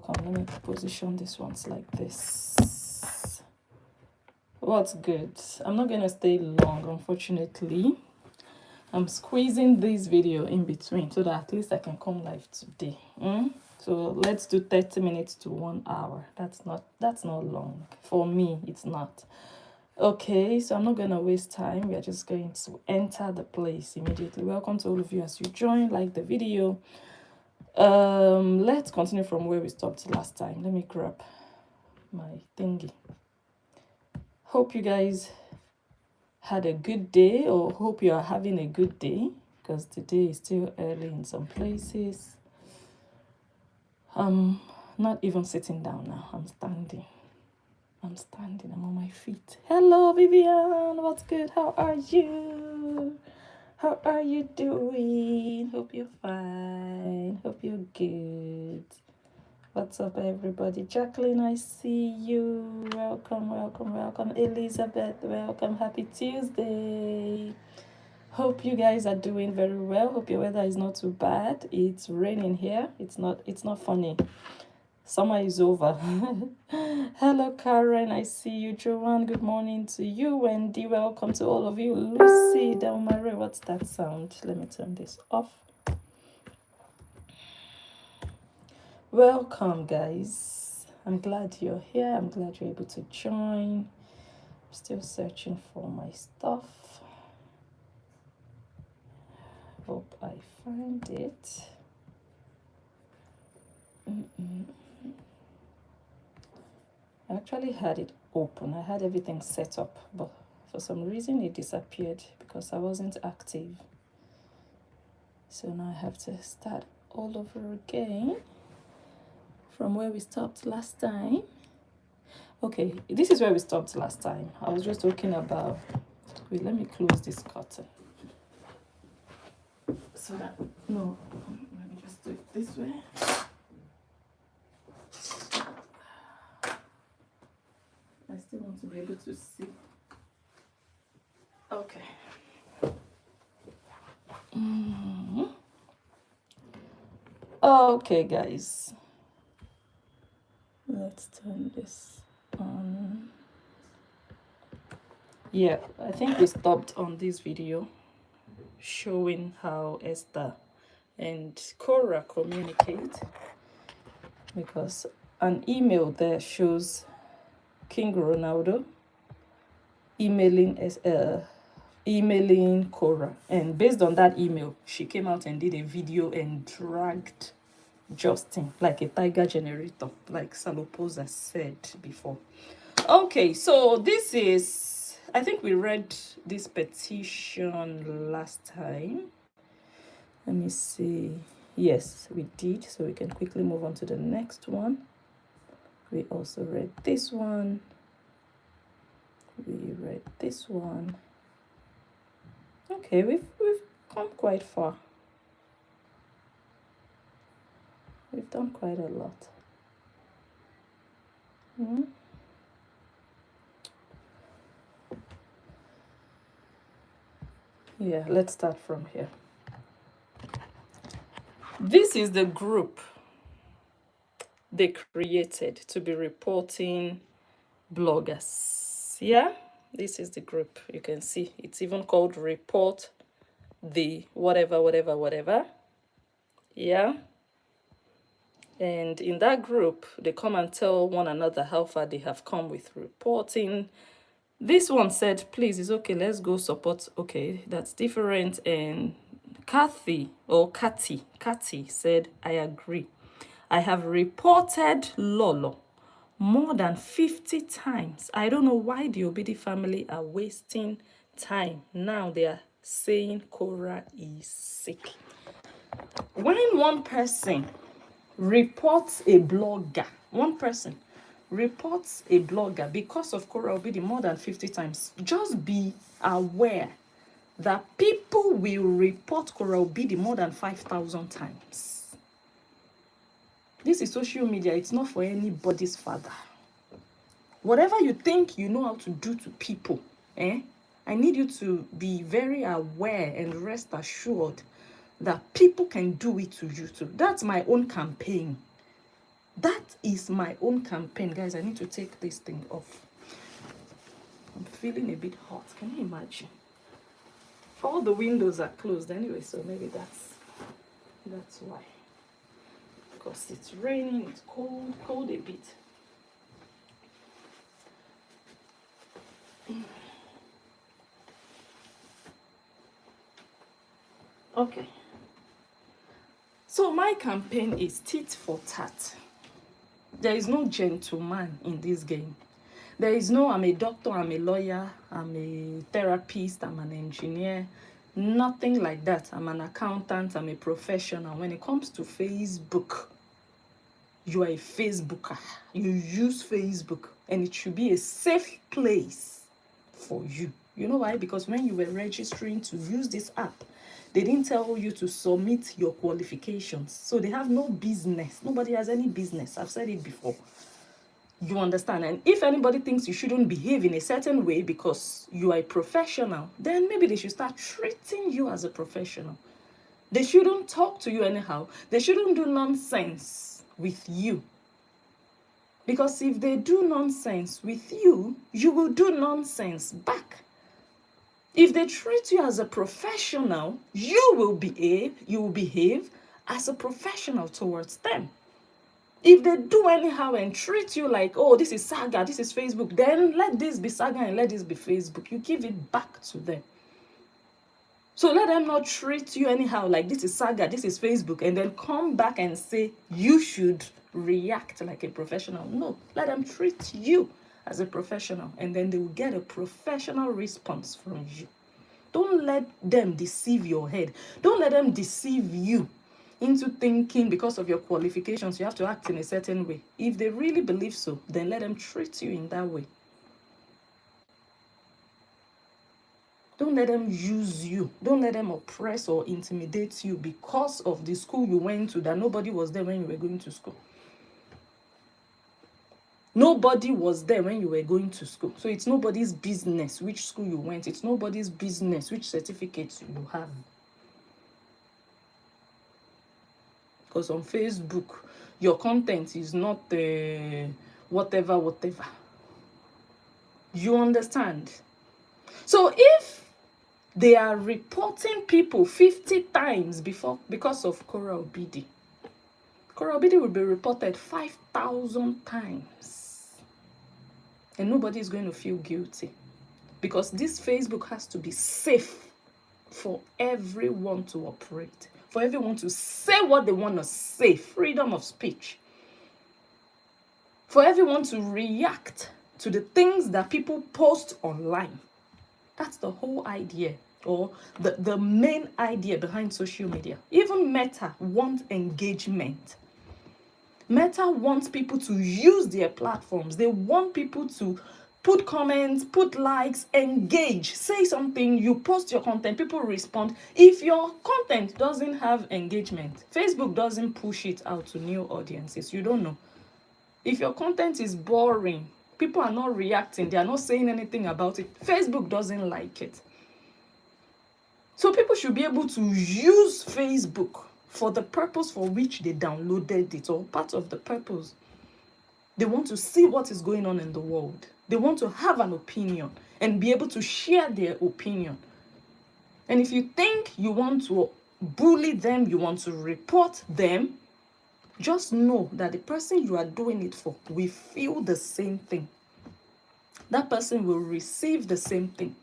welcome. Let me position these ones like this. What's good? I'm not going to stay long, unfortunately. I'm squeezing this video in between so that at least I can come live today. So let's do 30 minutes to 1 hour. That's not long. For me, it's not. Okay, so I'm not going to waste time. We are just going to enter the place immediately. Welcome to all of you as you join, like the video. Let's continue from where we stopped last time. Let me grab my thingy. Hope you guys had a good day, or hope you are having a good day, because today is still early in some places. I'm not even sitting down now. I'm standing. I'm on my feet. Hello, Vivian. What's good? How are you? How are you doing? Hope you're fine. Hope you're good. What's up, everybody? Jacqueline, I see you. Welcome, welcome, welcome. Elizabeth, welcome. Happy Tuesday. Hope you guys are doing very well. Hope your weather is not too bad. It's raining here. It's not funny. Summer is over. Hello, Karen. I see you. Joanne, good morning to you. Wendy, welcome to all of you. Lucy, Delmare, what's that sound? Let me turn this off. Welcome, guys. I'm glad you're here. I'm glad you're able to join. I'm still searching for my stuff. Hope I find it. I actually had it open. I had everything set up, but for some reason it disappeared because I wasn't active. So now I have to start all over again from where we stopped last time. Okay, this is where we stopped last time. I was just talking about, wait, let me close this curtain. So that, no, let me just do it this way. I still want to be able to see. Okay. Okay, guys. Let's turn this on. Yeah, I think we stopped on this video showing how Esther and Korra communicate, because an email there shows King Ronaldo emailing Korra, and based on that email, she came out and did a video and dragged Justin like a tiger generator, like Saloposa said before. Okay, so this is, I think we read this petition last time. Let me see. Yes, we did. So we can quickly move on to the next one. We also read this one. We read this one. Okay, we've come quite far. We've done quite a lot. Yeah, let's start from here. This is the group they created to be reporting bloggers. Yeah, this is the group. You can see it's even called Report the whatever. Yeah. And in that group, they come and tell one another how far they have come with reporting. This one said, please, it's okay, let's go support. Okay, that's different. And Kathy said, I agree. I have reported Lolo more than 50 times. I don't know why the Obidi family are wasting time. Now they are saying Korra is sick. When one person reports a blogger, because of Korra Obidi more than 50 times, just be aware that people will report Korra Obidi more than 5,000 times. This is social media. It's not for anybody's father. Whatever you think you know how to do to people, I need you to be very aware and rest assured that people can do it to you too. That's my own campaign. That is my own campaign. Guys, I need to take this thing off. I'm feeling a bit hot. Can you imagine? All the windows are closed anyway, so maybe that's why. Because it's raining, it's cold a bit. Okay. So my campaign is tit for tat. There is no gentleman in this game. There is no, I'm a doctor, I'm a lawyer, I'm a therapist, I'm an engineer. Nothing like that. I'm an accountant, I'm a professional. When it comes to Facebook, you are a Facebooker. You use Facebook, and it should be a safe place for you. You know why? Because when you were registering to use this app, they didn't tell you to submit your qualifications. So they have no business. Nobody has any business. I've said it before. You understand? And if anybody thinks you shouldn't behave in a certain way because you are a professional, then maybe they should start treating you as a professional. They shouldn't talk to you anyhow. They shouldn't do nonsense with you. Because if they do nonsense with you, you will do nonsense back. If they treat you as a professional, you will behave as a professional towards them. If they do anyhow and treat you like, oh, this is Saga, this is Facebook, then let this be Saga and let this be Facebook. You give it back to them. So let them not treat you anyhow like this is Saga, this is Facebook, and then come back and say you should react like a professional. No, let them treat you as a professional, and then they will get a professional response from you. Don't let them deceive your head. Don't let them deceive you into thinking because of your qualifications you have to act in a certain way. If they really believe so, then let them treat you in that way. Don't let them use you. Don't let them oppress or intimidate you because of the school you went to that nobody was there when you were going to school. Nobody was there when you were going to school. So it's nobody's business which school you went. It's nobody's business which certificates you have. Because on Facebook, your content is not whatever. You understand? So if they are reporting people 50 times because of Korra Obidi, Korra Obidi will be reported 5,000 times. And nobody is going to feel guilty. Because this Facebook has to be safe for everyone to operate. For everyone to say what they want to say, freedom of speech. For everyone to react to the things that people post online. That's the whole idea, or the main idea behind social media. Even Meta wants engagement. Meta wants people to use their platforms. They want people to put comments, put likes, engage, say something, you post your content, people respond. If your content doesn't have engagement, Facebook doesn't push it out to new audiences. You don't know. If your content is boring, people are not reacting, they are not saying anything about it, Facebook doesn't like it. So people should be able to use Facebook for the purpose for which they downloaded it, or part of the purpose. They want to see what is going on in the world. They want to have an opinion and be able to share their opinion. And if you think you want to bully them, you want to report them, just know that the person you are doing it for will feel the same thing. That person will receive the same thing.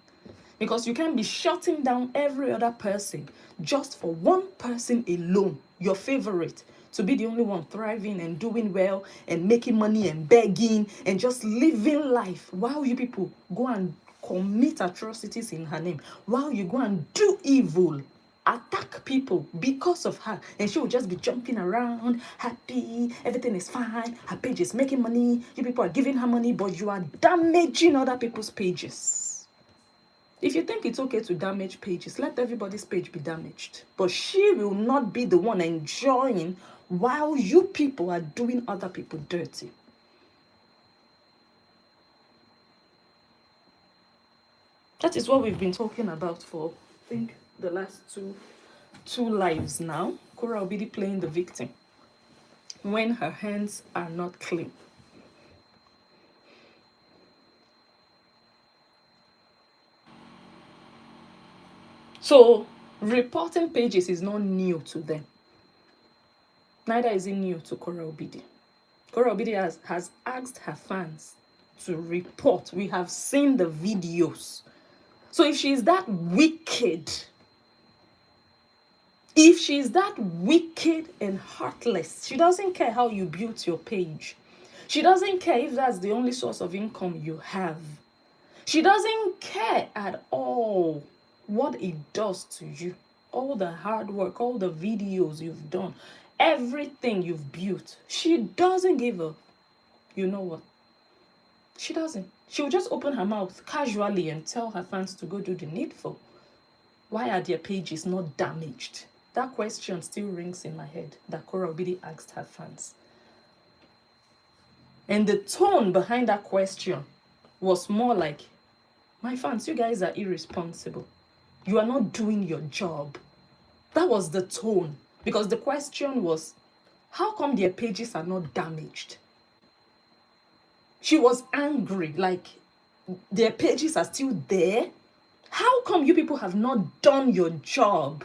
Because you can't be shutting down every other person just for one person alone, your favorite, to be the only one thriving and doing well and making money and begging and just living life while you people go and commit atrocities in her name, while you go and do evil, attack people because of her, and she will just be jumping around, happy, everything is fine, her page is making money, you people are giving her money, but you are damaging other people's pages. If you think it's okay to damage pages, let everybody's page be damaged. But she will not be the one enjoying while you people are doing other people dirty. That is what we've been talking about for, I think, the last two lives now. Korra Obidi playing the victim. when her hands are not clean. So reporting pages is not new to them. Neither is it new to Korra Obidi. Korra Obidi has asked her fans to report. We have seen the videos. So if she's that wicked, and heartless, she doesn't care how you built your page. She doesn't care if that's the only source of income you have. She doesn't care at all what it does to you. All the hard work, all the videos you've done, everything you've built. She doesn't give a, you know what? She doesn't. She'll just open her mouth casually and tell her fans to go do the needful. Why are their pages not damaged? That question still rings in my head that Korra Obidi asked her fans. And the tone behind that question was more like, my fans, you guys are irresponsible. You are not doing your job. That was the tone. Because the question was, how come their pages are not damaged? She was angry, like their pages are still there. How come you people have not done your job?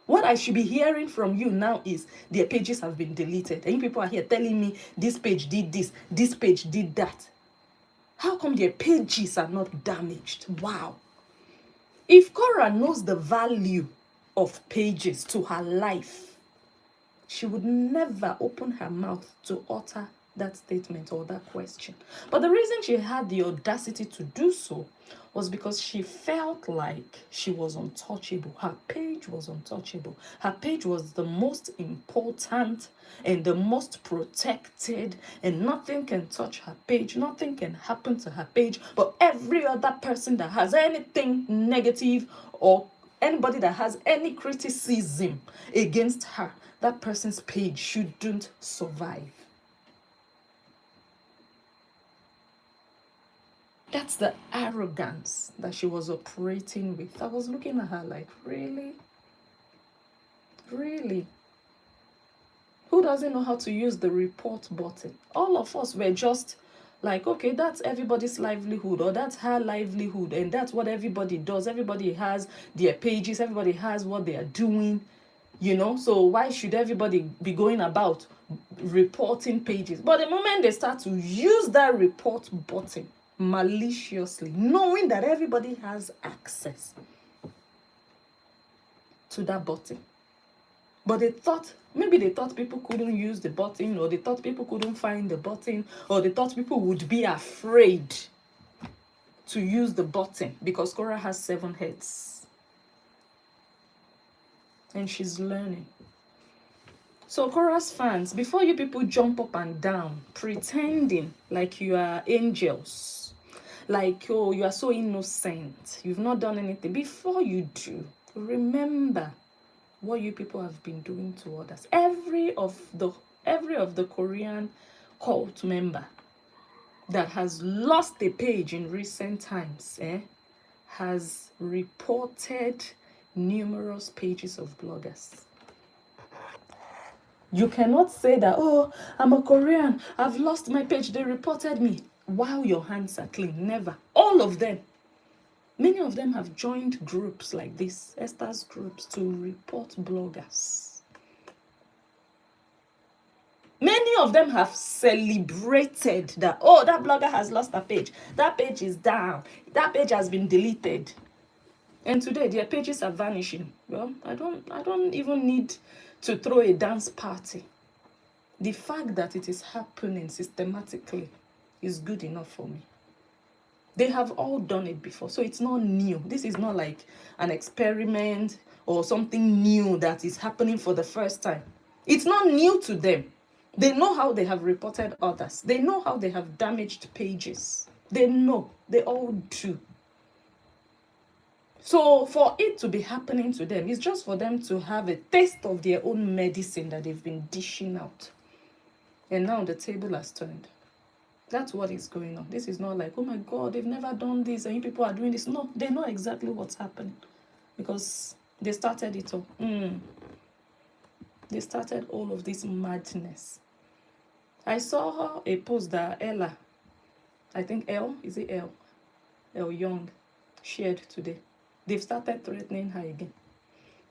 What I should be hearing from you now is their pages have been deleted. And you people are here telling me this page did this page did that. How come their pages are not damaged? Wow. If Korra knows the value of pages to her life, she would never open her mouth to utter that statement or that question. But the reason she had the audacity to do so was because she felt like she was untouchable. Her page was untouchable. Her page was the most important and the most protected, and nothing can touch her page. Nothing can happen to her page. But every other person that has anything negative or anybody that has any criticism against her, that person's page shouldn't survive. That's the arrogance that she was operating with. I was looking at her like, really? Really? Who doesn't know how to use the report button? All of us were just like, okay, that's everybody's livelihood, or that's her livelihood, and that's what everybody does. Everybody has their pages, everybody has what they are doing, you know, so why should everybody be going about reporting pages? But the moment they start to use that report button maliciously, knowing that everybody has access to that button, but maybe they thought people couldn't use the button, or they thought people couldn't find the button, or they thought people would be afraid to use the button because Korra has 7 heads and she's learning. So Korra's fans, before you people jump up and down pretending like you are angels, like, oh, you are so innocent, you've not done anything, before you do, remember what you people have been doing to others. Every of the Korean cult member that has lost a page in recent times has reported numerous pages of bloggers. You cannot say that, oh, I'm a Korean, I've lost my page, they reported me, while your hands are clean. Never. All of them. Many of them have joined groups like this, Esther's groups, to report bloggers. Many of them have celebrated that, oh, that blogger has lost a page. That page is down. That page has been deleted. And today, their pages are vanishing. Well, I don't even need to throw a dance party. The fact that it is happening systematically is good enough for me. They have all done it before, so it's not new. This is not like an experiment or something new that is happening for the first time. It's not new to them. They know how they have reported others. They know how they have damaged pages. They know. They all do. So for it to be happening to them, it's just for them to have a taste of their own medicine that they've been dishing out. And now the table has turned. That's what is going on. This is not like, oh my God, they've never done this and you people are doing this. No, they know exactly what's happening because they started it all. They started all of this madness. I saw a post that Ella, I think is it L Young, shared today. They've started threatening her again.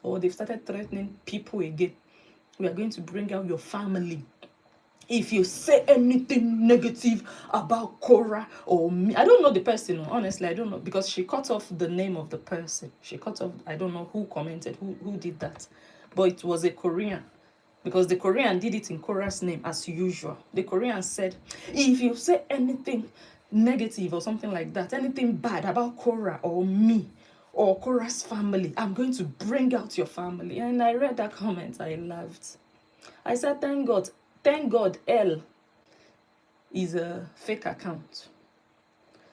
Or they've started threatening people again. We are going to bring out your family. If you say anything negative about Korra or me, I don't know the person, honestly, I don't know, because she cut off the name of the person. She cut off, I don't know who commented, who did that. But it was a Korean. Because the Korean did it in Korra's name as usual. The Korean said, if you say anything negative or something like that, anything bad about Korra or me or Korra's family, I'm going to bring out your family. And I read that comment, I laughed. I said, thank God L is a fake account.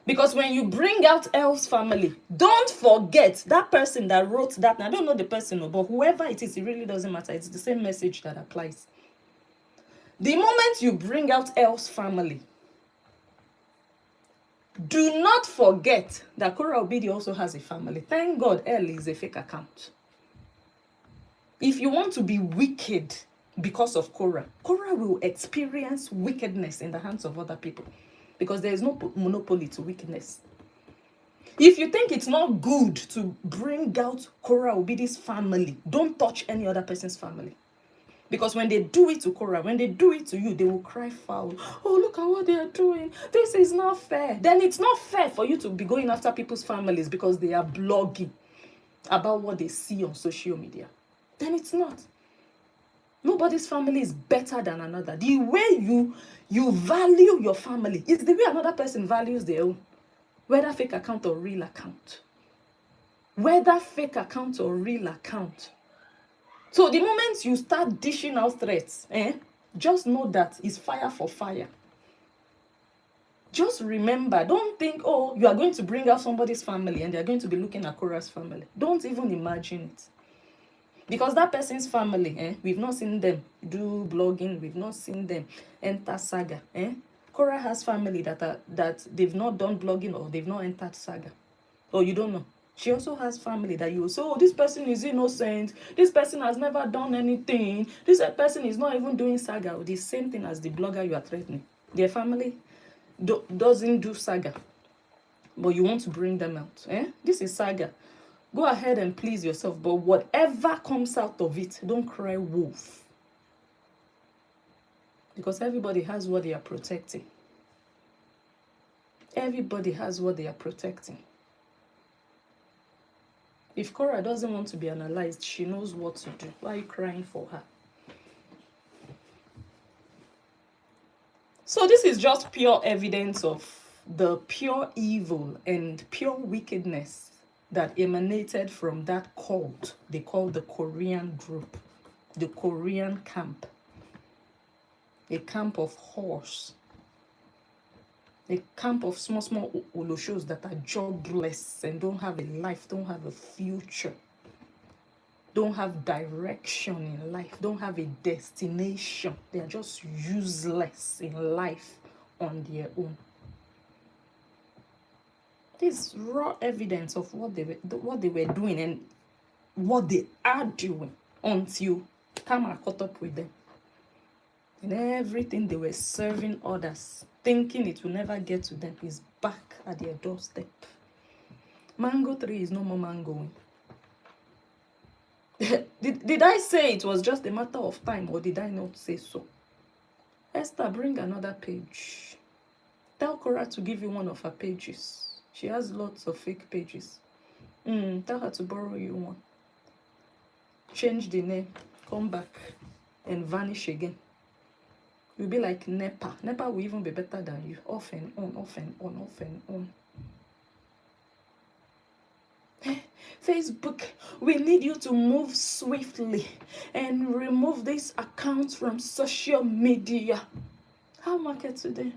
Because when you bring out L's family, don't forget that person that wrote that. I don't know the person, but whoever it is, it really doesn't matter. It's the same message that applies. The moment you bring out L's family, do not forget that Korra Obidi also has a family. Thank God L is a fake account. If you want to be wicked because of Korra, Korra will experience wickedness in the hands of other people. Because there is no monopoly to wickedness. If you think it's not good to bring out Korra Obidi's family, don't touch any other person's family. Because when they do it to Korra, when they do it to you, they will cry foul. Oh, look at what they are doing. This is not fair. Then it's not fair for you to be going after people's families because they are blogging about what they see on social media. Then it's not. Nobody's family is better than another. The way you value your family is the way another person values their own. Whether fake account or real account. Whether fake account or real account. So the moment you start dishing out threats, just know that it's fire for fire. Just remember, don't think, oh, you are going to bring out somebody's family and they're going to be looking at Korra's family. Don't even imagine it. Because that person's family, we've not seen them do blogging, we've not seen them enter saga. Korra has family that they've not done blogging or they've not entered saga. Or you don't know. She also has family that you will say, oh, this person is innocent, this person has never done anything, this person is not even doing saga. The same thing as the blogger you are threatening. Their family doesn't do saga, but you want to bring them out. This is saga. Go ahead and please yourself, but whatever comes out of it, don't cry wolf. Because everybody has what they are protecting. Everybody has what they are protecting. If Korra doesn't want to be analyzed, she knows what to do. Why are you crying for her? So this is just pure evidence of the pure evil and pure wickedness that emanated from that cult they call the Korean group, the Korean camp, a camp of whores, a camp of small oloshos that are jobless and don't have a life, don't have a future, don't have direction in life, don't have a destination. They are just useless in life on their own. This raw evidence of what they were doing and what they are doing until karma caught up with them. And everything they were serving others, thinking it will never get to them, is back at their doorstep. Mango tree is no more mangoing. Did I say it was just a matter of time, or did I not say so? Esther, bring another page. Tell Korra to give you one of her pages. She has lots of fake pages. Tell her to borrow you one. Change the name, come back, and vanish again. You'll be like NEPA. NEPA will even be better than you. Off and on, off and on, off and on. Facebook, we need you to move swiftly and remove these accounts from social media. How market today?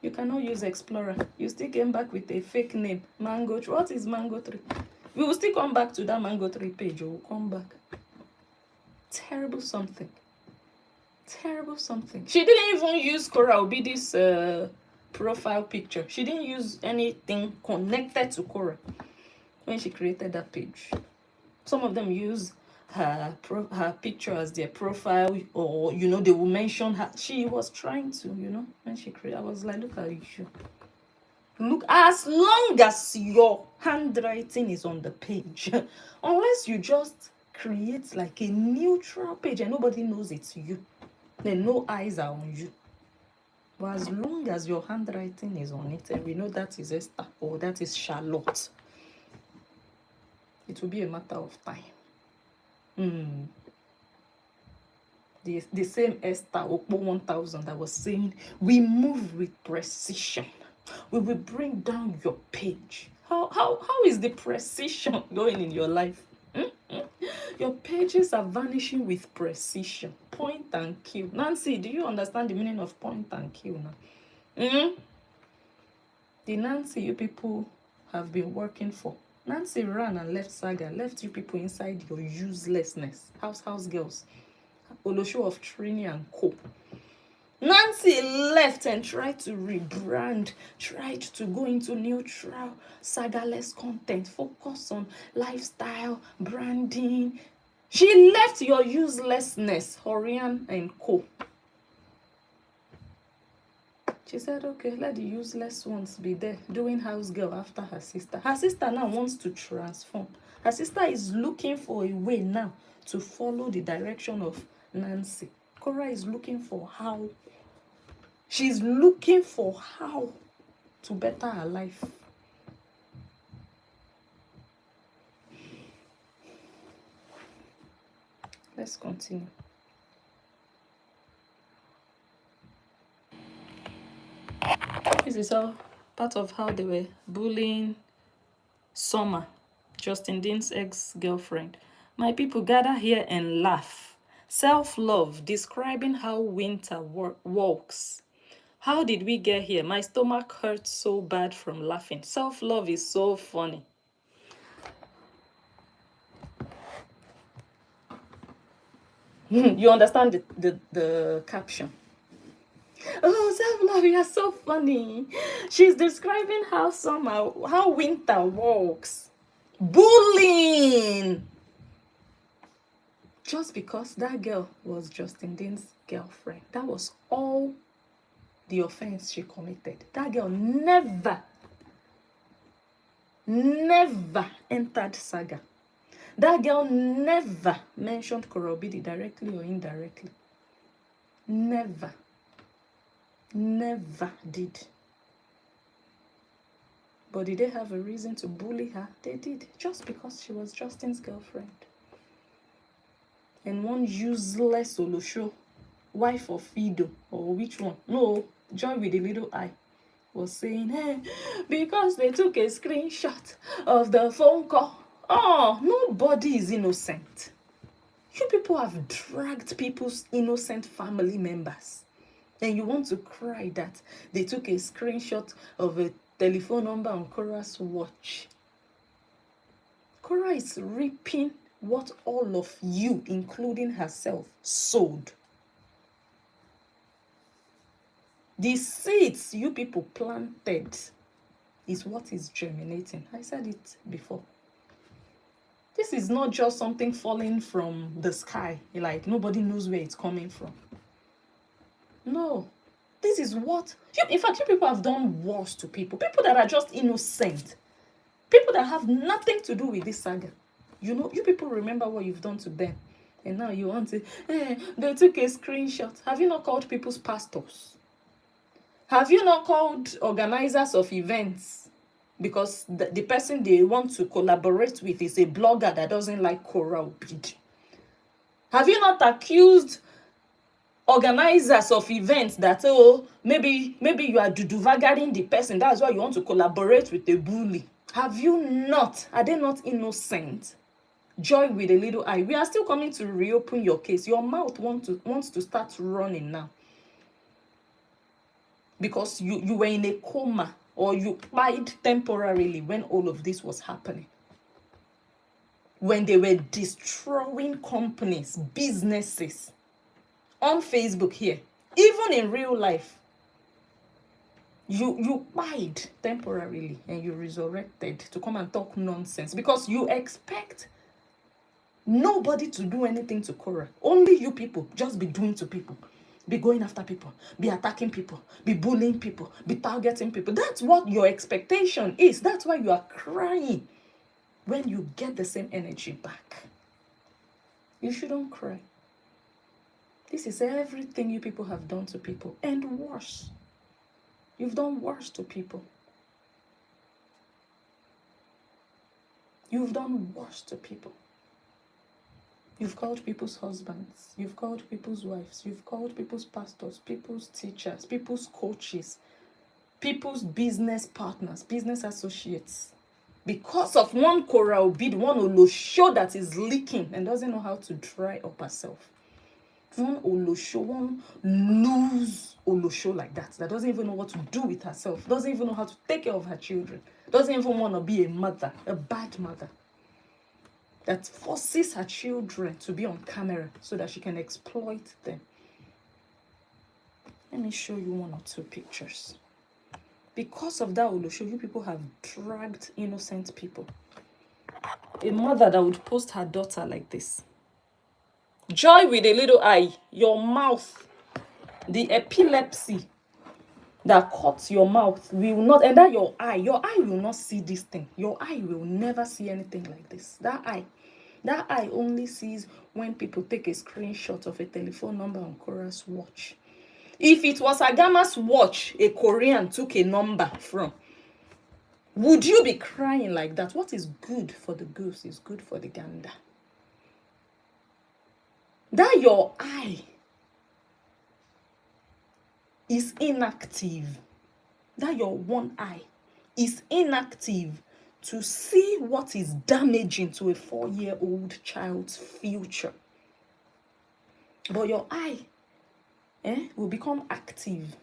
You cannot use Explorer. You still came back with a fake name, Mango Tree. What is Mango Tree? We will still come back to that Mango Tree page. We will come back. Terrible something. Terrible something. She didn't even use Korra Obidi's profile picture. She didn't use anything connected to Korra when she created that page. Some of them use her picture as their profile, or they will mention her. She was trying to, when she created, I was like, look at you. Look, as long as your handwriting is on the page, unless you just create like a neutral page and nobody knows it's you, then no eyes are on you. But as long as your handwriting is on it and we know that is Esther or that is Charlotte, it will be a matter of time. The same Esther Okpo 1000 that was saying, we move with precision. We will bring down your page. How is the precision going in your life? Your pages are vanishing with precision. Point and kill. Nancy, do you understand the meaning of point and kill now? The Nancy you people have been working for. Nancy ran and left Saga, left you people inside your uselessness. House girls. Olosho of Trini and Co. Nancy left and tried to rebrand, tried to go into neutral, saga-less content, focus on lifestyle, branding. She left your uselessness, Horian and Co. She said, okay, let the useless ones be there, doing house girl after her sister. Her sister now wants to transform. Her sister is looking for a way now to follow the direction of Nancy. Korra is looking for how. She's looking for how to better her life. Let's continue. This is all part of how they were bullying Summer, Justin Dean's ex-girlfriend. My people gather here and laugh. Self-love, describing how winter walks. How did we get here? My stomach hurts so bad from laughing. Self-love is so funny. You understand the caption? Oh, self-love, you are so funny. She's describing how winter walks. Bullying. Just because that girl was Justin Dean's girlfriend. That was all the offense she committed. That girl never entered Saga. That girl never mentioned Korra directly or indirectly. Never did. But did they have a reason to bully her? They did, just because she was Justin's girlfriend. And one useless Olosho, wife of Fido, or which one? No, Joy with the little eye, was saying, hey, because they took a screenshot of the phone call. Oh, nobody is innocent. You people have dragged people's innocent family members. And you want to cry that they took a screenshot of a telephone number on Korra's watch. Korra is reaping what all of you, including herself, sowed. The seeds you people planted is what is germinating. I said it before. This is not just something falling from the sky, like nobody knows where it's coming from. No, this is what, in fact, you people have done worse to people that are just innocent, people that have nothing to do with this saga. You people remember what you've done to them, and now you want to, they took a screenshot. Have you not called people's pastors? Have you not called organizers of events? Because the person they want to collaborate with is a blogger that doesn't like Korra Obidi. Have you not accused organizers of events that, maybe you are duduvagaring the person, that's why you want to collaborate with a bully? Have you not? Are they not innocent? Joy with a little eye. We are still coming to reopen your case. Your mouth wants to start running now. Because you were in a coma, or you died temporarily when all of this was happening. When they were destroying companies, businesses, on Facebook here, even in real life, you died temporarily and you resurrected to come and talk nonsense because you expect Nobody to do anything to Korra. Only you people just be doing to people. Be going after people, be attacking people, be bullying people, be targeting people. That's what your expectation is. That's why you are crying when you get the same energy back. You shouldn't cry. This is everything you people have done to people, and worse. You've done worse to people. You've done worse to people. You've called people's husbands. You've called people's wives. You've called people's pastors, people's teachers, people's coaches, people's business partners, business associates. Because of one Korra Obi, one Olosho that is leaking and doesn't know how to dry up herself. One Olosho, one loose Olosho like that doesn't even know what to do with herself, doesn't even know how to take care of her children, doesn't even want to be a mother, a bad mother, that forces her children to be on camera so that she can exploit them. Let me show you one or two pictures. Because of that Olosho, you people have dragged innocent people. A mother that would post her daughter like this. Joy with a little eye, your mouth, the epilepsy that cuts your mouth will not, and that your eye will not see this thing. Your eye will never see anything like this. That eye only sees when people take a screenshot of a telephone number on Korra's watch. If it was Agama's watch a Korean took a number from, would you be crying like that? What is good for the goose is good for the gander. That your eye is inactive. That your one eye is inactive to see what is damaging to a 4-year-old child's future. But your eye will become active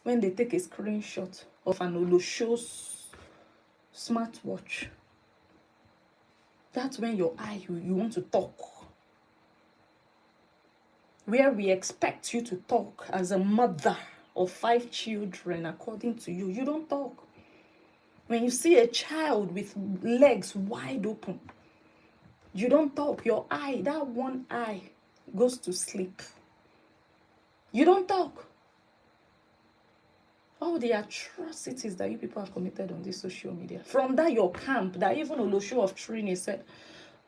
when they take a screenshot of an Olosho's smartwatch. That's when your eye, you want to talk. Where we expect you to talk as a mother of 5 children, according to you, you don't talk. When you see a child with legs wide open, you don't talk. Your eye, that one eye, goes to sleep. You don't talk. All the atrocities that you people have committed on this social media. From that your camp, that even Olosho of Trini said,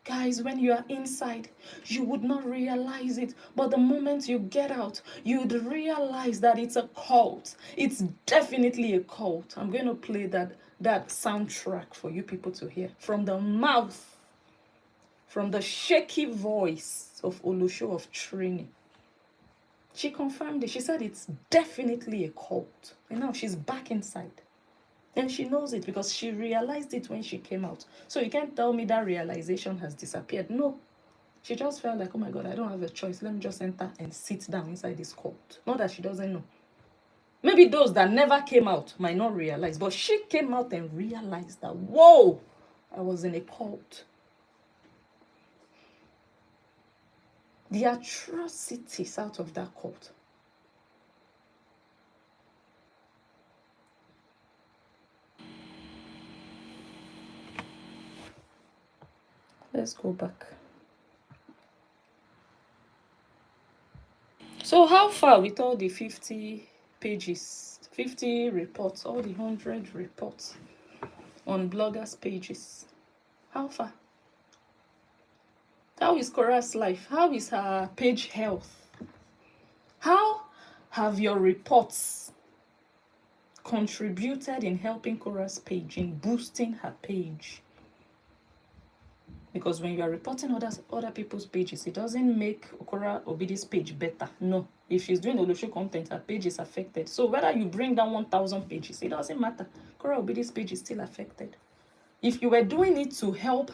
guys, when you are inside, you would not realize it. But the moment you get out, you'd realize that it's a cult. It's definitely a cult. I'm going to play that soundtrack for you people to hear. From the mouth, from the shaky voice of Olosho of Trini. She confirmed it. She said it's definitely a cult. And now she's back inside. And she knows it because she realized it when she came out. So you can't tell me that realization has disappeared. No. She just felt like, oh my God, I don't have a choice. Let me just enter and sit down inside this cult. Not that she doesn't know. Maybe those that never came out might not realize. But she came out and realized that, whoa, I was in a cult. The atrocities out of that cult. Let's go back. So how far with all the 50 pages, 50 reports, all the 100 reports on bloggers' pages? How far? How is Korra's life? How is her page health? How have your reports contributed in helping Korra's page, in boosting her page? Because when you are reporting other people's pages, it doesn't make Korra Obidi's page better. No. If she's doing Olosho content, her page is affected. So whether you bring down 1,000 pages, it doesn't matter. Korra Obidi's page is still affected. If you were doing it to help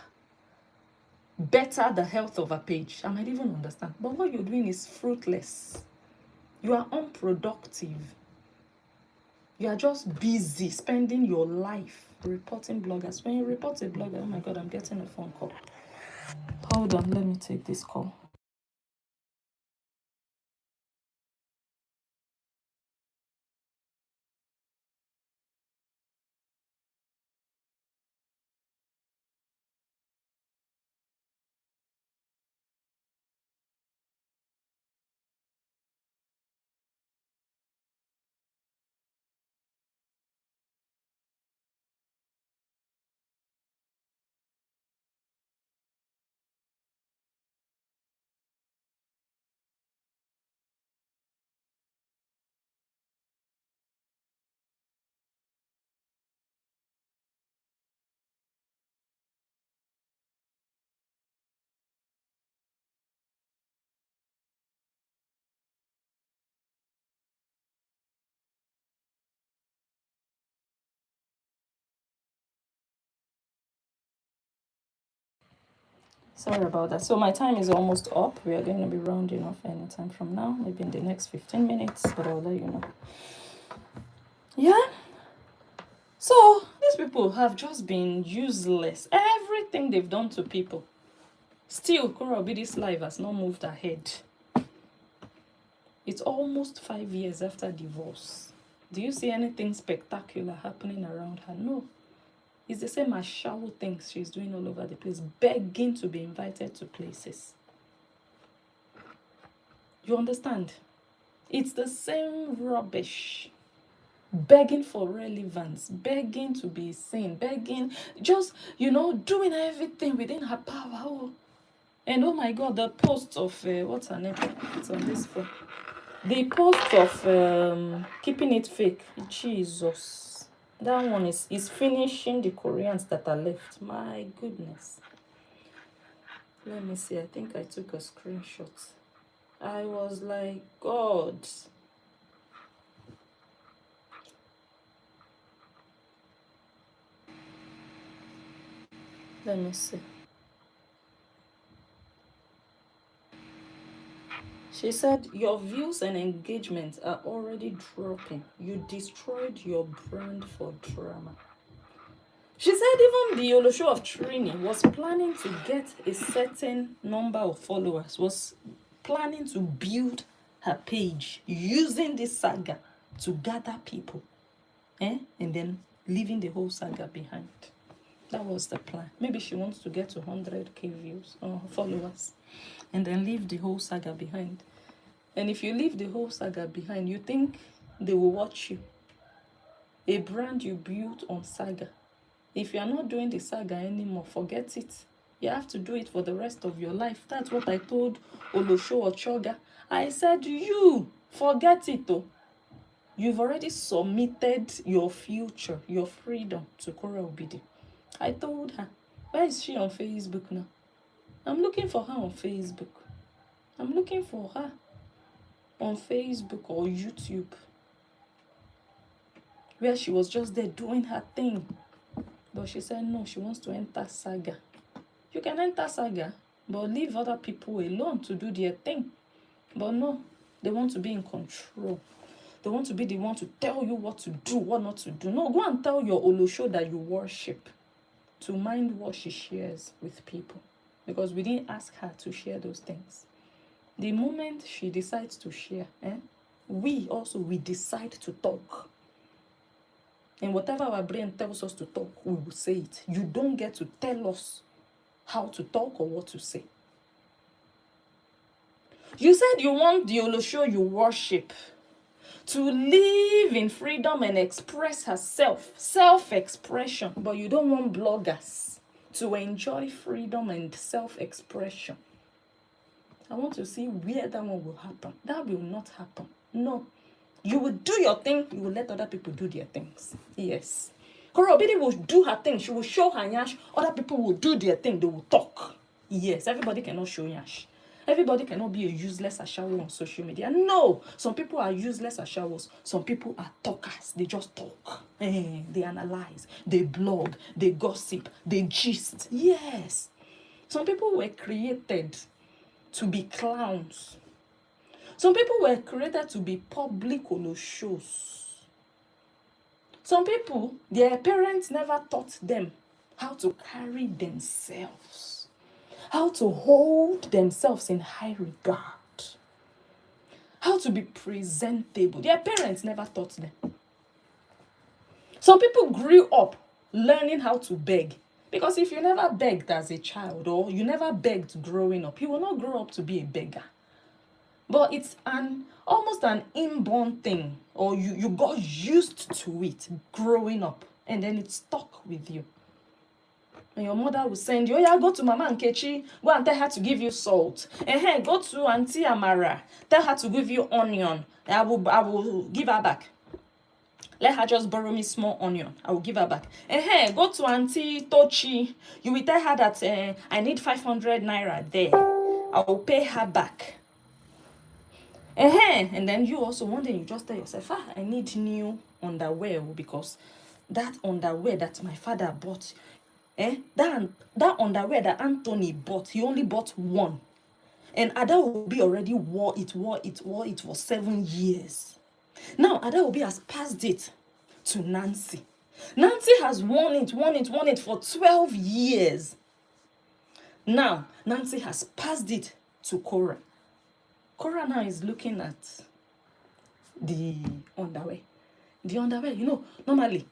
better the health of a page, I might even understand. But what you're doing is fruitless. You are unproductive. You are just busy spending your life reporting bloggers. When you report a blogger, oh my God, I'm getting a phone call. Hold on, let me take this call. Sorry about that. So my time is almost up. We are going to be rounding off anytime from now, maybe in the next 15 minutes, but I'll let you know. Yeah. So these people have just been useless. Everything they've done to people. Still, Korra Obidi's life has not moved ahead. It's almost 5 years after divorce. Do you see anything spectacular happening around her? No. It's the same as shallow things she's doing all over the place, begging to be invited to places. You understand? It's the same rubbish. Begging for relevance, begging to be seen, begging, just, doing everything within her power. Oh. And oh my God, the post of, what's her name? It's on this phone. The post of keeping it fake. Jesus. That one is finishing the Koreans that are left. My goodness. Let me see. I think I took a screenshot. I was like, God. Let me see. She said, your views and engagement are already dropping. You destroyed your brand for drama. She said even the Olosho of Trini was planning to get a certain number of followers, was planning to build her page using this saga to gather people, and then leaving the whole saga behind. That was the plan. Maybe she wants to get to 100k views or followers and then leave the whole saga behind. And if you leave the whole saga behind, you think they will watch you. A brand you built on saga. If you are not doing the saga anymore, forget it. You have to do it for the rest of your life. That's what I told Olosho Ochoga. I said, you forget it though. You've already submitted your future, your freedom to Korra Obidi. I told her, where is she on Facebook now? I'm looking for her on Facebook. I'm looking for her on Facebook or YouTube, where she was just there doing her thing. But she said no, she wants to enter saga. You can enter saga, but leave other people alone to do their thing. But no, they want to be in control. They want to be the one to tell you what to do, what not to do. No, go and tell your Olosho that you worship to mind what she shares with people. Because we didn't ask her to share those things. The moment she decides to share, we decide to talk. And whatever our brain tells us to talk, we will say it. You don't get to tell us how to talk or what to say. You said you want the Olosho you worship to live in freedom and express herself, self-expression, but you don't want bloggers to enjoy freedom and self-expression. I want to see where that one will happen. That will not happen. No. You will do your thing, you will let other people do their things. Yes. Korra Obidi will do her thing, she will show her yash, other people will do their thing, they will talk. Yes, everybody cannot show yash. Everybody cannot be a useless ashawo on social media. No, some people are useless ashawos. Some people are talkers. They just talk. They analyze. They blog. They gossip. They gist. Yes. Some people were created to be clowns. Some people were created to be public Oloshos. Some people, their parents never taught them how to carry themselves, how to hold themselves in high regard, how to be presentable. Their parents never taught them. Some people grew up learning how to beg. Because if you never begged as a child or you never begged growing up, you will not grow up to be a beggar. But it's almost an inborn thing, or you got used to it growing up, and then it stuck with you. And your mother will send you, oh yeah, go to Mama Nkechi, go and tell her to give you salt. And go to Auntie Amara, tell her to give you onion. I will give her back. Let her just borrow me small onion. I will give her back. Go to Auntie Tochi. You will tell her that I need 500 naira there. I will pay her back. And then you also, one day you just tell yourself, I need new underwear because that underwear that my father bought, That underwear that Anthony bought, he only bought one. And Adaobi already wore it for 7 years. Now Adaobi has passed it to Nancy. Nancy has worn it for 12 years. Now Nancy has passed it to Korra. Korra now is looking at the underwear. The underwear, normally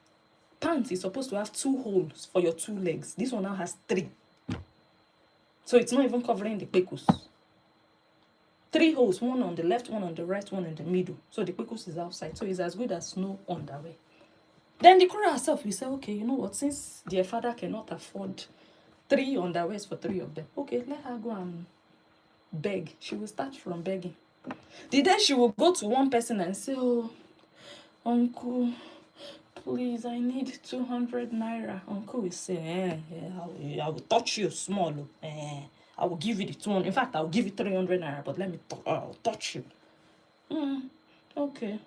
pants is supposed to have 2 holes for your 2 legs. This one now has 3. So it's not even covering the pekus. 3 holes, one on the left, one on the right, one in the middle. So the pekus is outside. So it's as good as no underwear. Then the Korra herself will say, okay, you know what? Since their father cannot afford 3 underwears for 3 of them, okay, let her go and beg. She will start from begging. The day she will go to one person and say, oh, uncle, please, I need 200 naira. Uncle will say, I will touch you small. I will give you the 200. In fact, I will give you 300 naira, but let me I'll touch you. Okay.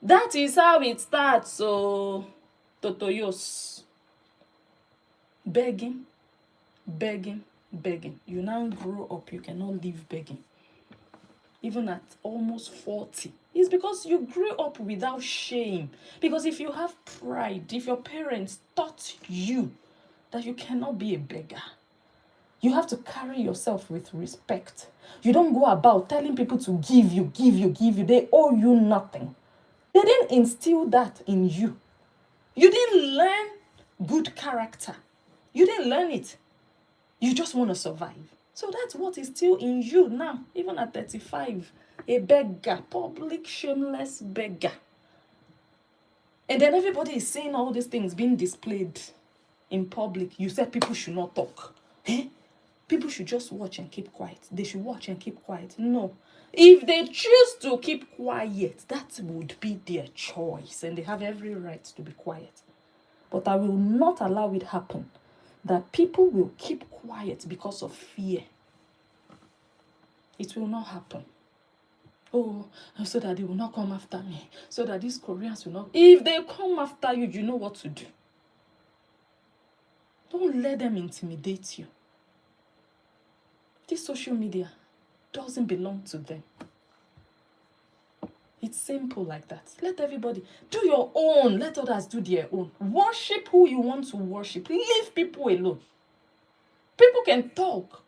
That is how it starts. So, Totoyos. Begging. You now grow up, you cannot live begging. Even at almost 40. It's because you grew up without shame. Because if you have pride, if your parents taught you that you cannot be a beggar, you have to carry yourself with respect. You don't go about telling people to give you. They owe you nothing. They didn't instill that in you. You didn't learn good character. You didn't learn it. You just want to survive. So that's what is still in you now, even at 35. A beggar, public shameless beggar. And then everybody is seeing all these things being displayed in public. You said people should not talk. People should just watch and keep quiet. They should watch and keep quiet. No. If they choose to keep quiet, that would be their choice. And they have every right to be quiet. But I will not allow it happen that people will keep quiet because of fear. It will not happen. Oh, so that they will not come after me. So that these Koreans will not. If they come after you, you know what to do. Don't let them intimidate you. This social media doesn't belong to them. It's simple like that. Let everybody do your own. Let others do their own. Worship who you want to worship. Leave people alone. People can talk.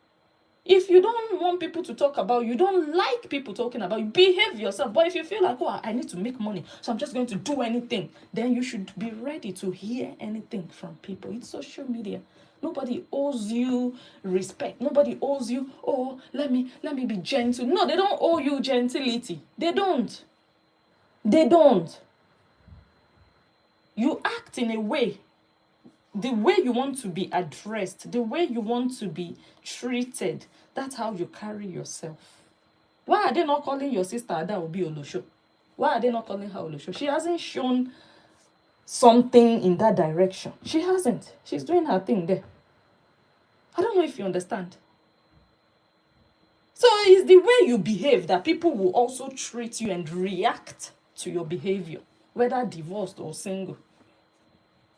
If you don't want people to talk about you, don't like people talking about you, behave yourself. But if you feel like, oh, I need to make money, so I'm just going to do anything, then you should be ready to hear anything from people. It's social media. Nobody owes you respect. Nobody owes you, oh, let me be gentle. No, they don't owe you gentility. They don't. You act in a way, the way you want to be addressed, the way you want to be treated. That's how you carry yourself. Why are they not calling your sister Adaobi Olosho? Why are they not calling her Olosho? She hasn't shown something in that direction. She hasn't. She's doing her thing there. I don't know if you understand. So it's the way you behave that people will also treat you and react to your behavior, whether divorced or single.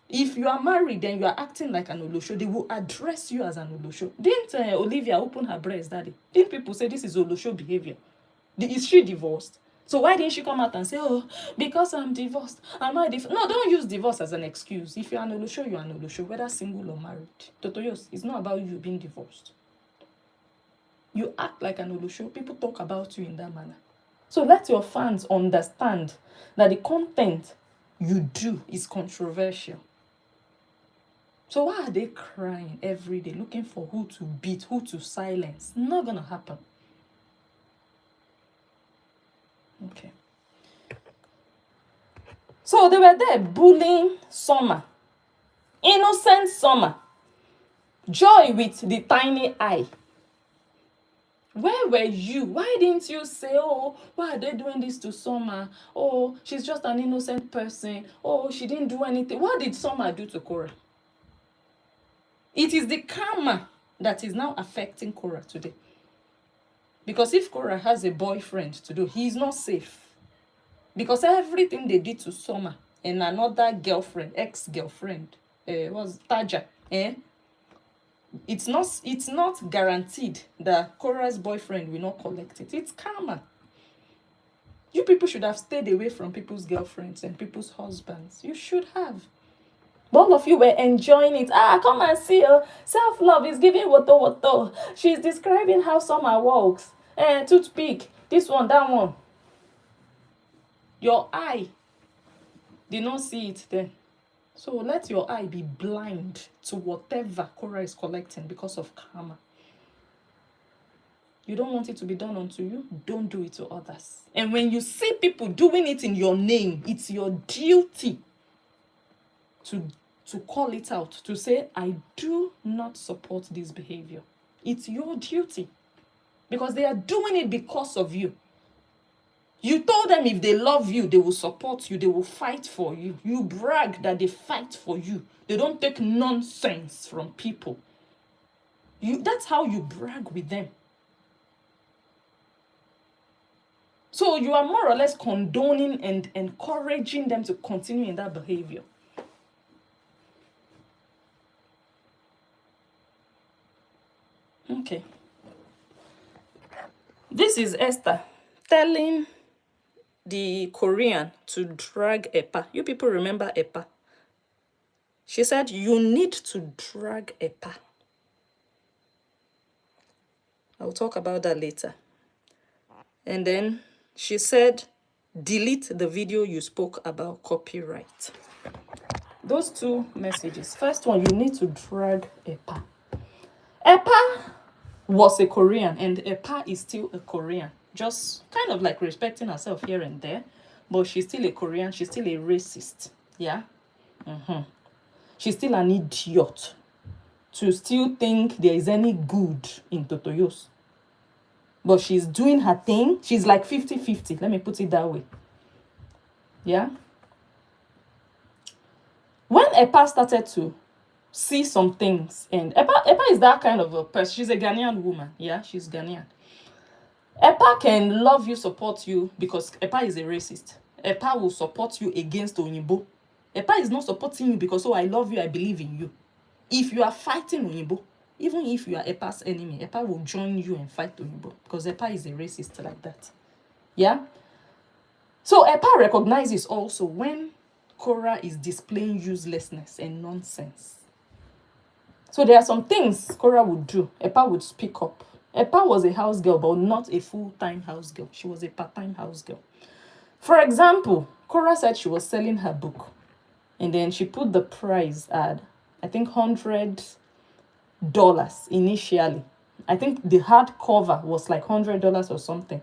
If you are married, then you are acting like an Olosho. They will address you as an Olosho. Didn't Olivia open her breast, daddy? Didn't people say this is Olosho behavior? Is she divorced? So why didn't she come out and say, oh, because I'm divorced, am I divorced? No, don't use divorce as an excuse. If you're an Olosho, you're an Olosho, whether single or married. Totoyos, it's not about you being divorced. You act like an Olosho. People talk about you in that manner. So let your fans understand that the content you do is controversial. So why are they crying every day, looking for who to beat, who to silence? Not gonna happen. Okay. So they were there bullying Summer. Innocent Summer. Joy with the tiny eye. Where were you? Why didn't you say, oh, why are they doing this to Summer? Oh, she's just an innocent person. Oh, she didn't do anything. What did Summer do to Korra? It is the karma that is now affecting Korra today. Because if Korra has a boyfriend to do, he is not safe. Because everything they did to Summer and another girlfriend, ex-girlfriend, was Taja. It's not guaranteed that Korra's boyfriend will not collect it. It's karma. You people should have stayed away from people's girlfriends and people's husbands. You should have. But all of you were enjoying it. Come and see her. Self-love is giving woto. She's describing how summer walks. Toothpick. This one, that one. Your eye did not see it then. So let your eye be blind to whatever Korra is collecting because of karma. You don't want it to be done unto you, don't do it to others. And when you see people doing it in your name, it's your duty to call it out, to say, I do not support this behavior. It's your duty. Because they are doing it because of you. You told them if they love you, they will support you, they will fight for you. You brag that they fight for you. They don't take nonsense from people. That's how you brag with them. So you are more or less condoning and encouraging them to continue in that behavior. Okay. This is Esther telling the Korean to drag Epa. You people remember Epa? She said, you need to drag Epa. I'll talk about that later. And then she said, delete the video you spoke about copyright. Those two messages. First one, you need to drag Epa. Epa was a Korean, and Epa is still a Korean. Just kind of like respecting herself here and there. But she's still a Korean. She's still a racist. Yeah? She's still an idiot to still think there is any good in Totoyos. But she's doing her thing. She's like 50-50. Let me put it that way. Yeah? When Epa started to see some things, and Epa is that kind of a person. She's a Ghanaian woman. Yeah, she's Ghanaian. Epa can love you, support you, because Epa is a racist. Epa will support you against Onyibo. Epa is not supporting you because, I love you, I believe in you. If you are fighting Onyibo, even if you are Epa's enemy, Epa will join you and fight Onyibo because Epa is a racist like that. Yeah? So Epa recognizes also when Korra is displaying uselessness and nonsense. So there are some things Korra would do. Epa would speak up. Epa was a house girl, but not a full-time house girl. She was a part-time house girl. For example, Korra said she was selling her book. And then she put the price at, I think, $100 initially. I think the hardcover was like $100 or something.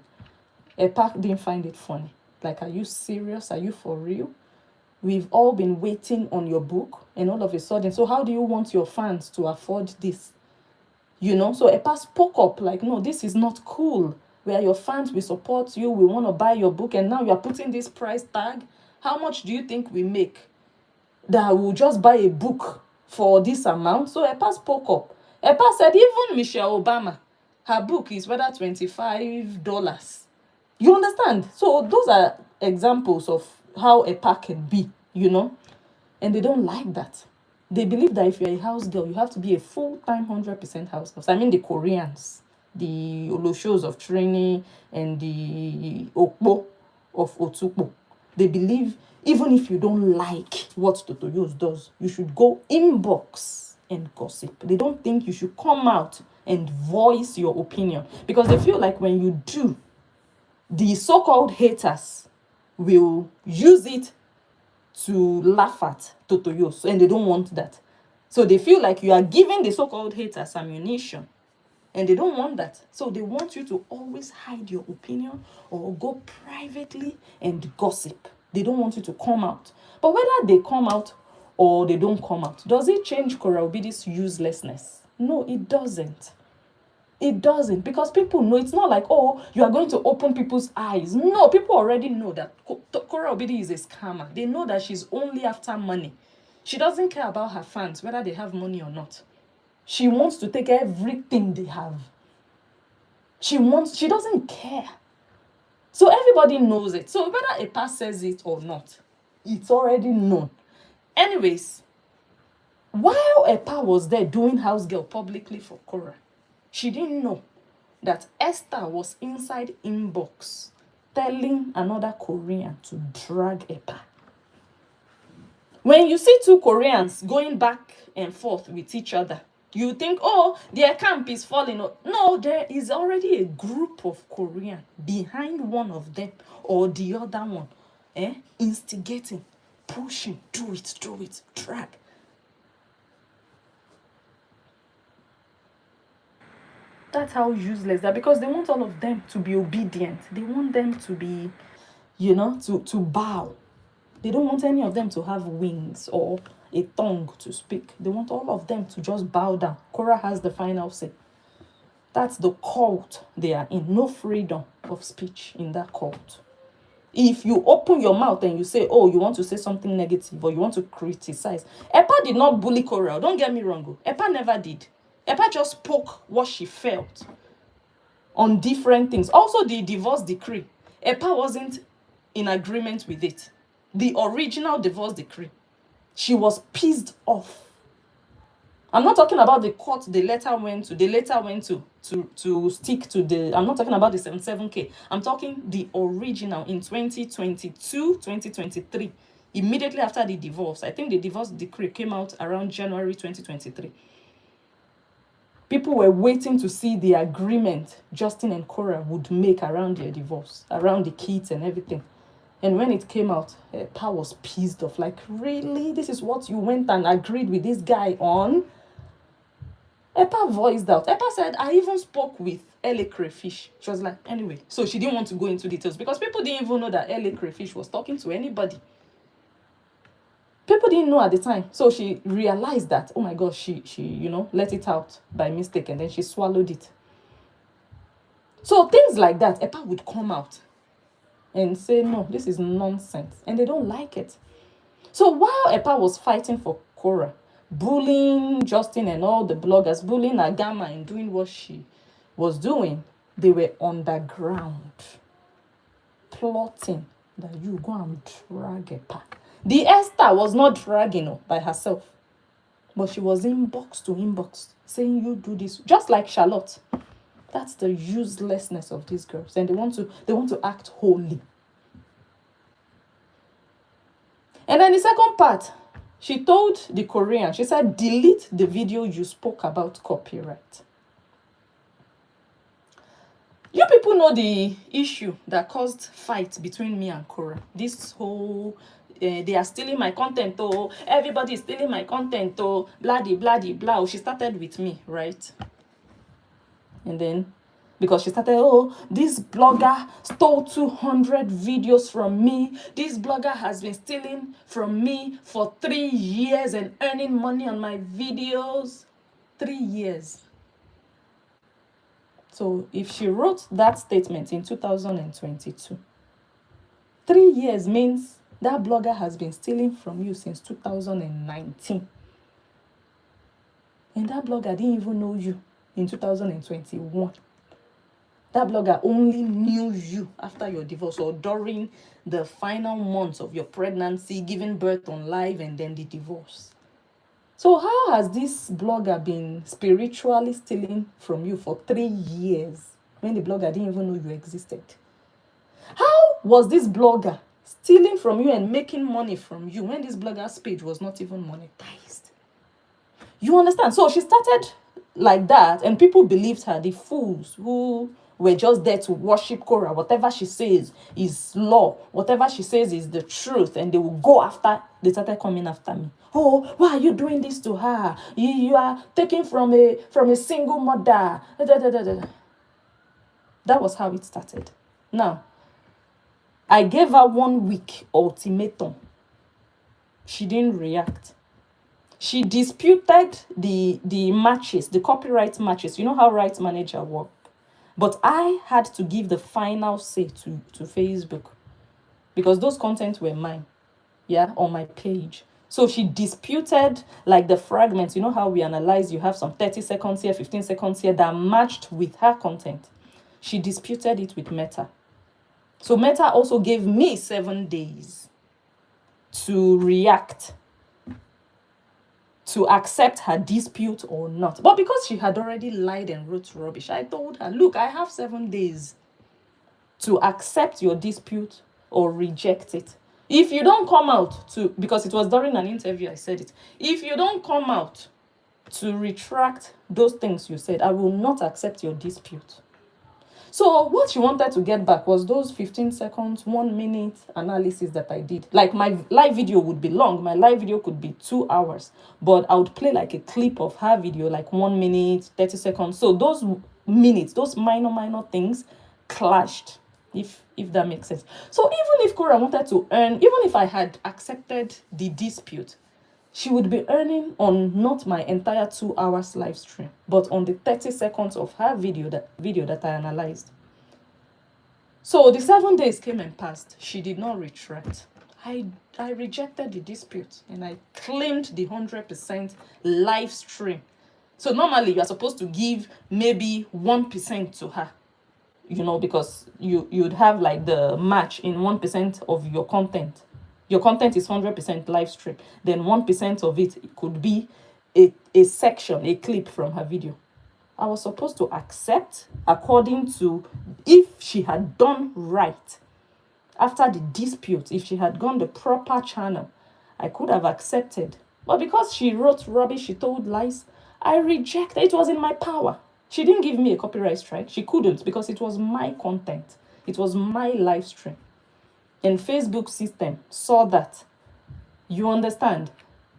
Epa didn't find it funny. Like, are you serious? Are you for real? We've all been waiting on your book, and all of a sudden, so how do you want your fans to afford this? You know, so Epa spoke up like, no, this is not cool. We are your fans, we support you, we want to buy your book, and now you are putting this price tag. How much do you think we make that we'll just buy a book for this amount? So Epa spoke up. Epa said even Michelle Obama, her book is whether $25. You understand? So those are examples of how Epa can be, you know, and they don't like that. They believe that if you're a house girl, you have to be a full-time 100% house girl. So, I mean the Koreans, the Oloshos of training, and the Okpo of Otukpo. They believe even if you don't like what Totoyos does, you should go inbox and gossip. They don't think you should come out and voice your opinion because they feel like when you do, the so-called haters will use it to laugh at Totoyos, and they don't want that. So they feel like you are giving the so-called haters ammunition, and they don't want that. So they want you to always hide your opinion or go privately and gossip. They don't want you to come out. But whether they come out or they don't come out, does it change Korra Obidi's uselessness? No, it doesn't. It doesn't, because people know. It's not like, oh, you are going to open people's eyes. No, people already know that Korra Obidi is a scammer. They know that she's only after money. She doesn't care about her fans, whether they have money or not. She wants to take everything they have. She doesn't care. So everybody knows it. So whether Epa says it or not, it's already known. Anyways, While Epa was there doing house girl publicly for Korra, she didn't know that Esther was inside inbox telling another Korean to drag Epa. When you see two Koreans going back and forth with each other, you think, oh, their camp is falling. No, there is already a group of Koreans behind one of them or the other one, instigating, pushing, do it, drag. That's how useless that, because they want all of them to be obedient. They want them to be, to bow. They don't want any of them to have wings or a tongue to speak. They want all of them to just bow down. Korra has the final say. That's the cult they are in. No freedom of speech in that cult. If you open your mouth and you say, oh, you want to say something negative or you want to criticize. Epa did not bully Korra. Don't get me wrong. Epa never did. Epa just spoke what she felt on different things. Also, the divorce decree. Epa wasn't in agreement with it. The original divorce decree. She was pissed off. I'm not talking about the court they later went to. They later went to stick to the... I'm not talking about the 77K. I'm talking the original in 2022, 2023. Immediately after the divorce. I think the divorce decree came out around January 2023. People were waiting to see the agreement Justin and Korra would make around their divorce, around the kids and everything. And when it came out, Pa was pissed off. Like, really? This is what you went and agreed with this guy on? Epa voiced out. Epa said, I even spoke with LA Crayfish. She was like, anyway. So she didn't want to go into details because people didn't even know that LA Crayfish was talking to anybody. People didn't know at the time. So she realized that, oh my gosh, she let it out by mistake and then she swallowed it. So things like that, Epa would come out and say, no, this is nonsense. And they don't like it. So while Epa was fighting for Korra, bullying Justin and all the bloggers, bullying Agama and doing what she was doing, they were underground, plotting that you go and drag Epa. The Esther was not dragging by herself, but she was inbox to inbox, saying you do this, just like Charlotte. That's the uselessness of these girls, and they want to act holy. And then the second part, she told the Korean, she said, delete the video you spoke about copyright. You people know the issue that caused fight between me and Korra. This whole, they are stealing my content, oh, everybody is stealing my content, oh, blah, blah. She started with me, right? And then, because she started, oh, this blogger stole 200 videos from me. This blogger has been stealing from me for 3 years and earning money on my videos. 3 years. So if she wrote that statement in 2022, 3 years means that blogger has been stealing from you since 2019. And that blogger didn't even know you in 2021. That blogger only knew you after your divorce or during the final months of your pregnancy, giving birth on live, and then the divorce. So how has this blogger been spiritually stealing from you for 3 years when the blogger didn't even know you existed? How was this blogger stealing from you and making money from you when this blogger's page was not even monetized? You understand? So she started like that, and people believed her, the fools who were just there to worship Korra. Whatever she says is law. Whatever she says is the truth. And they will go after, they started coming after me. Oh, why are you doing this to her? You are taking from a single mother. That was how it started. Now, I gave her 1 week ultimatum. She didn't react. She disputed the matches, the copyright matches. You know how rights manager work. But I had to give the final say to Facebook because those contents were mine, on my page. So she disputed like the fragments. You know how we analyze, you have some 30 seconds here, 15 seconds here that matched with her content. She disputed it with Meta. So Meta also gave me 7 days to react to accept her dispute or not. But because she had already lied and wrote rubbish, I told her, look, I have 7 days to accept your dispute or reject it. If you don't come out to, because it was during an interview I said it, if you don't come out to retract those things you said, I will not accept your dispute. So what she wanted to get back was those 15 seconds, 1 minute analysis that I did. Like my live video would be long. My live video could be 2 hours, but I would play like a clip of her video, like 1 minute, 30 seconds. So those minutes, those minor things clashed, if that makes sense. So even if Korra wanted to earn, even if I had accepted the dispute, she would be earning on not my entire 2 hours live stream, but on the 30 seconds of her video that I analyzed. So the 7 days came and passed. She did not retract. I rejected the dispute and I claimed the 100% live stream. So normally you are supposed to give maybe 1% to her, because you'd have like the match in 1% of your content. Your content is 100% live stream. Then 1% of it could be a section, a clip from her video. I was supposed to accept according to, if she had done right after the dispute, if she had gone the proper channel, I could have accepted. But because she wrote rubbish, she told lies, I rejected. It was in my power. She didn't give me a copyright strike. She couldn't, because it was my content. It was my live stream. And Facebook system saw that. You understand?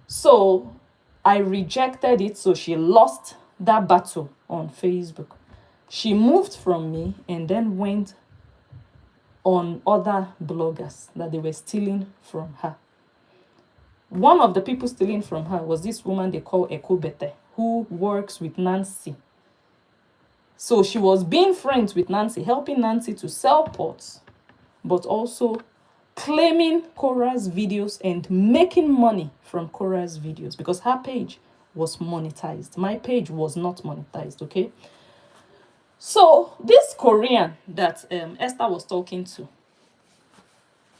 So I rejected it. So she lost that battle on Facebook. She moved from me and then went on other bloggers that they were stealing from her. One of the people stealing from her was this woman they call Ekobete, who works with Nancy. So she was being friends with Nancy, helping Nancy to sell pots, but also claiming Korra's videos and making money from Korra's videos, because her page was monetized. My page was not monetized, okay? So this Korean that Esther was talking to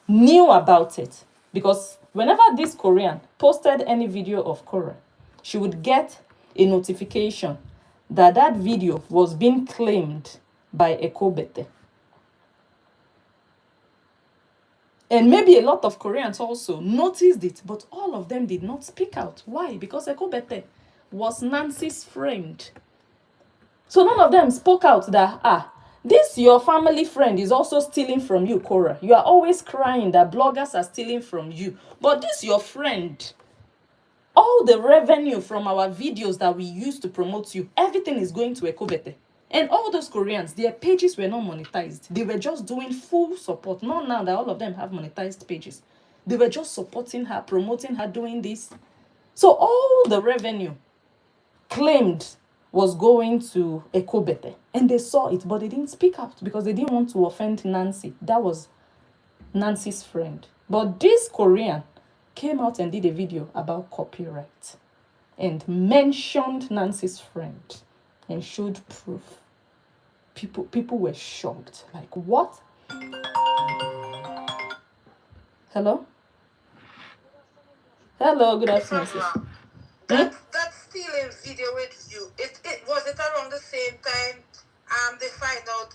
knew about it, because whenever this Korean posted any video of Korra, she would get a notification that that video was being claimed by Ekobete. And maybe a lot of Koreans also noticed it, but all of them did not speak out. Why? Because Ekobete was Nancy's friend. So none of them spoke out that, this your family friend is also stealing from you, Korra. You are always crying that bloggers are stealing from you. But this your friend, all the revenue from our videos that we use to promote you, everything is going to Ekobete. And all those Koreans, their pages were not monetized. They were just doing full support. Not now that all of them have monetized pages. They were just supporting her, promoting her, doing this. So all the revenue claimed was going to Ekobete. And they saw it, but they didn't speak out because they didn't want to offend Nancy. That was Nancy's friend. But this Korean came out and did a video about copyright and mentioned Nancy's friend and showed proof. People were shocked. Like, what? Hello? Hello, good afternoon. That stealing video with you, it was it around the same time they find out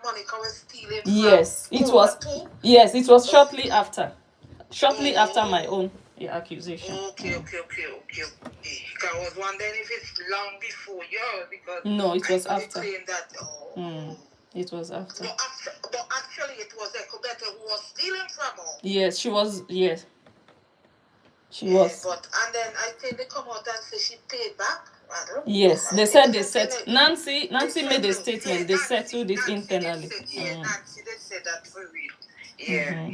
Monica was stealing from Yes, it Korra was. too? Yes, it was shortly after. Shortly after my own accusation. Okay. I was wondering if it's long before yours, because no, it was after. Claim that, It was after. But actually, it was Ekobete who was stealing from her. Yes, she was. Yes, she was. But and then I think they come out and say she paid back. Yes, they said they settled. Nancy made a statement. They settled it internally. Nancy did say that for real. Yeah.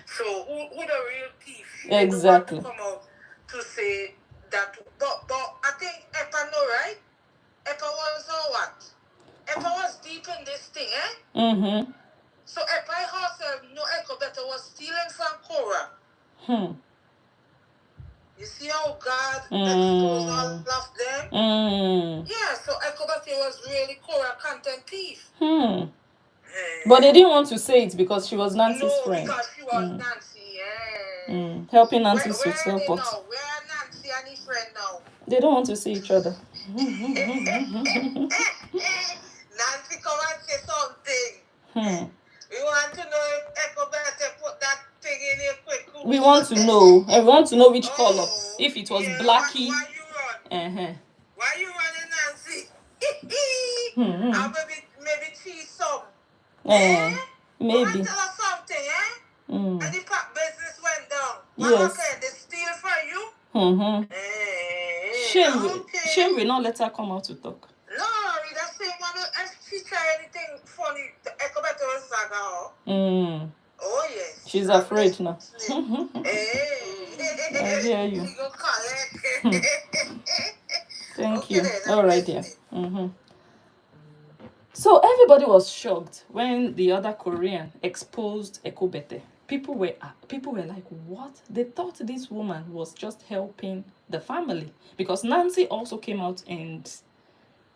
So who the real thief? Exactly. Come out to say that, but I think Epa know, right? Epa was what? Epa was deep in this thing, eh? So Epa herself know Ekobete was stealing from Korra. You see how God exposed all of them? Yeah, so Ekobete was really Korra content thief. But they didn't want to say it because she was Nancy's friend. No, because she was Nancy, helping Nancy to sell pot. Where are Nancy and family friend now. They don't want to see each other. Nancy, come and say something. We want to know if Echo better put that thing in here quick. We want to know. I want to know which color. If it was blacky. Why you run? Why you running, Nancy? I'll maybe cheese some. Maybe. Tell us something, And the pop business went down. Yes. Okay, they steal from you. Shame we not let her come out to talk. No, that's the one. If she try anything funny, the Echo better was saga. Oh yes. She's afraid now. I hear you. Thank you. All right, dear. So everybody was shocked when the other Korean exposed Ekobete. People were like, what? They thought this woman was just helping the family, because Nancy also came out and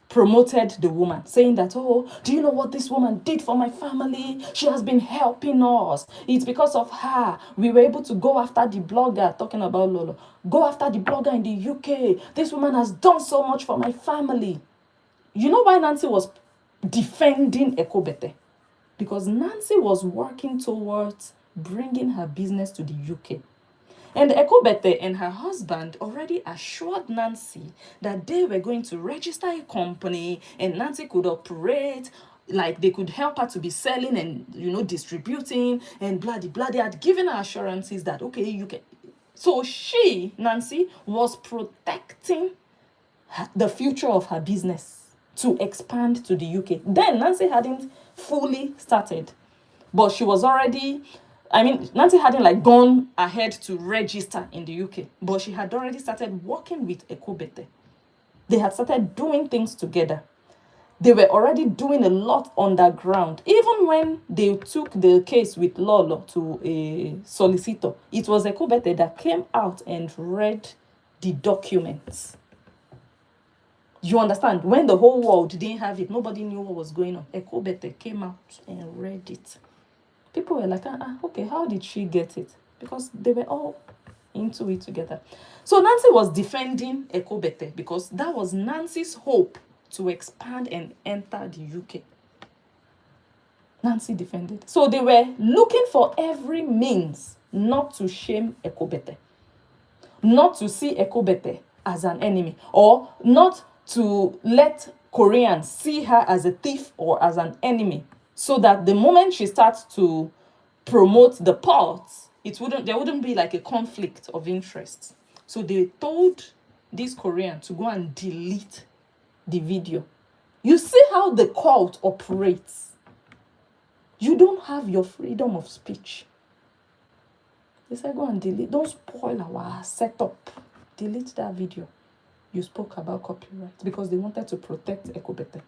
promoted the woman, saying that, oh, do you know what this woman did for my family? She has been helping us. It's because of her we were able to go after the blogger, talking about Lolo, go after the blogger in the UK. This woman has done so much for my family. You know why Nancy was defending Ekobete? Because Nancy was working towards bringing her business to the UK. And Ekobete and her husband already assured Nancy that they were going to register a company and Nancy could operate, like they could help her to be selling and, distributing and blah, blah. They had given her assurances that, okay, you can. So Nancy, was protecting the future of her business to expand to the UK. Then Nancy hadn't fully started, but she was already... Nancy hadn't gone ahead to register in the UK, but she had already started working with Ekobete. They had started doing things together. They were already doing a lot underground. Even when they took the case with Lolo to a solicitor, it was Ekobete that came out and read the documents. You understand? When the whole world didn't have it, nobody knew what was going on. Ekobete came out and read it. People were like, okay, how did she get it? Because they were all into it together. So Nancy was defending Ekobete because that was Nancy's hope to expand and enter the UK. Nancy defended. So they were looking for every means not to shame Ekobete, not to see Ekobete as an enemy, or not to let Koreans see her as a thief or as an enemy. So that the moment she starts to promote the parts, there wouldn't be like a conflict of interest. So they told this Korean to go and delete the video. You see how the cult operates. You don't have your freedom of speech. They said, go and delete. Don't spoil our setup. Delete that video. You spoke about copyright, because they wanted to protect Ekobete.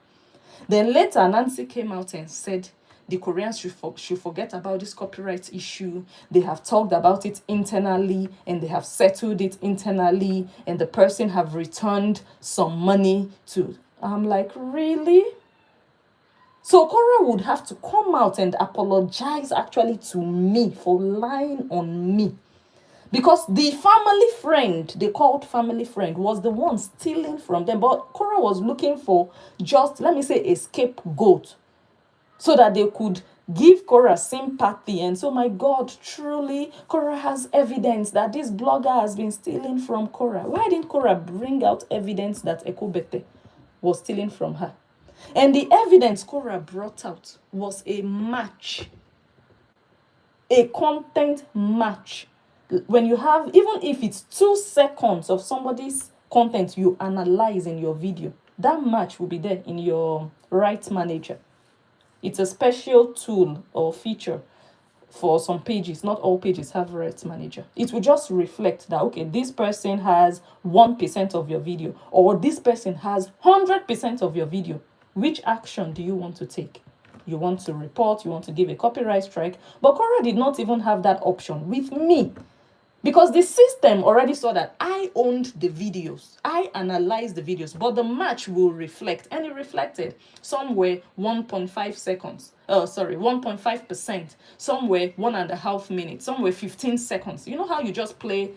Then later, Nancy came out and said the Koreans should forget about this copyright issue. They have talked about it internally and they have settled it internally, and the person have returned some money to... I'm like, really? So Korra would have to come out and apologize actually to me for lying on me. Because the family friend, they called family friend, was the one stealing from them. But Korra was looking for just, let me say, a scapegoat, so that they could give Korra sympathy. And so, my God, truly, Korra has evidence that this blogger has been stealing from Korra. Why didn't Korra bring out evidence that Ekobete was stealing from her? And the evidence Korra brought out was a match, a content match. When you have, even if it's 2 seconds of somebody's content you analyze in your video, that match will be there in your rights manager. It's a special tool or feature for some pages. Not all pages have rights manager. It will just reflect that, okay, this person has 1% of your video, or this person has 100% of your video. Which action do you want to take? You want to report, you want to give a copyright strike. But Korra did not even have that option with me, Because the system already saw that I owned the videos. I analyzed the videos, but the match will reflect. And it reflected somewhere 1.5 seconds. 1.5%. Somewhere 1.5 minutes. Somewhere 15 seconds. You know how you just play,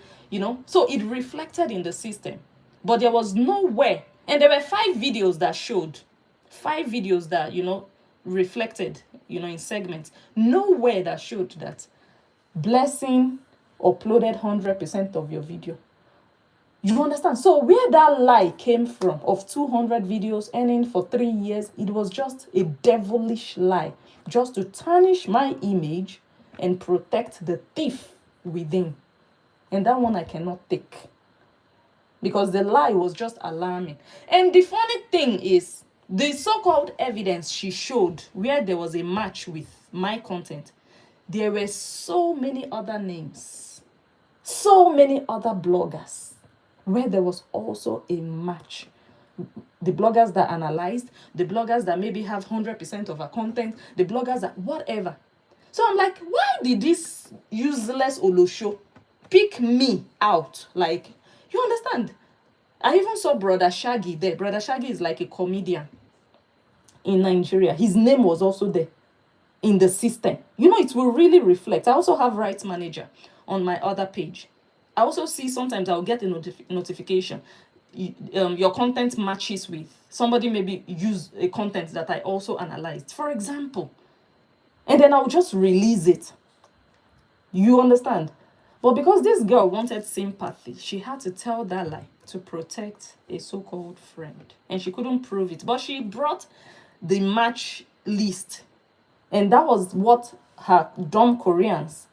So it reflected in the system. But there was nowhere. And there were 5 videos that showed. 5 videos that, reflected, in segments. Nowhere that showed that Blessing uploaded 100% of your video. You understand? So where that lie came from of 200 videos earning for 3 years, it was just a devilish lie, just to tarnish my image and protect the thief within. And that one I cannot take, because the lie was just alarming. And the funny thing is, the so-called evidence she showed where there was a match with my content, there were so many other names, so many other bloggers where there was also a match. The bloggers that analyzed, the bloggers that maybe have 100% of our content, the bloggers that whatever. So I'm like, why did this useless Olosho pick me out? Like, you understand? I even saw Brother Shaggy there. Brother Shaggy is like a comedian in Nigeria. His name was also there in the system. It will really reflect. I also have Rights Manager on my other page. I also see sometimes I'll get a notification. Your content matches with somebody, maybe use a content that I also analyzed, for example. And then I'll just release it. You understand? But because this girl wanted sympathy, she had to tell that lie to protect a so-called friend. And she couldn't prove it. But she brought the match list. And that was what her dumb Koreans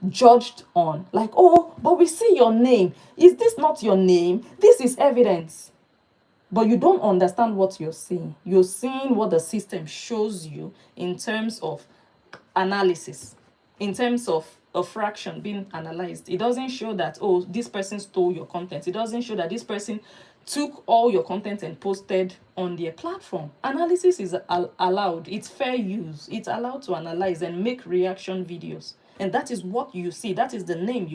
judged on. Like, oh, but we see your name. Is this not your name? This is evidence. But you don't understand what you're seeing. You're seeing what the system shows you in terms of analysis, in terms of a fraction being analyzed. It doesn't show that, oh, this person stole your content. It doesn't show that this person took all your content and posted on their platform. Analysis is allowed. It's fair use. It's allowed to analyze and make reaction videos. And that is what you see. That is the name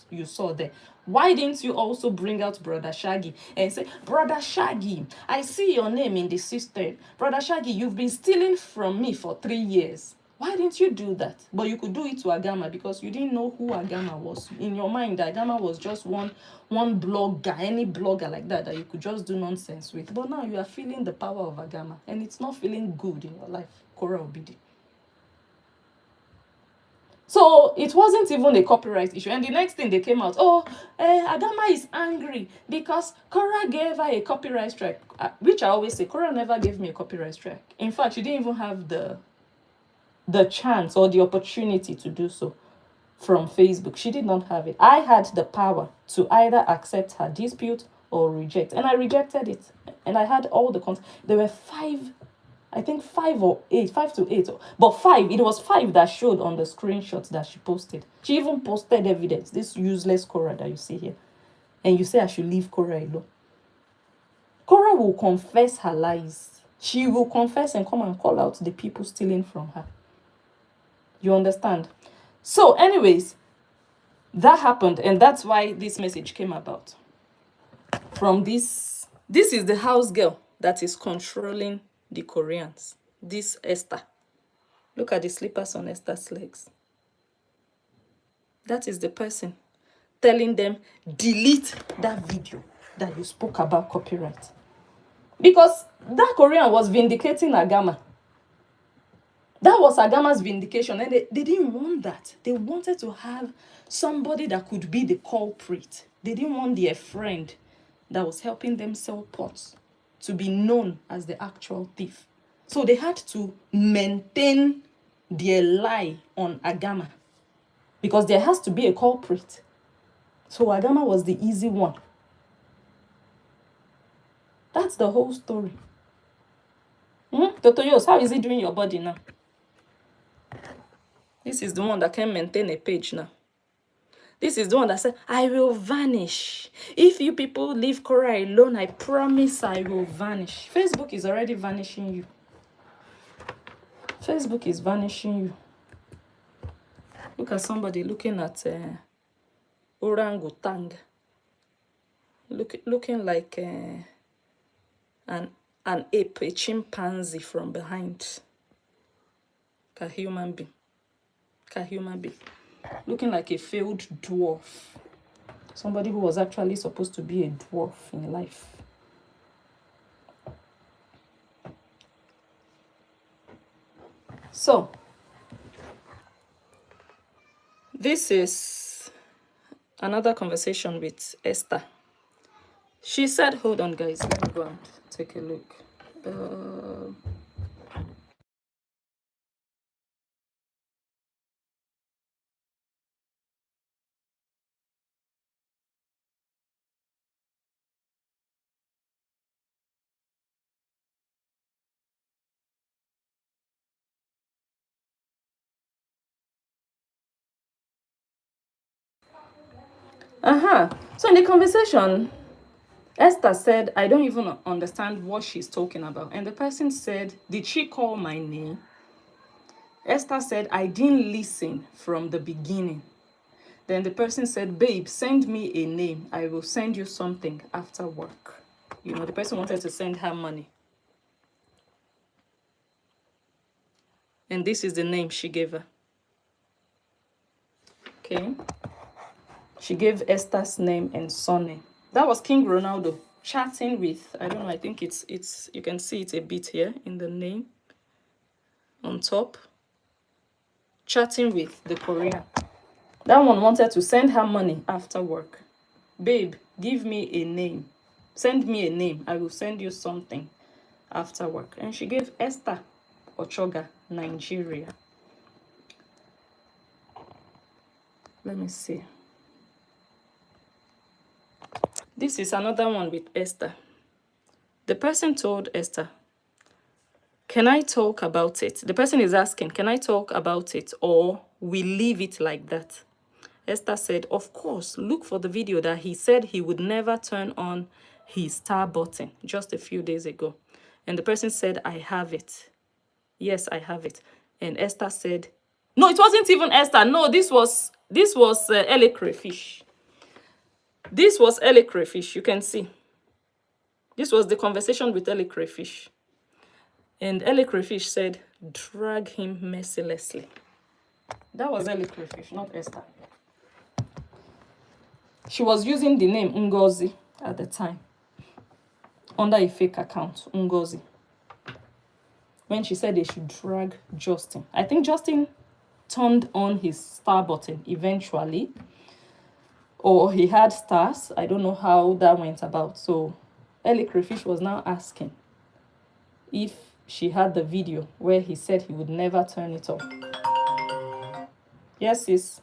you saw there. Why didn't you also bring out Brother Shaggy and say, Brother Shaggy, I see your name in the system. Brother Shaggy, you've been stealing from me for 3 years. Why didn't you do that? But you could do it to Agama because you didn't know who Agama was. In your mind, Agama was just one blogger, any blogger like that you could just do nonsense with. But now you are feeling the power of Agama, and it's not feeling good in your life. Korra Obidi. So it wasn't even a copyright issue. And the next thing they came out, Agama is angry because Korra gave her a copyright strike. Which I always say, Korra never gave me a copyright strike. In fact, she didn't even have the chance or the opportunity to do so from Facebook. She did not have it. I had the power to either accept her dispute or reject. And I rejected it. And I had all the content. There were 5 to 8. But 5, it was 5 that showed on the screenshots that she posted. She even posted evidence. This useless Korra that you see here. And you say I should leave Korra alone. Korra will confess her lies. She will confess and come and call out the people stealing from her. You understand? So anyways, that happened, and that's why this message came about. From this is the house girl that is controlling the Koreans. This Esther. Look at the slippers on Esther's legs. That is the person telling them, delete that video that you spoke about copyright. Because that Korean was vindicating Agama. That was Agama's vindication, and they didn't want that. They wanted to have somebody that could be the culprit. They didn't want their friend that was helping them sell pots to be known as the actual thief. So they had to maintain their lie on Agama because there has to be a culprit. So Agama was the easy one. That's the whole story. Totoyos, how is it doing your body now? This is the one that can maintain a page now. This is the one that said, I will vanish. If you people leave Korra alone, I promise I will vanish. Facebook is already vanishing you. Facebook is vanishing you. Look at somebody looking at Orangutang. Looking like an ape, a chimpanzee from behind. A human being. Looking like a failed dwarf. Somebody who was actually supposed to be a dwarf in life. So, this is another conversation with Esther. She said, hold on guys, let me go and take a look. So in the conversation, Esther said, I don't even understand what she's talking about. And the person said, did she call my name? Esther said, I didn't listen from the beginning. Then the person said, babe, send me a name. I will send you something after work. You know, the person wanted to send her money. And this is the name she gave her. Okay. She gave Esther's name and surname. That was King Ronaldo chatting with, I don't know, I think it's you can see it a bit here in the name on top. Chatting with the Korean. That one wanted to send her money after work. Babe, give me a name. Send me a name. I will send you something after work. And she gave Esther Ochoga, Nigeria. Let me see. This is another one with Esther. The person told Esther, can I talk about it? The person is asking, can I talk about it or we leave it like that? Esther said, of course, look for the video that he said he would never turn on his star button just a few days ago. And the person said, I have it. Yes, I have it. And Esther said, no, it wasn't even Esther. No, this was Ele Crayfish. This was Ele Crayfish, you can see. This was the conversation with Ele Crayfish. And Ele Crayfish said, drag him mercilessly. That was Ele Crayfish, not Esther. She was using the name Ngozi at the time, under a fake account, Ngozi. When she said they should drag Justin. I think Justin turned on his star button eventually. Or he had stars. I don't know how that went about. So Ele Crayfish was now asking if she had the video where he said he would never turn it off. Yes, sis.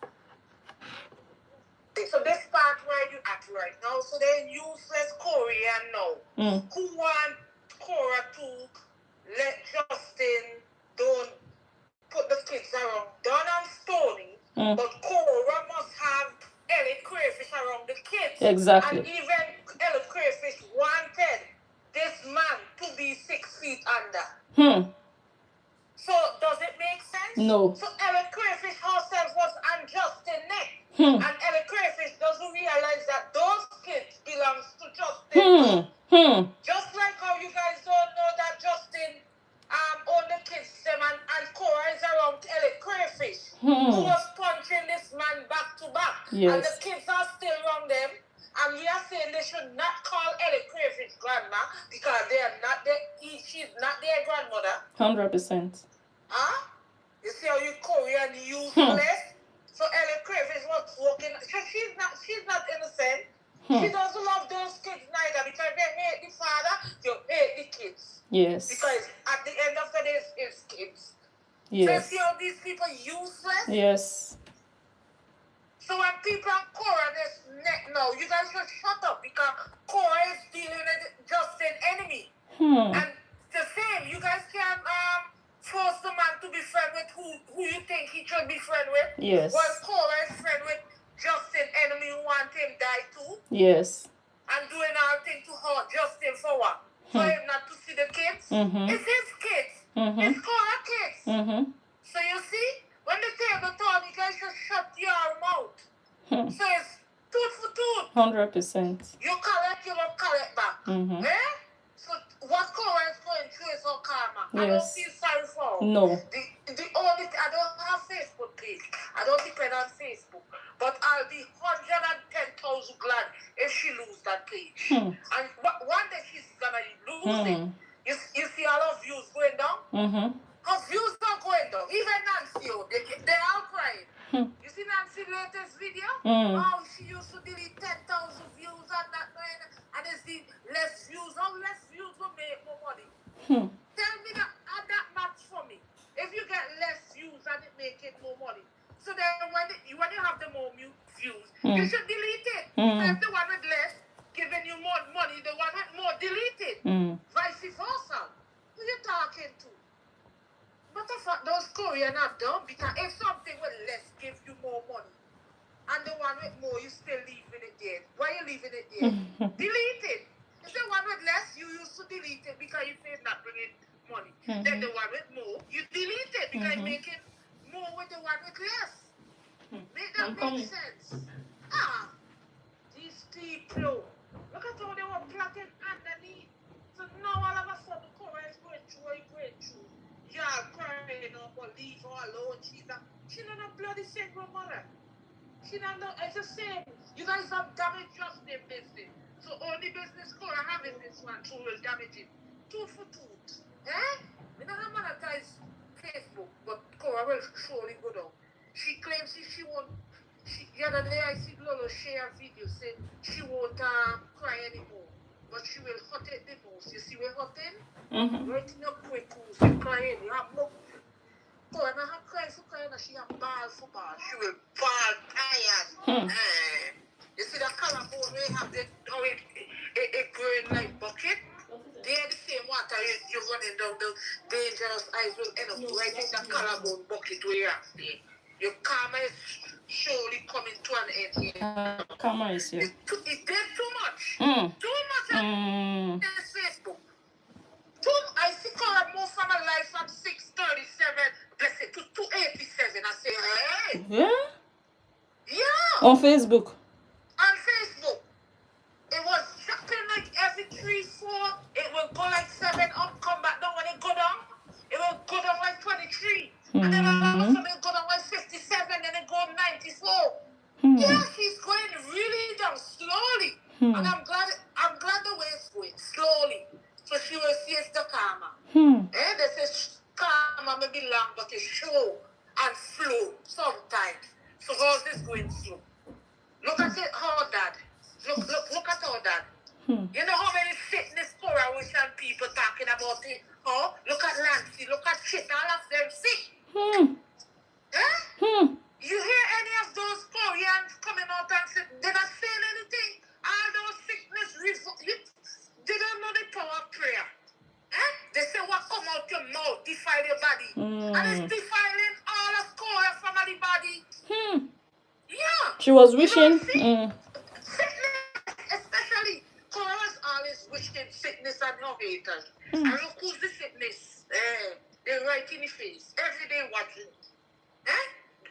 So this part where you at right now, so they're useless Korean now. Who want Korra to let Justin don't put the kids around Don and Stony, but Korra must have Ellie Crayfish around the kids. Exactly. And even Ellie Crayfish wanted this man to be 6 feet under. So does it make sense? No. So Ellie Crayfish herself was unjust in neck. And Ellie Crayfish doesn't realize that those kids belongs to Justin. Just like how you guys don't know that Justin owned the kids them and Korra is around Ellie Crayfish, who was punching this man back to back. Yes. And the kids are still around them. And we are saying they should not call Ellie Crayfish grandma because they are not she's not their grandmother. 100%. Huh? You see how you Korean useless? So Ellie Crayfish was walking. She's not innocent. She doesn't love those kids neither because they hate the father, you hate the kids. Yes. Because at the end of the day, it's kids. Yes. So you see how these people useless? Yes. So when people are Korra this neck now, you guys should shut up because Korra is dealing with Justin enemy. And the same, you guys can force the man to be friend with who you think he should be friend with. Yes. While Korra is friend with Justin enemy who want him die too. Yes. And doing all things to hurt Justin for what? For him not to see the kids? It's his kids. It's Korra kids. So you see, when the table turn, you guys should shut your mouth. So it's tooth for tooth. 100%. You collect, you don't collect back. Eh? So what Korra is going through is her karma. I don't Yes. feel sorry for her. No. The only I don't have Facebook page. I don't depend on Facebook. But I'll be 110,000 glad if she lose that page. And one day she's gonna lose it. You see all her views going down? Her views are going down. Even Nancy, they're all crying. You see Nancy's latest video? Oh, she used to delete 10,000 views and that, and it's the less views. How less views will make more money? Tell me that match for me. If you get less views and it make it more money. So then when you have the more views, you should delete it. So if the one with less giving you more money, the one with more delete it. Vice versa. Who you talking to? But the fact those Korean are dumb because if something with less gives you more money and the one with more you still leaving it there, why are you leaving it there? Delete it. If the one with less you used to delete it because you say not bringing money. Then the one with more you delete it because you're making more with the one with less. Make that make sense? These people, look at how they were plotting underneath. So now all of a sudden Korra is going through. Y'all crying up or leave her alone. She not a bloody single mother. She not know it's the same. You guys have damaged just their business. So only business Korra having this one too will damage it. Tooth for tooth. We don't have monetize Facebook, but Korra will surely go down. She claims she won't. The other day I see Lolo share a video saying she won't cry anymore, but she will hurt it the most. You see, we're hurting. Right in your quick who's crying. You have no. Korra not have cry for crying, and she have ball for ball. She will ball tired. You see that color bone we have how it growing like bucket. They're the same water you're running down the dangerous eyes will end up right in that collarbone bucket where you're at there. Your karma is surely coming to an end here. Karma is here. It's too much. Too much on this Facebook. I see Korra move from a life from 637, bless it, to 287. I say, hey. Yeah? Yeah. On Facebook. On Facebook. It was dropping like every 3, 4. It will go like 7 up, come back down. When it go down, it will go down like 23. And then all of a sudden it go down like 57, then it go 94. Yeah, she's going really down slowly. And I'm glad the way it's going slowly. So she will see it's the karma. They say karma may be long, but it's slow and flow sometimes. So how's this going slow? Look at it, how that. Look at all that. You know how many fitness correlation people talking about it? Oh, look at Nancy, look at shit, all of them sick. You hear any of those Koreans coming out and say they're not saying anything? All those sickness, they don't know the power of prayer. They say what come out your mouth, defile your body. And it's defiling all of Korra family body. Yeah. She was wishing. Sickness, especially Korra's always wishing sickness and no haters. And look who's the sickness. They're right in the face. Every day watching.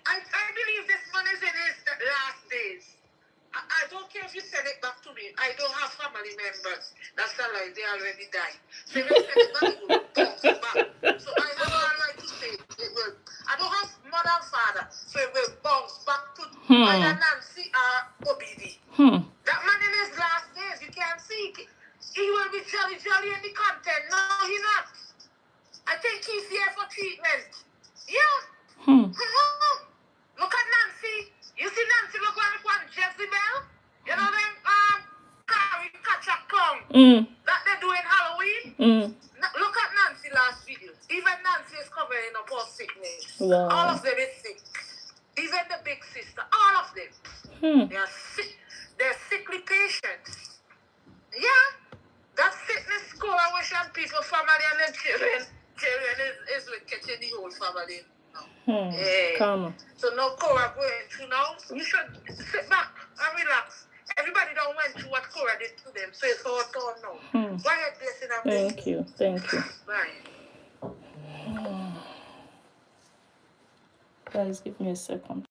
I believe this man is in his last days. I don't care if you send it back to me. I don't have family members. That's a lie. They already died. So if you send it back, it will bounce back. So I have all right to say it will. I don't have mother and father. So it will bounce back to either Nancy or Obidi. That man in his last days, you can't see it. He will be jolly in the content. No, he's not. I think he's here for treatment. Yeah. Look at Nancy. You see Nancy look like one Jezebel? You know them caricature clown that they do in Halloween? Look at Nancy last video. Even Nancy is covering up her sickness. Wow. All of them is sick. Even the big sister. All of them. They are sick. They're sickly patients. Yeah. That sickness coalition people, family and their children is catching the whole family. Karma. So no Korra going through now. You should sit back and relax. Everybody don't went through what Korra did to them, so it's all done now. Go ahead, blessing and Thank you. Bye. Guys, give me a second.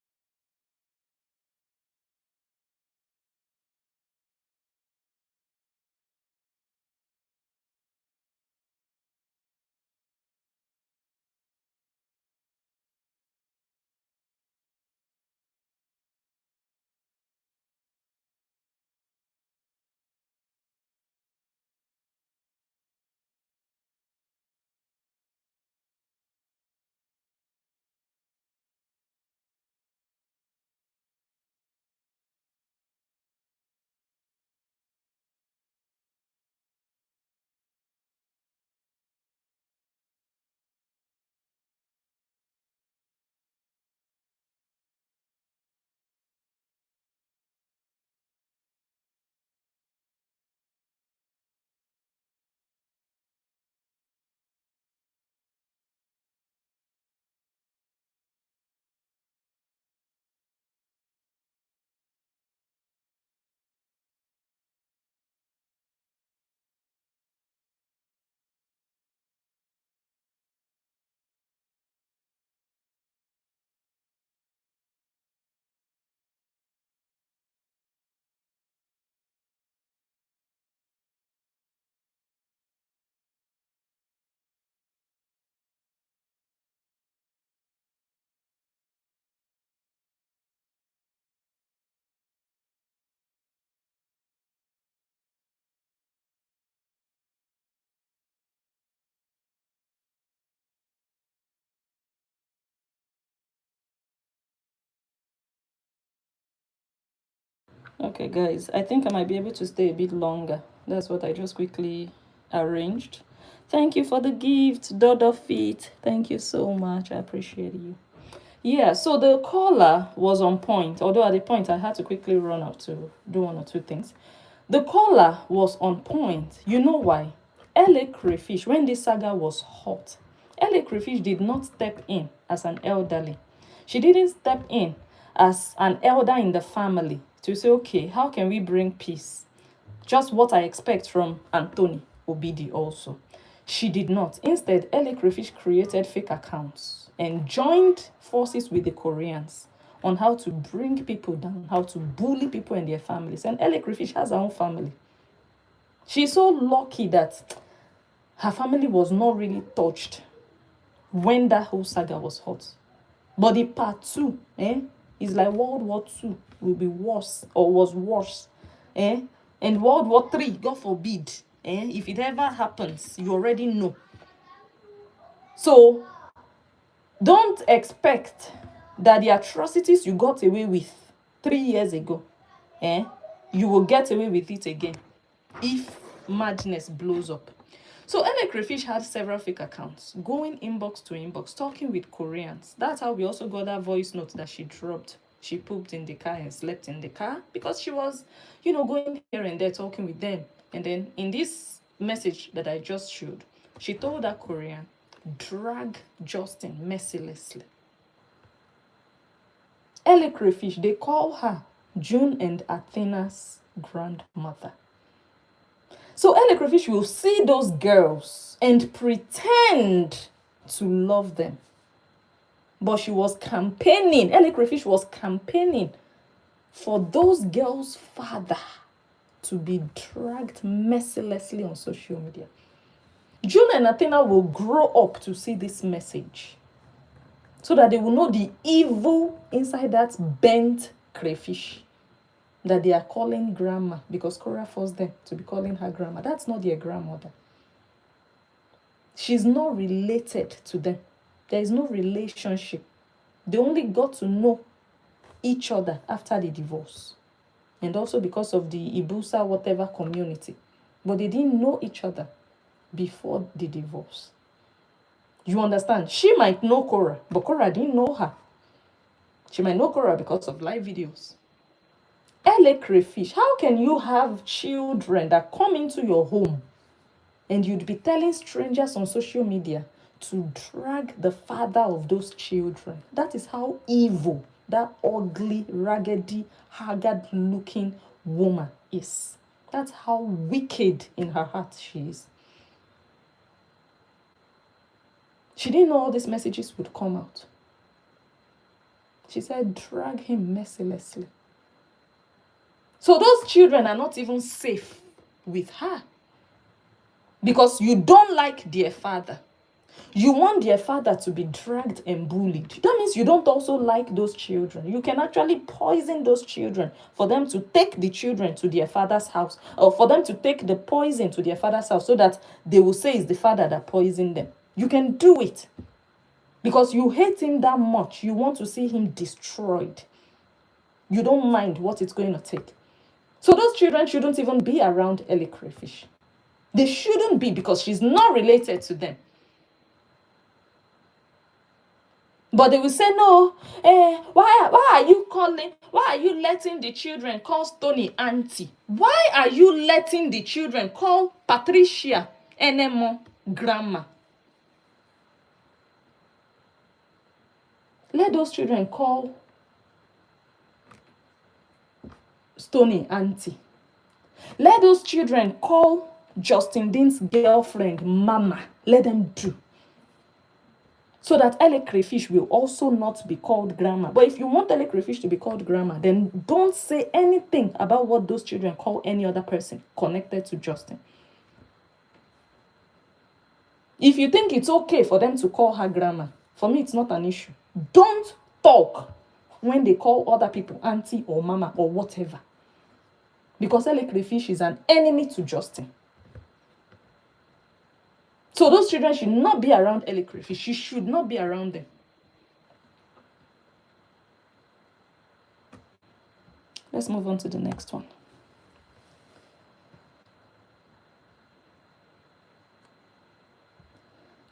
Okay, guys, I think I might be able to stay a bit longer. That's what I just quickly arranged. Thank you for the gift, Dodo Feet. Thank you so much. I appreciate you. Yeah, so the caller was on point, although at the point I had to quickly run out to do one or two things. The caller was on point. You know why? LA Crayfish, when this saga was hot, LA Crayfish did not step in as an elderly. She didn't step in as an elder in the family to say, okay, how can we bring peace? Just what I expect from Anthony Obidi also. She did not. Instead, LA Crayfish created fake accounts and joined forces with the Koreans on how to bring people down, how to bully people and their families. And LA Crayfish has her own family. She's so lucky that her family was not really touched when that whole saga was hot. But the part 2, is like World War II will be worse or was worse. And World War III, God forbid, if it ever happens, you already know. So don't expect that the atrocities you got away with 3 years ago, you will get away with it again if madness blows up. So LA Crayfish had several fake accounts, going inbox to inbox, talking with Koreans. That's how we also got that voice note that she dropped. She pooped in the car and slept in the car because she was, going here and there talking with them. And then in this message that I just showed, she told that Korean, drag Justin mercilessly. LA Crayfish, they call her June and Athena's grandmother. So LA Crayfish will see those girls and pretend to love them. But she was campaigning, LA Crayfish was campaigning for those girls' father to be dragged mercilessly on social media. June and Athena will grow up to see this message so that they will know the evil inside that bent crayfish that they are calling grandma, because Korra forced them to be calling her grandma. That's not their grandmother. She's not related to them. There is no relationship. They only got to know each other after the divorce. And also because of the Ibusa whatever community. But they didn't know each other before the divorce. You understand? She might know Korra, but Korra didn't know her. She might know Korra because of live videos. LA Crayfish, how can you have children that come into your home and you'd be telling strangers on social media to drag the father of those children? That is how evil that ugly, raggedy, haggard-looking woman is. That's how wicked in her heart she is. She didn't know all these messages would come out. She said, drag him mercilessly. So those children are not even safe with her because you don't like their father. You want their father to be dragged and bullied. That means you don't also like those children. You can actually poison those children for them to take the children to their father's house, or for them to take the poison to their father's house so that they will say it's the father that poisoned them. You can do it because you hate him that much. You want to see him destroyed. You don't mind what it's going to take. So those children shouldn't even be around LA Crayfish. They shouldn't be because she's not related to them. But they will say, no, why are you letting the children call Stony auntie? Why are you letting the children call Patricia Enemo grandma? Let those children call Stony auntie. Let those children call Justin Dean's girlfriend mama. Let them do. So that LA Crayfish will also not be called grandma. But if you want LA Crayfish to be called grandma, then don't say anything about what those children call any other person connected to Justin. If you think it's okay for them to call her grandma, for me it's not an issue. Don't talk when they call other people auntie or mama or whatever. Because LA Crayfish is an enemy to Justin. So those children should not be around LA Crayfish. She should not be around them. Let's move on to the next one.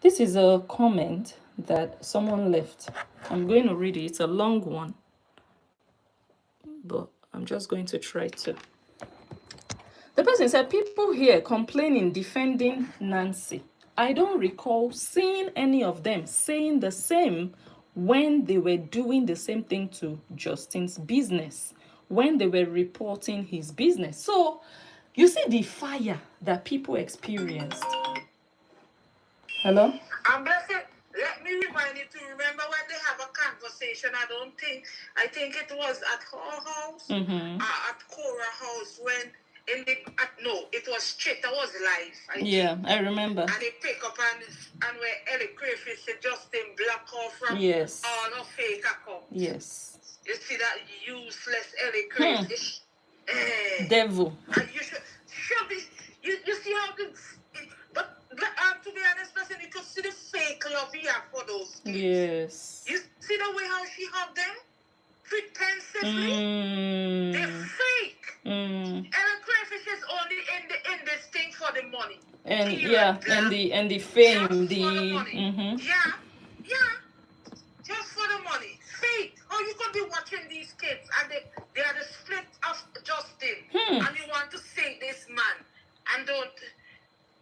This is a comment that someone left. I'm going to read it. It's a long one, but I'm just going to try to. The person said, people here complaining, defending Nancy. I don't recall seeing any of them saying the same when they were doing the same thing to Justin's business, when they were reporting his business. So you see the fire that people experienced. Hello? I'm blessed. Let me remind you to remember when they have a conversation. I think it was at her house, at Korra house, when it was straight. That was live. I remember. And they pick up and where Ellie Crayfish said Justin block off from all of fake account. Yes. You see that useless Ellie Crayfish? Devil. And you should be. You see how good. But to be honest, person, you could see the fake love he have for those kids. Yes. You see the way how she have them? Pretensively. They're fake. And a crayfish is only in this thing for the money. And and the fame, just for the money. Yeah. Just for the money. Fake. How you could be watching these kids and they are the split of Justin. And you want to say this man and don't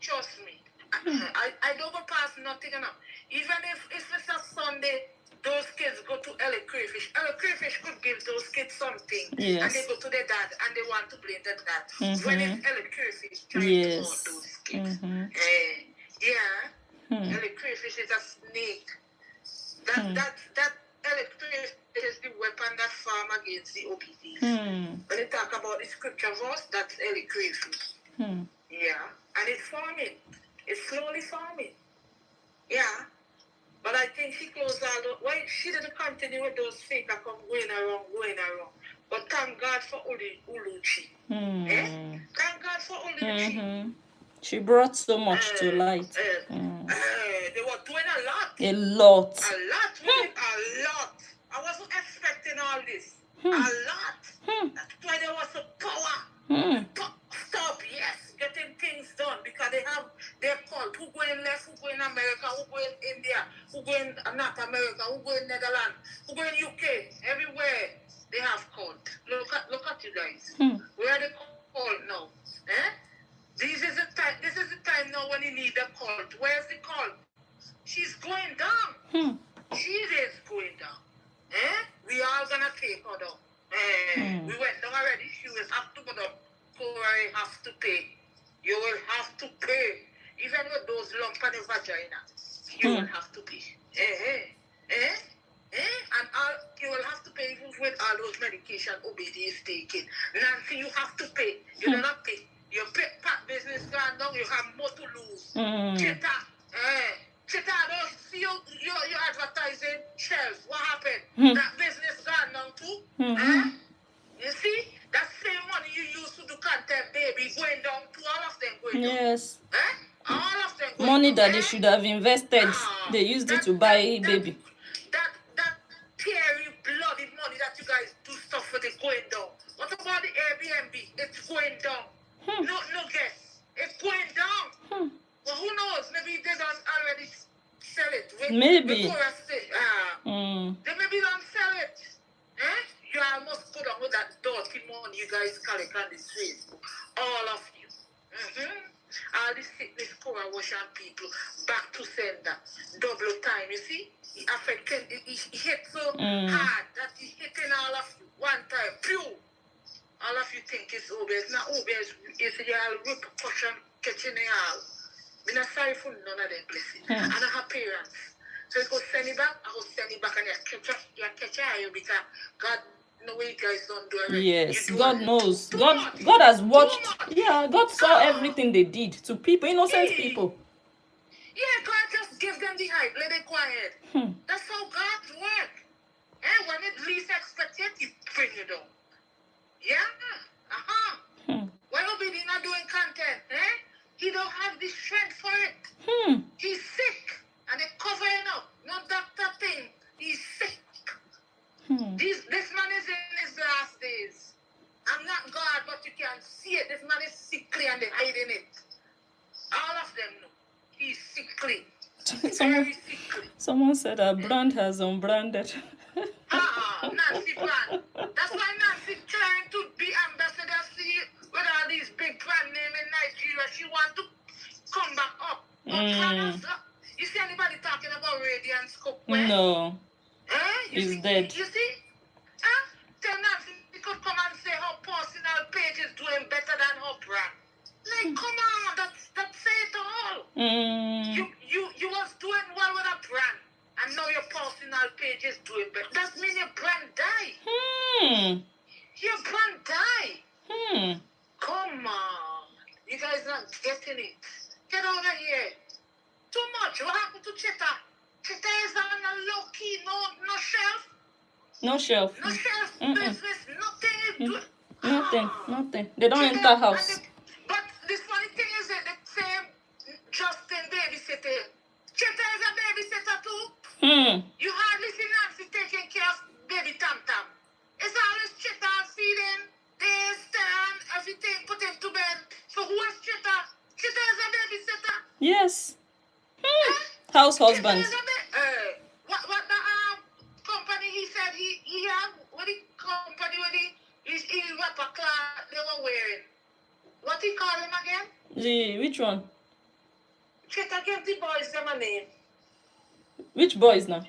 trust me. I don't go past nothing enough. Even if it's a Sunday, those kids go to Ellie Crayfish. Ellie Crayfish could give those kids something. Yes. And they go to their dad and they want to blame their dad. When it's Ellie Crayfish trying to hurt those kids. Ellie Crayfish is a snake. That Ellie Crayfish is the weapon that farm against the OPDs. When they talk about the scripture verse, that's Ellie Crayfish. Yeah. And it's farming. It's slowly farming. Yeah. But I think she closed all those. Why she didn't continue with those fake accounts going around. But thank God for Uluchi. Thank God for Uluchi. She brought so much to light. They were doing a lot. A lot. A lot. I wasn't expecting all this. A lot. That's why there was a power. Stop, yes, getting things done because they have their cult. Who go in left, who go in America, who go in India, who go in North America, who go in Netherlands, who go in UK, everywhere they have cult. Look at you guys. Where are they cult now? This is the time now when you need the cult. Where's the cult? She's going down. She is going down. We are gonna take her down. We went down already. She will have to go down. Korra have to pay. You will have to pay. Even with those lumps on the vagina, you will have to pay. And you will have to pay with all those medication OBD is taking. Nancy, you have to pay. You do not pay. Your pet business gone down, you have more to lose. Chita, I don't see your advertising shelves. What happened? That business gone down too? You see? That same money you used to do content, baby, going down to all of them going down. Yes. All of them going money down. That they should have invested. They used it to buy baby. That teary, bloody money that you guys do stuff with it going down. What about the Airbnb? It's going down. No guess. It's going down. Well, who knows? Maybe they don't already sell it. Maybe. They maybe don't sell it. You almost put on with that dirty money you guys collect on this Facebook. All of you. All this sickness Korra wash on people. Back to sender. Double time, you see? He affected, he hit so hard that he hitting all of you. One time. Pew! All of you think it's over. It's not over. It's your repercussion catching y'all. I'm not sorry for none of them blessings. And I have parents. So you go send it back, I go send it back and you catch you because God know what you guys don't do already. Yes, God knows. God has watched. Yeah, God saw everything they did to people, innocent people. Yeah, God just give them the hype, let it quiet. That's how God works. And when it least expected, He bring you down. Yeah? Why Obidi not doing content? He don't have the strength for it. He's sick. And they're covering up. No doctor thing. He's sick. This man is in his last days. hiding it. All of them know. He's sickly. Someone said our brand has unbranded. Nancy brand. That's why Nancy trying to be ambassador with all these big brand name in Nigeria. She wants to come back up. You see anybody talking about Radiance Cookware? No. He's dead. You see? Tell Nancy she could come and say her personal page is doing better than her brand. Like, come on, that's say it all. You was doing well with a brand, and now your personal page is doing better. That means your brand die. Your brand die. Come on, you guys not getting it. Get over here. Too much. What happened to Cheta? Cheta is on a low key, no shelf. No shelf. No shelf business. Nothing. They don't enter house. But this funny thing is that the same Justin babysitter. Cheta is a babysitter too. You hardly see Nancy taking care of baby Tam Tam. It's always Cheta feeding, they stand, everything, put him to bed. So who is Cheta? Cheta is a babysitter. Yes. House husband. What the company he said he had? What the company he rapper class they were wearing? What he call him again? Which one? Cheta gave the boys them a name. Which boys now?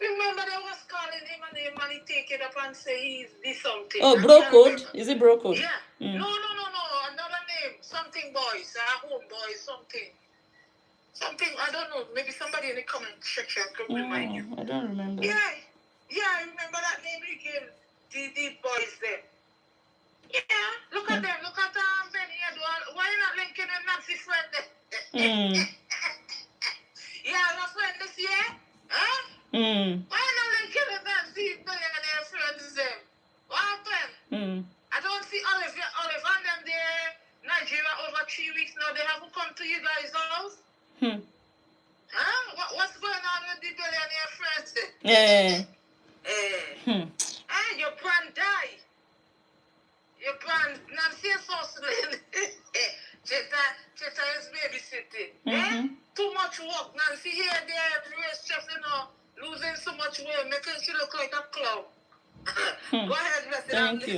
Remember they was calling him a name and he take it up and say he's the something. Oh, bro code? Is it bro code? Yeah. No. Another name. Something boys. Home boys. Something, I don't know. Maybe somebody in the comment section could remind you. I don't remember. Yeah, I remember that name he gave the boys there. Yeah, look at them. Look at Benny Edward. Why you not linking with Nancy's friend there? Yeah, that's friend this year. Huh? Why you not linking with Nancy's billionaire friends there? What happened? I don't see Olive and them there. Nigeria over 3 weeks now. They haven't come to you guys' house. What's going on with the billionaire friends? Your brand died. Your brand Nancy is hustling. Cheta is babysitting. Too much work. Nancy here, there, race chef, losing so much weight, making she look like a clown. Go ahead, Thank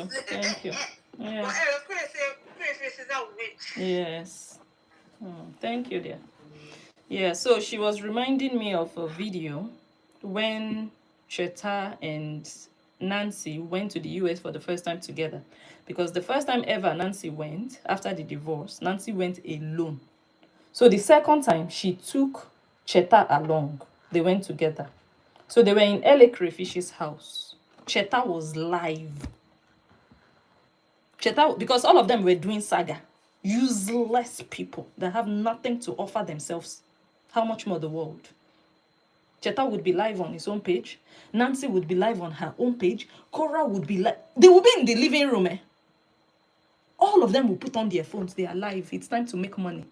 you. Yeah. But Crayface is a witch. Yes. Thank you, dear. Yeah, so she was reminding me of a video when Cheta and Nancy went to the US for the first time together. Because the first time ever Nancy went, after the divorce, Nancy went alone. So the second time, she took Cheta along. They went together. So they were in LA Crayfish's house. Cheta was live. Cheta, because all of them were doing saga. Useless people that have nothing to offer themselves. How much more the world? Cheta would be live on his own page. Nancy would be live on her own page. Korra would be live. They would be in the living room. All of them will put on their phones. They are live. It's time to make money.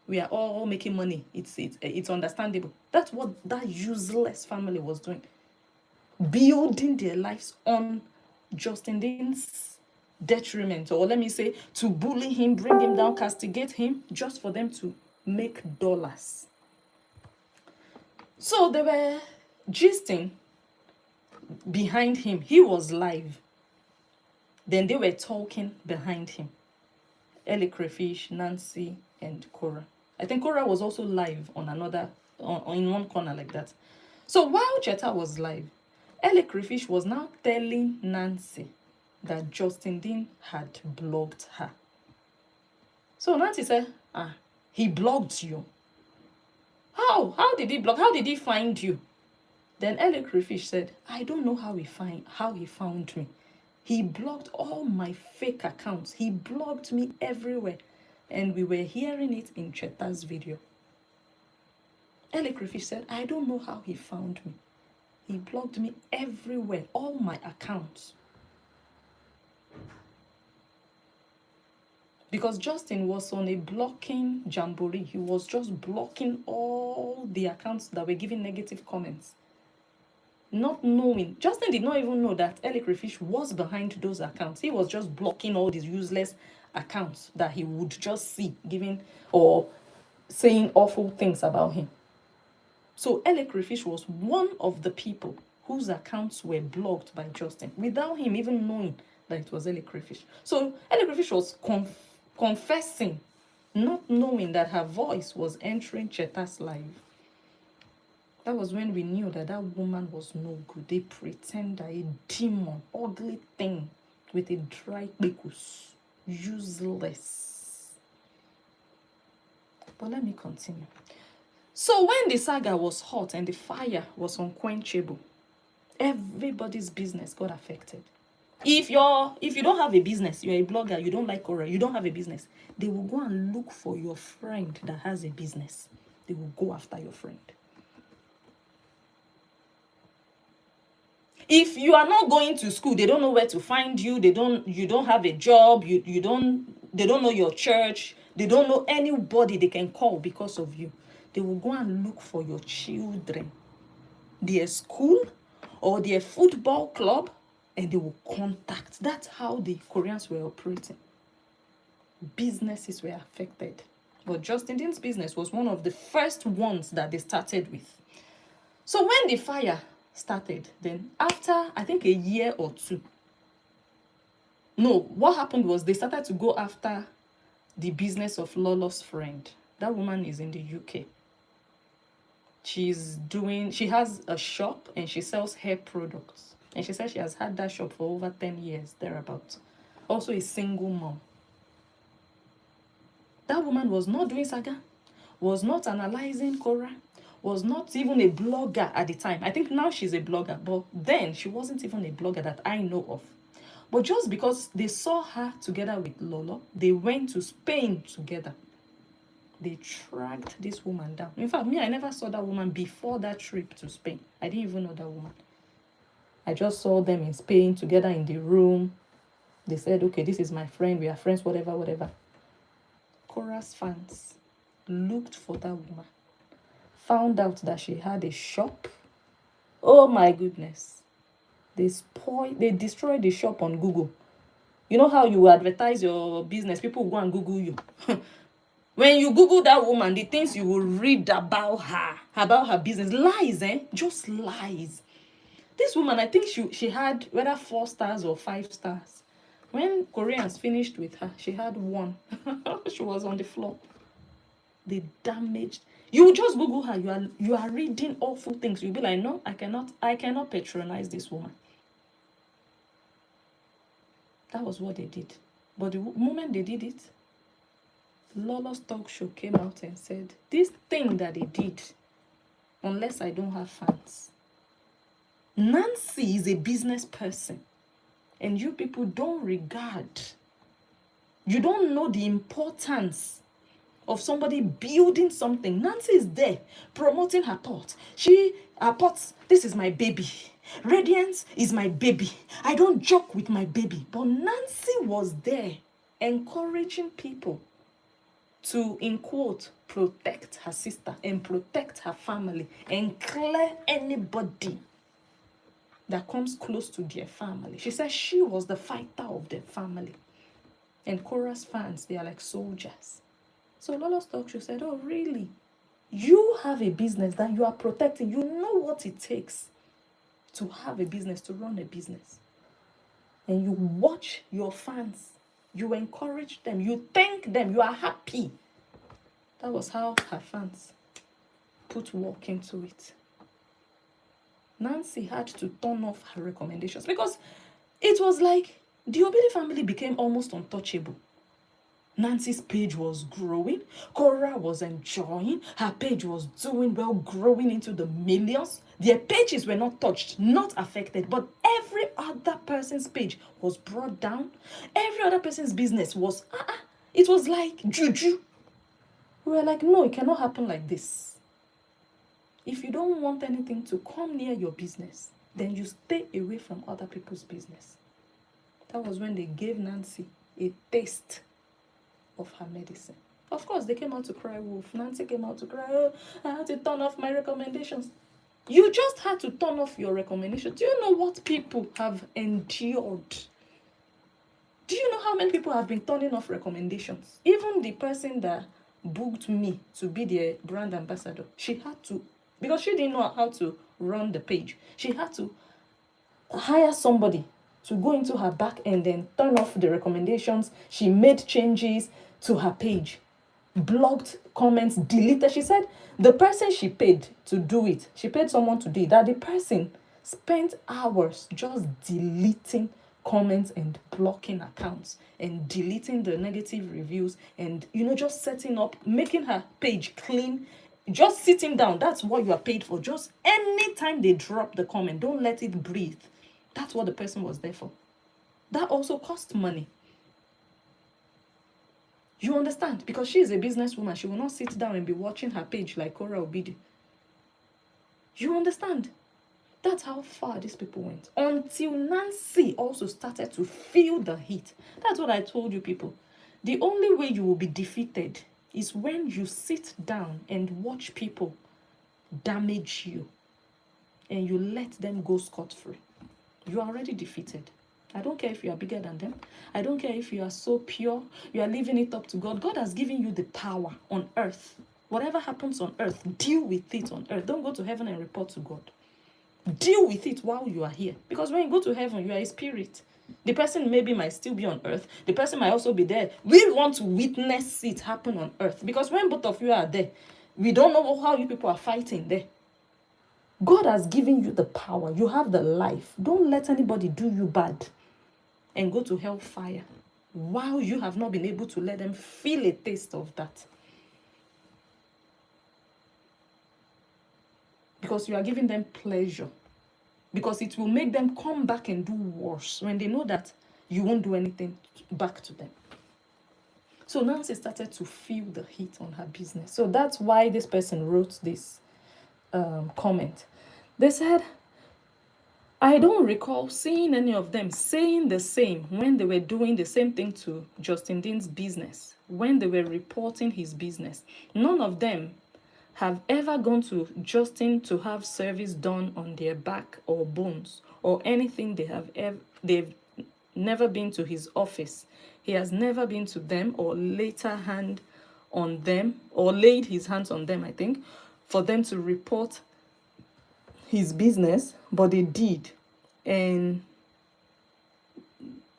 We are all making money. It's understandable. That's what that useless family was doing. Building their lives on Justin Dean's detriment. Or let me say, to bully him, bring him down, castigate him, just for them to make dollars. So they were gisting behind him. He was live. Then they were talking behind him. Ellie Crayfish, Nancy, and Korra. I think Korra was also live on in one corner like that. So while Cheta was live, Ellie Crayfish was now telling Nancy that Justin Dean had blocked her. So Nancy said, he blocked you. How did he block? How did he find you? Then Ellie Crayfish said, I don't know how he found me. He blocked all my fake accounts. He blocked me everywhere. And we were hearing it in Cheta's video. Ellie Crayfish said, I don't know how he found me. He blocked me everywhere, all my accounts. Because Justin was on a blocking jamboree. He was just blocking all the accounts that were giving negative comments. Not knowing. Justin did not even know that Ellie Crayfish was behind those accounts. He was just blocking all these useless accounts that he would just see giving or saying awful things about him. So Ele Crayfish was one of the people whose accounts were blocked by Justin without him even knowing that it was Ele Crayfish. So Ele Crayfish was confessing, not knowing that her voice was entering Cheta's life. That was when we knew that that woman was no good. A pretender, a demon, ugly thing with a dry bekus, useless. But let me continue. So when the saga was hot and the fire was unquenchable, everybody's business got affected. If you don't have a business, you're a blogger, you don't like Korra, you don't have a business, they will go and look for your friend that has a business. They will go after your friend. If you are not going to school, they don't know where to find you. You don't have a job. They don't know your church. They don't know anybody they can call because of you. They will go and look for your children, their school or their football club, and they will contact. That's how the Koreans were operating. Businesses were affected. But Justin Dean's business was one of the first ones that they started with. So when the fire started, then after I think a year or two, no, what happened was they started to go after the business of Lolo's friend. That woman is in the UK. She has a shop and she sells hair products. And she says she has had that shop for over 10 years, thereabouts. Also a single mom. That woman was not doing saga, was not analyzing Korra, was not even a blogger at the time. I think now she's a blogger, but then she wasn't even a blogger that I know of. But just because they saw her together with Lolo, they went to Spain together. They tracked this woman down. In fact, I never saw that woman before that trip to Spain. I didn't even know that woman. I just saw them in Spain together in the room. They said, okay, this is my friend. We are friends, whatever. Korra's fans looked for that woman, found out that she had a shop. Oh my goodness. They destroyed the shop on Google. You know how you advertise your business, people go and Google you. When you Google that woman, the things you will read about her business, lies, just lies. This woman, I think she had whether 4 stars or 5 stars. When Koreans finished with her, she had 1. She was on the floor. They damaged. You just Google her. You are reading awful things. You'll be like, no, I cannot patronize this woman. That was what they did. But the moment they did it, Lolo's talk show came out and said, this thing that they did, unless I don't have fans. Nancy is a business person. And you people don't regard. You don't know the importance of somebody building something. Nancy is there promoting her pot. Her pot, this is my baby. Radiance is my baby. I don't joke with my baby. But Nancy was there encouraging people to, in quote, protect her sister and protect her family and clear anybody that comes close to their family. She said she was the fighter of their family. And Korra's fans, they are like soldiers. So Lolo's talk show said, oh, really? You have a business that you are protecting. You know what it takes to have a business, to run a business. And you watch your fans. You encourage them. You thank them. You are happy. That was how her fans put work into it. Nancy had to turn off her recommendations because it was like the Obidi family became almost untouchable. Nancy's page was growing. Korra was enjoying. Her page was doing well, growing into the millions. Their pages were not touched, not affected, but every other person's page was brought down. Every other person's business was, it was like juju. We were like, no, it cannot happen like this. If you don't want anything to come near your business, then you stay away from other people's business. That was when they gave Nancy a taste of her medicine. Of course, they came out to cry wolf. Nancy came out to cry, oh, I had to turn off my recommendations. You just had to turn off your recommendations. Do you know what people have endured? Do you know how many people have been turning off recommendations? Even the person that booked me to be their brand ambassador, she had to, because she didn't know how to run the page, she had to hire somebody to go into her back end and turn off the recommendations. She made changes to her page, blocked comments, deleted. She said the person she paid to do it, she paid someone to do it, that the person spent hours just deleting comments and blocking accounts and deleting the negative reviews and, just setting up, making her page clean, just sitting down. That's what you are paid for. Just anytime they drop the comment, don't let it breathe. That's what the person was there for. That also cost money. You understand? Because she is a businesswoman. She will not sit down and be watching her page like Korra Obidi. You understand? That's how far these people went. Until Nancy also started to feel the heat. That's what I told you people. The only way you will be defeated is when you sit down and watch people damage you and you let them go scot-free. You are already defeated. I don't care if you are bigger than them. I don't care if you are so pure. You are leaving it up to God. God has given you the power on earth. Whatever happens on earth, deal with it on earth. Don't go to heaven and report to God. Deal with it while you are here. Because when you go to heaven, you are a spirit. The person maybe might still be on earth. The person might also be there. We want to witness it happen on earth. Because when both of you are there, we don't know how you people are fighting there. God has given you the power. You have the life. Don't let anybody do you bad and go to hellfire while you have not been able to let them feel a taste of that. Because you are giving them pleasure. Because it will make them come back and do worse when they know that you won't do anything back to them. So Nancy started to feel the heat on her business. So that's why this person wrote this comment. They said, I don't recall seeing any of them saying the same when they were doing the same thing to Justin Dean's business, when they were reporting his business. None of them have ever gone to Justin to have service done on their back or bones or anything. They've never been to his office. He has never been to them or laid hands on them, I think, for them to report his business, but they did. And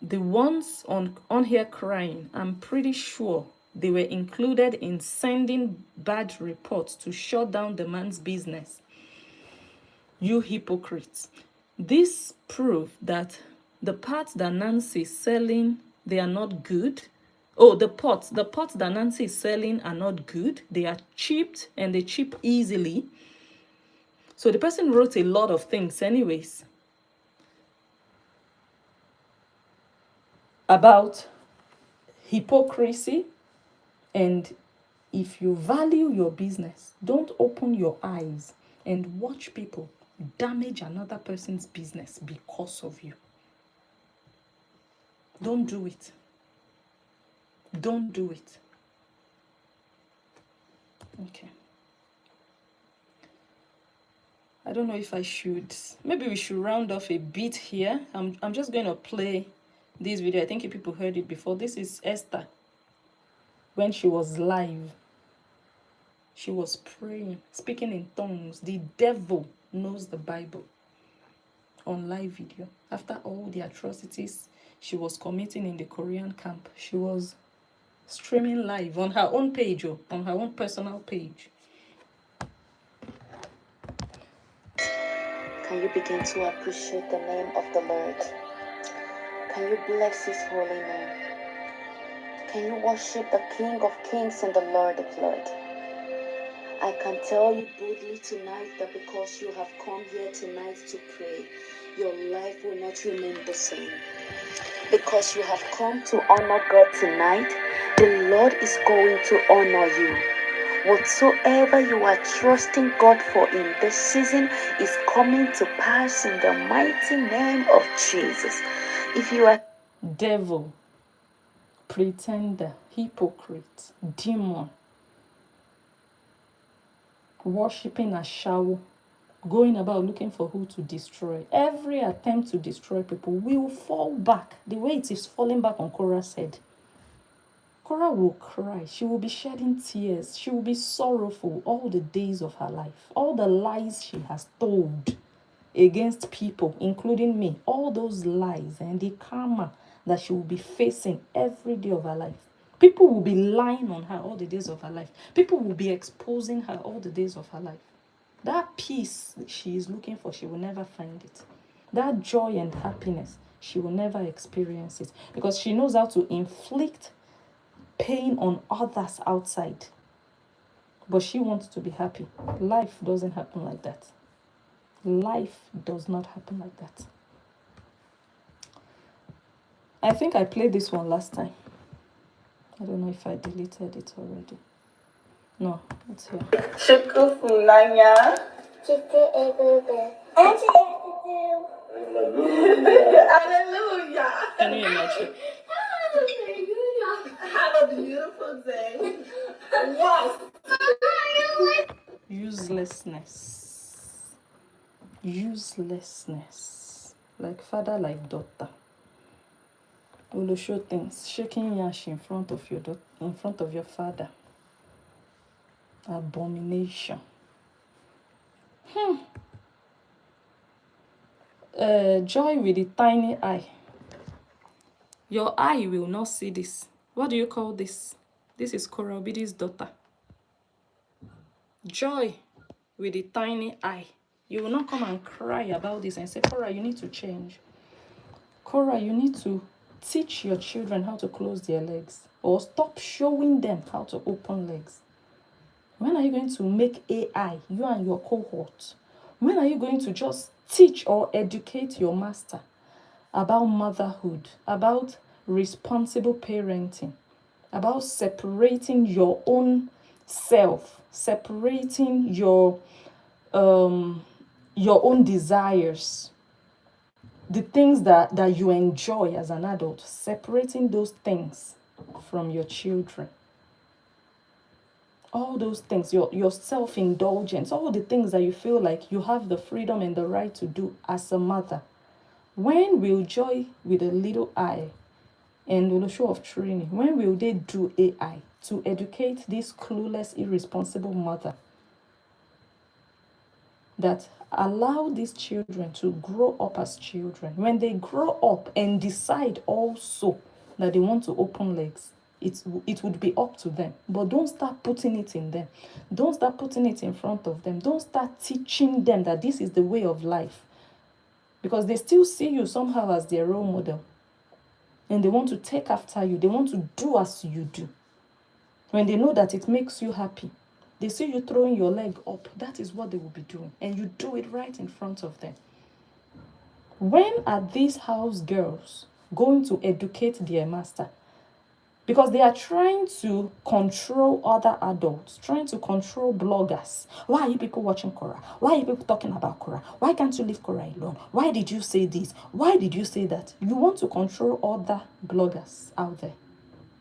the ones on here crying, I'm pretty sure they were included in sending bad reports to shut down the man's business. You hypocrites. This proved that the parts that Nancy is selling, they are not good. Oh, the pots that Nancy is selling are not good. They are chipped and they chip easily. So the person wrote a lot of things anyways about hypocrisy. And if you value your business, don't open your eyes and watch people damage another person's business because of you. Don't do it. Don't do it. Okay. I don't know if I should. Maybe we should round off a bit here. I'm just going to play this video. I think you people heard it before. This is Esther. When she was live, she was praying, speaking in tongues. The devil knows the Bible. On live video. After all the atrocities she was committing in the Korean camp, she was streaming live on her own page, on her own personal page. Can you begin to appreciate the name of the Lord? Can you bless his holy name? Can you worship the King of Kings and the Lord of Lords? I can tell you boldly tonight that because you have come here tonight to pray, your life will not remain the same. Because you have come to honor God tonight, the Lord is going to honor you. Whatsoever you are trusting God for in this season is coming to pass in the mighty name of Jesus. If you are devil, pretender, hypocrite, demon, worshipping a shower, going about looking for who to destroy. Every attempt to destroy people will fall back the way it is falling back on Korra's head. Korra will cry. She will be shedding tears. She will be sorrowful all the days of her life. All the lies she has told against people, including me, all those lies and the karma that she will be facing every day of her life. People will be lying on her all the days of her life. People will be exposing her all the days of her life. That peace she is looking for, she will never find it. That joy and happiness, she will never experience it, because she knows how to inflict pain on others outside. But she wants to be happy. Life doesn't happen like that. Life does not happen like that. I think I played this one last time. I don't know if I deleted it already. No, it's here. Shukufunanya. Hallelujah. Can you imagine? Hallelujah. Have a beautiful day. Yes. Uselessness. Uselessness. Like father, like daughter. Will show things. Shaking yash in front of your in front of your father. Abomination. Joy with the tiny eye. Your eye will not see this. What do you call this? This is Korra Obidi's daughter. Joy with the tiny eye. You will not come and cry about this and say, Korra, you need to change. Korra, you need to teach your children how to close their legs, or stop showing them how to open legs. When are you going to make AI, you and your cohort? When are you going to just teach or educate your master about motherhood, about responsible parenting, about separating your own self, separating your own desires, the things that you enjoy as an adult, separating those things from your children. All those things, your self-indulgence, all the things that you feel like you have the freedom and the right to do as a mother. When will Joy with a little eye and Olosho of training, when will they do AI to educate this clueless, irresponsible mother that allow these children to grow up as children? When they grow up and decide also that they want to open legs, it would be up to them. But don't start putting it in them. Don't start putting it in front of them. Don't start teaching them that this is the way of life. Because they still see you somehow as their role model. And they want to take after you. They want to do as you do. When they know that it makes you happy, they see you throwing your leg up. That is what they will be doing. And you do it right in front of them. When are these house girls going to educate their master? Because they are trying to control other adults, trying to control bloggers. Why are you people watching Korra? Why are you people talking about Korra? Why can't you leave Korra alone? Why did you say this? Why did you say that? You want to control other bloggers out there.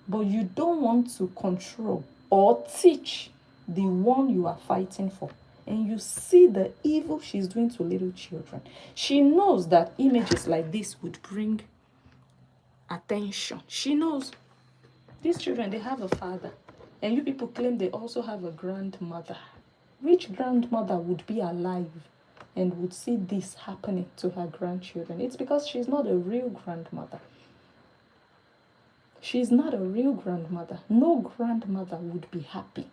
But you don't want to control or teach the one you are fighting for. And you see the evil she's doing to little children. She knows that images like this would bring attention. She knows. These children, they have a father. And you people claim they also have a grandmother. Which grandmother would be alive and would see this happening to her grandchildren? It's because she's not a real grandmother. She's not a real grandmother. No grandmother would be happy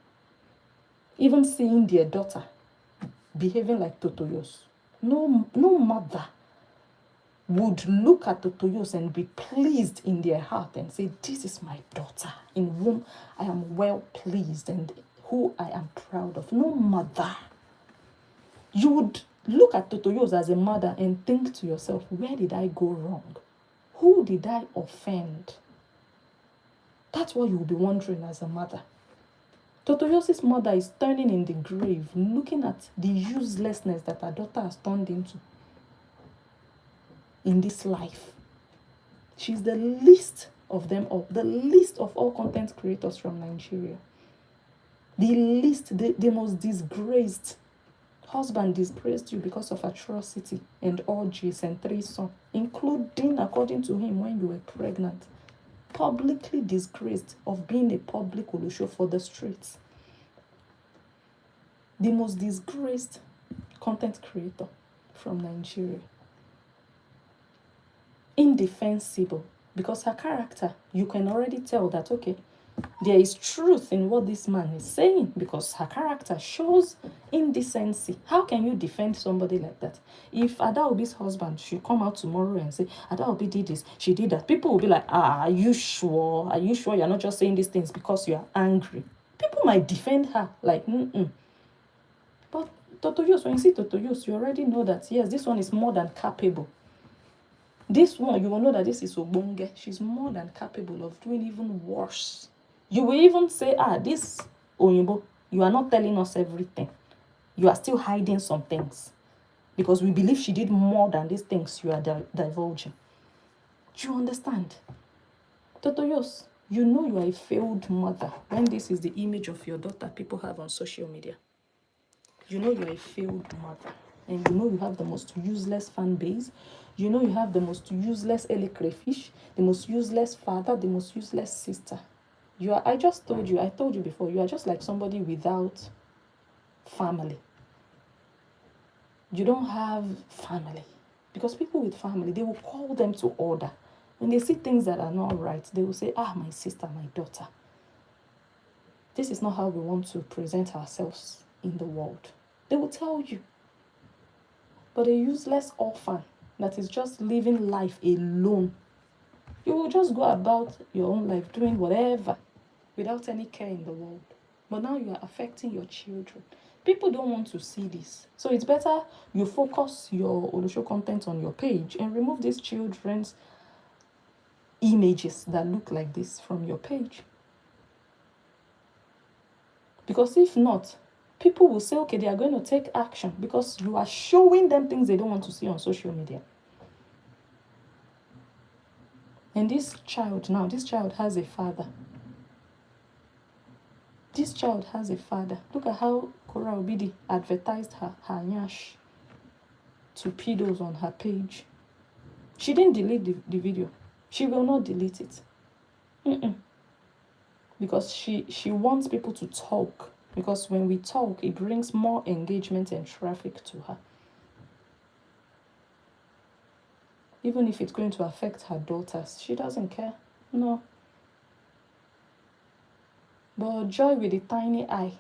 even seeing their daughter behaving like Totoyos. No mother would look at Totoyos and be pleased in their heart and say, this is my daughter in whom I am well pleased and who I am proud of. No mother. You would look at Totoyos as a mother and think to yourself, where did I go wrong? Who did I offend? That's what you'll be wondering as a mother. Totoyos' mother is turning in the grave, looking at the uselessness that her daughter has turned into in this life. She's the least of them all, the least of all content creators from Nigeria. The least, the most disgraced. Husband disgraced you because of atrocity and orgies and threesome, including, according to him, when you were pregnant. Publicly disgraced of being a public Olusho for the streets. The most disgraced content creator from Nigeria. Indefensible, because her character, you can already tell that, okay, there is truth in what this man is saying, because her character shows indecency. How can you defend somebody like that? If Adaobi's husband should come out tomorrow and say, Adaobi did this, she did that, people will be like, are you sure? Are you sure you're not just saying these things because you're angry? People might defend her like, But Totoyos, when you see Totoyos, you already know that, yes, this one is more than capable. This one, you will know that this is Ogbonge. She's more than capable of doing even worse. You will even say, this Oyinbo, you are not telling us everything. You are still hiding some things. Because we believe she did more than these things you are divulging. Do you understand? Totoyos, you know you are a failed mother when this is the image of your daughter people have on social media. You know you are a failed mother. And you know you have the most useless fan base. You know you have the most useless Ele crayfish, the most useless father, the most useless sister. I told you before, you are just like somebody without family. You don't have family. Because people with family, they will call them to order. When they see things that are not right, they will say, my sister, my daughter. This is not how we want to present ourselves in the world. They will tell you. But a useless orphan that is just living life alone, you will just go about your own life doing whatever without any care in the world. But now you are affecting your children. People don't want to see this. So it's better you focus your Olusho content on your page and remove these children's images that look like this from your page. Because if not, people will say, okay, they are going to take action because you are showing them things they don't want to see on social media. And this child has a father. This child has a father. Look at how Korra Obidi advertised her nyash to pedos on her page. She didn't delete the video. She will not delete it. Because she wants people to talk. Because when we talk, it brings more engagement and traffic to her. Even if it's going to affect her daughters, she doesn't care. No. But Joy with a tiny eye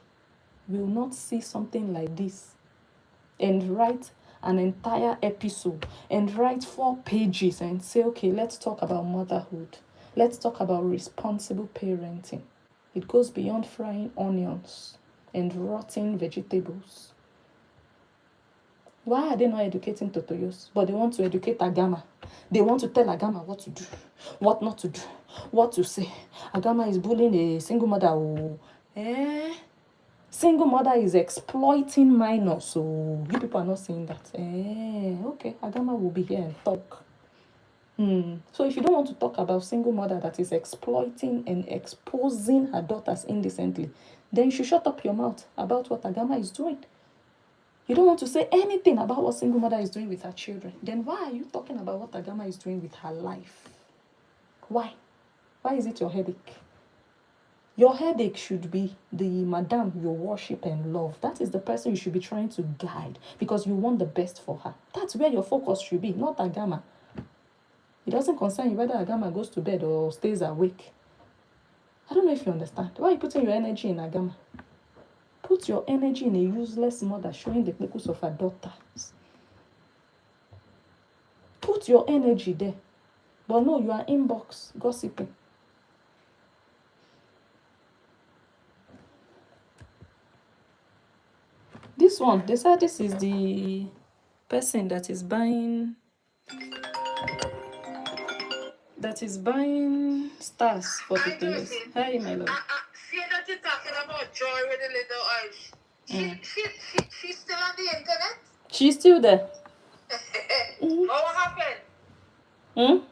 will not see something like this and write an entire episode and write 4 pages and say, okay, let's talk about motherhood. Let's talk about responsible parenting. It goes beyond frying onions and rotting vegetables. Why are they not educating Totoyos? But they want to educate Agama. They want to tell Agama what to do, what not to do, what to say. Agama is bullying a single mother. Single mother is exploiting minors. So you people are not saying that. Okay, Agama will be here and talk. So if you don't want to talk about single mother that is exploiting and exposing her daughters indecently, then you should shut up your mouth about what Agama is doing. You don't want to say anything about what single mother is doing with her children. Then why are you talking about what Agama is doing with her life? Why? Why is it your headache? Your headache should be the madam you worship and love. That is the person you should be trying to guide because you want the best for her. That's where your focus should be, not Agama. It doesn't concern you whether Agama goes to bed or stays awake. I don't know if you understand. Why are you putting your energy in Agama? Put your energy in a useless mother showing the purpose of her daughters. Put your energy there. But no, you are inbox gossiping. This one, they said this is the person that is buying stars for the players. Hi, my love. See that you're talking about Joy with the little eyes. She's still on the internet? She's still there. What happened?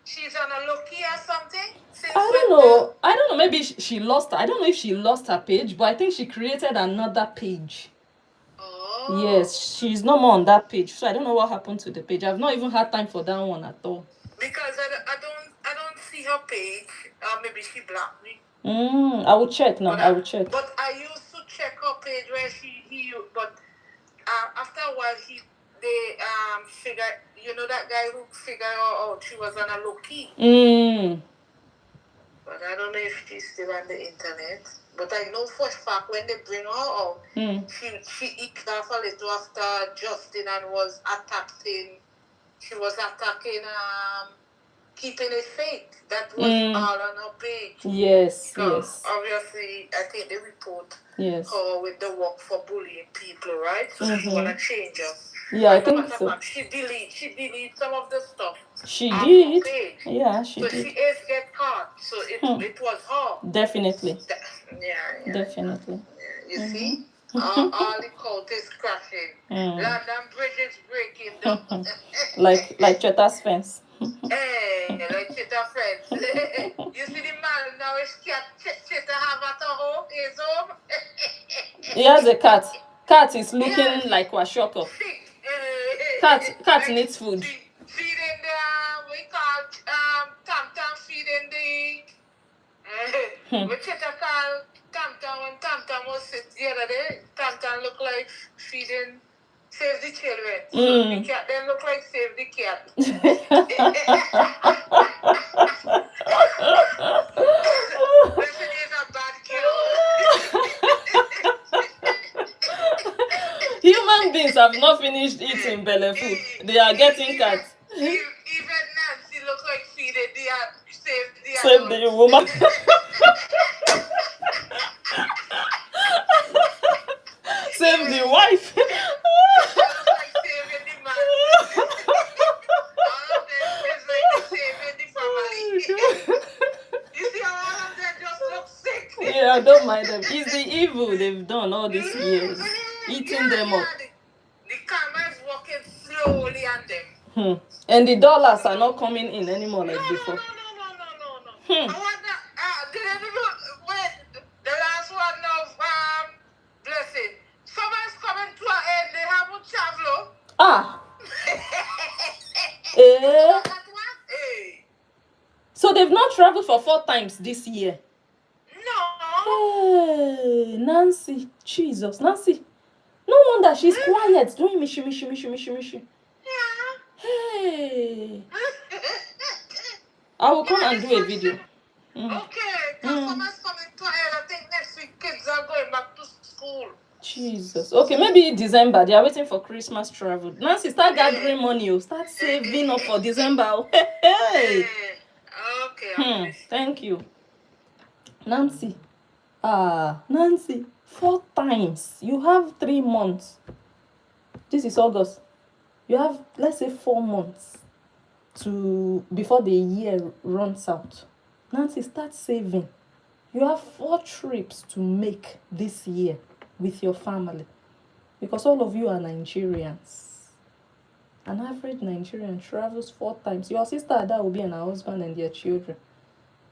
She's on a low-key or something? I don't know. Maybe she lost. I don't know if she lost her page, but I think she created another page. Oh. Yes, she's no more on that page. So I don't know what happened to the page. I've not even had time for that one at all. Because I don't see her page. Maybe she blocked me. I will check now. I will check. But I used to check her page where but after a while they figure, you know, that guy who figured out she was on a low key. But I don't know if she's still on the internet. But I know for a fact when they bring her out, she eats off a little after Justin and was attacking. She was attacking keeping it fake. That was all on her page. Yes, yes. Obviously, I think they report her with the work for bullying people, right? So she wanna change her. Yeah, I think so. She delete some of the stuff. She did. Page. Yeah, she did. So she is get caught. So it was her. Definitely. Yeah. Definitely. Yeah. You see? All the coat is crashing. London Bridge is breaking down. like Cheta's fence. Hey, like Cheta friends. You see the man now is cat Cheta have at home, his home. He has a cat. Cat is looking like Washoko. Cat needs food. Feeding the we call Tam feeding the we Cheta call Tam when Tam was sit the other day. Tam look like feeding Save the Children. So the cat then look like Save the Cat. Listen, he's a bad kid. Human beings have not finished eating belly food. They are getting cats. Even Nancy look like feeding the Save the woman. Save the wife. Yeah, I don't mind them. It's the evil they've done all these years. Eating them up. The camera is walking slowly on them. And the dollars are not coming in anymore like before. No. I wonder, did anyone, wait, the last one of, Blessing, summer's coming to an end, they haven't traveled. So they've not traveled for 4 times this year. No. Hey, Nancy, Jesus, Nancy. No wonder she's quiet, doing mishi. Yeah. Hey. I will come and do a video. Okay, because summer's coming to an end. I think next week kids are going back to school. Jesus. Okay, maybe December. They are waiting for Christmas travel. Nancy, start gathering money. Start saving up for December. Hey. Okay. Thank you. Nancy. Nancy, 4 times. You have 3 months. This is August. You have, let's say, 4 months before the year runs out. Nancy, start saving. You have 4 trips to make this year with your family, because all of you are Nigerians. An average Nigerian travels 4 times. Your sister Ada will be and her husband and their children.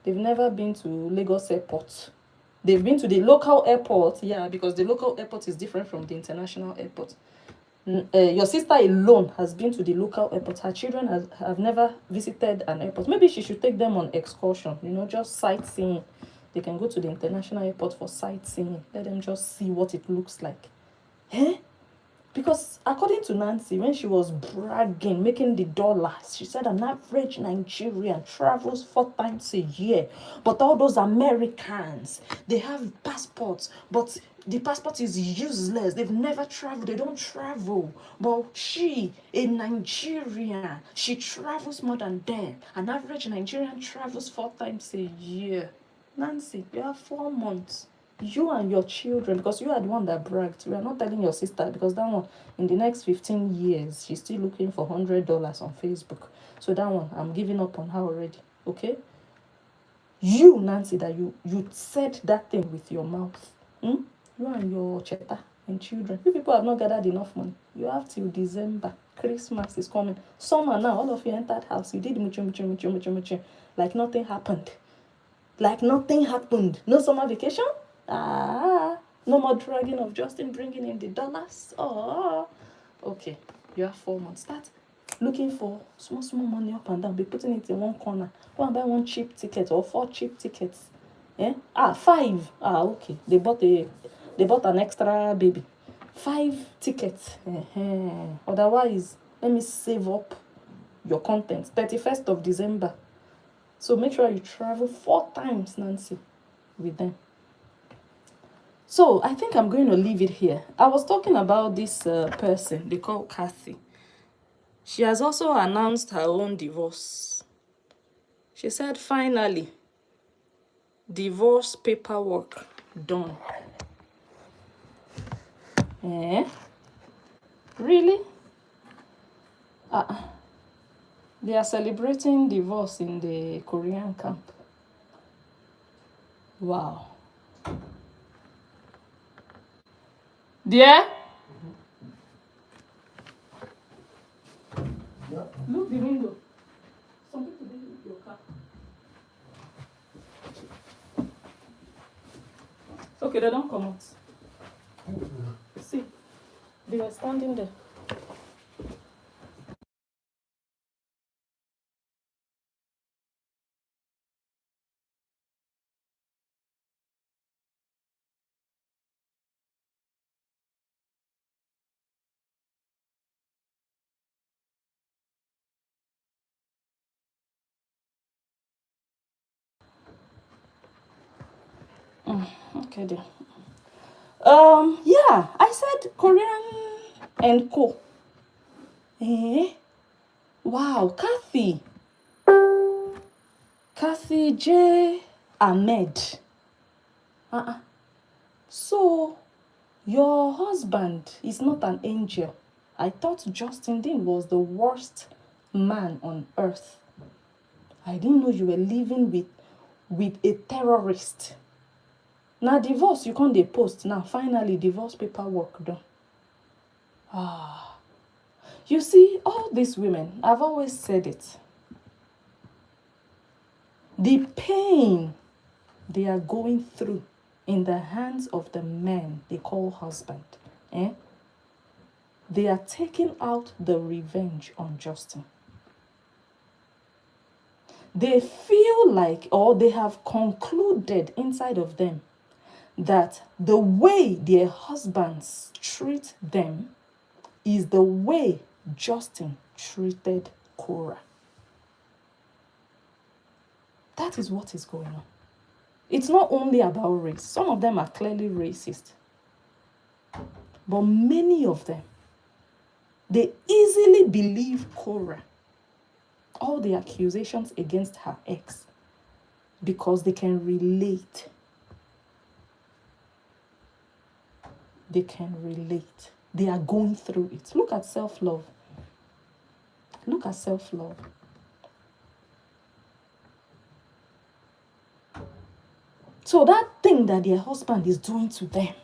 They've never been to Lagos airport. They've been to the local airport, because the local airport is different from the international airport. Your sister alone has been to the local airport. Her children have never visited an airport. Maybe she should take them on excursion, just sightseeing. They can go to the international airport for sightseeing. Let them just see what it looks like. Because according to Nancy, when she was bragging, making the dollars, she said an average Nigerian travels 4 times a year. But all those Americans, they have passports, but the passport is useless. They've never traveled. They don't travel. But she, a Nigerian, she travels more than them. An average Nigerian travels 4 times a year. Nancy, you have 4 months. You and your children, because you are the one that bragged. We are not telling your sister, because that one, in the next 15 years, she's still looking for $100 on Facebook. So that one, I'm giving up on her already. Okay? You, Nancy, that you said that thing with your mouth. You and your cheta and children. You people have not gathered enough money. You have till December. Christmas is coming. Summer now, all of you entered house. You did mucho. Like nothing happened. No summer vacation? No more dragging of Justin bringing in the dollars. Oh, okay. You have 4 months. Start looking for small money up and down. Be putting it in one corner. Go and buy one cheap ticket or 4 cheap tickets. 5. Okay. They bought an extra baby. 5 tickets. Otherwise, let me save up your content. 31st of December. So make sure you travel 4 times, Nancy, with them. So I think I'm going to leave it here. I was talking about this person they call Kathy. She has also announced her own divorce. She said, finally, divorce paperwork done. Really? They are celebrating divorce in the Korean camp. Wow. Dear? Look the window. Some people didn't look your car. Okay, they don't come out. See, they were standing there. Okay, dear. Yeah, I said Korean and Co. Wow, Kathy J. Ahmed. So, your husband is not an angel. I thought Justin Dean was the worst man on earth. I didn't know you were living with a terrorist. Now divorce, you can't dey post. Now finally divorce paperwork done. You see, all these women, I've always said it. The pain they are going through in the hands of the men they call husband, they are taking out the revenge on Justin. They feel like, or they have concluded inside of them, that the way their husbands treat them is the way Justin treated Korra. That is what is going on. It's not only about race. Some of them are clearly racist. But many of them, they easily believe Korra, all the accusations against her ex, because they can relate. They can relate. They are going through it. Look at self-love. Look at self-love. So that thing that their husband is doing to them,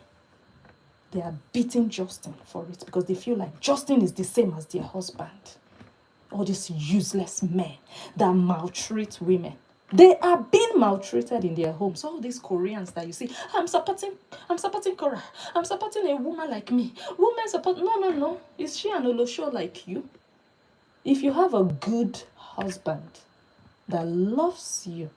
they are beating Justin for it because they feel like Justin is the same as their husband. All these useless men that maltreat women. They are being maltreated in their homes. All these Koreans that you see, I'm supporting Korra. I'm supporting a woman like me. Women support. No. Is she an Olosho like you? If you have a good husband that loves you.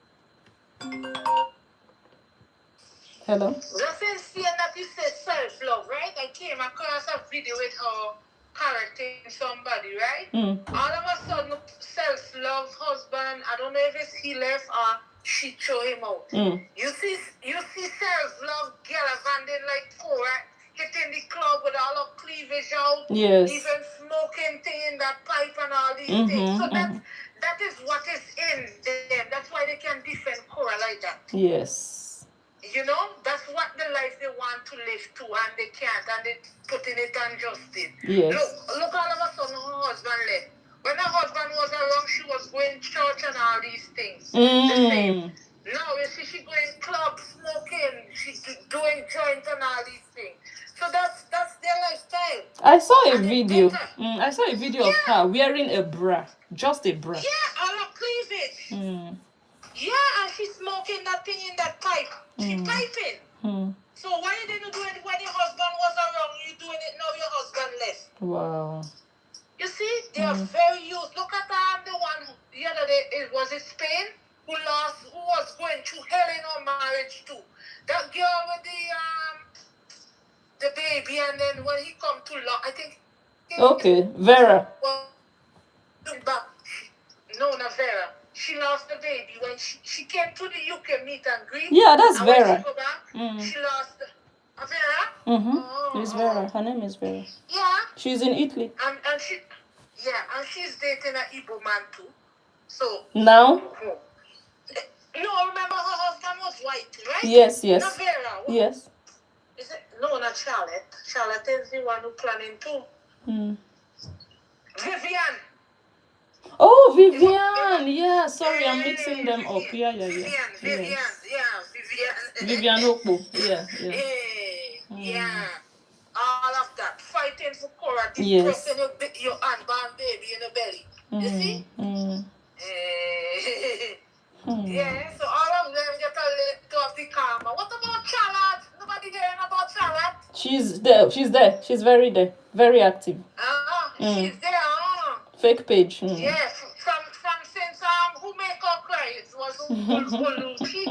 Hello? Just in seeing that you said self-love, right? I came across a video with her correcting somebody, right? All of a sudden, self-love husband, I don't know if it's he left or she threw him out. You see self-love gallivanting like Korra, hitting the club with all of cleavage out, yes, even smoking thing in that pipe and all these things. So that is what is in them. That's why they can defend Korra like that. Yes. You know, that's what the life they want to live to, and they can't, and they putting it on Justin. Yes. Look all of a sudden her husband left. When her husband was around, she was going to church and all these things. The same. Now you see she going club, smoking, she's doing joints and all these things. So that's their lifestyle. I saw a video. I saw a video of her wearing a bra, just a bra. Yeah, all her cleavage. Yeah, and she's smoking that thing in that pipe. She's piping. So why you didn't do it when your husband was around? You doing it now? Your husband left. Wow. You see, they are very used. Look at the one the other day. It was in Spain who was going through hell in her marriage too. That girl with the baby, and then when he come to law, I think. Okay, Vera. But no, not Vera. She lost the baby when she came to the UK meet and greet. Yeah, that's and Vera. When she go back, she lost Vera. Mm-hmm. It's Vera. Her name is Vera. Yeah. She's in Italy. And she's dating an Igbo man too. So now. No, remember her husband was white, right? Yes. Not Vera. Yes. Is it? No, not Charlotte. Charlotte is the one who planning too. Vivian. Oh, Vivian. Yeah, sorry, I'm mixing them up. Yeah. Vivian. Vivian Okpo. Yeah. Yeah. All of that. Fighting for Korra. Yes. Pressing your unborn baby in the belly. You see? Yeah, so all of them get a little of the karma. What about Charlotte? Nobody hearing about Charlotte? She's there. She's very there. Very active. She's there. Fake page. Yeah, from since who make her cry? It was Oluchi.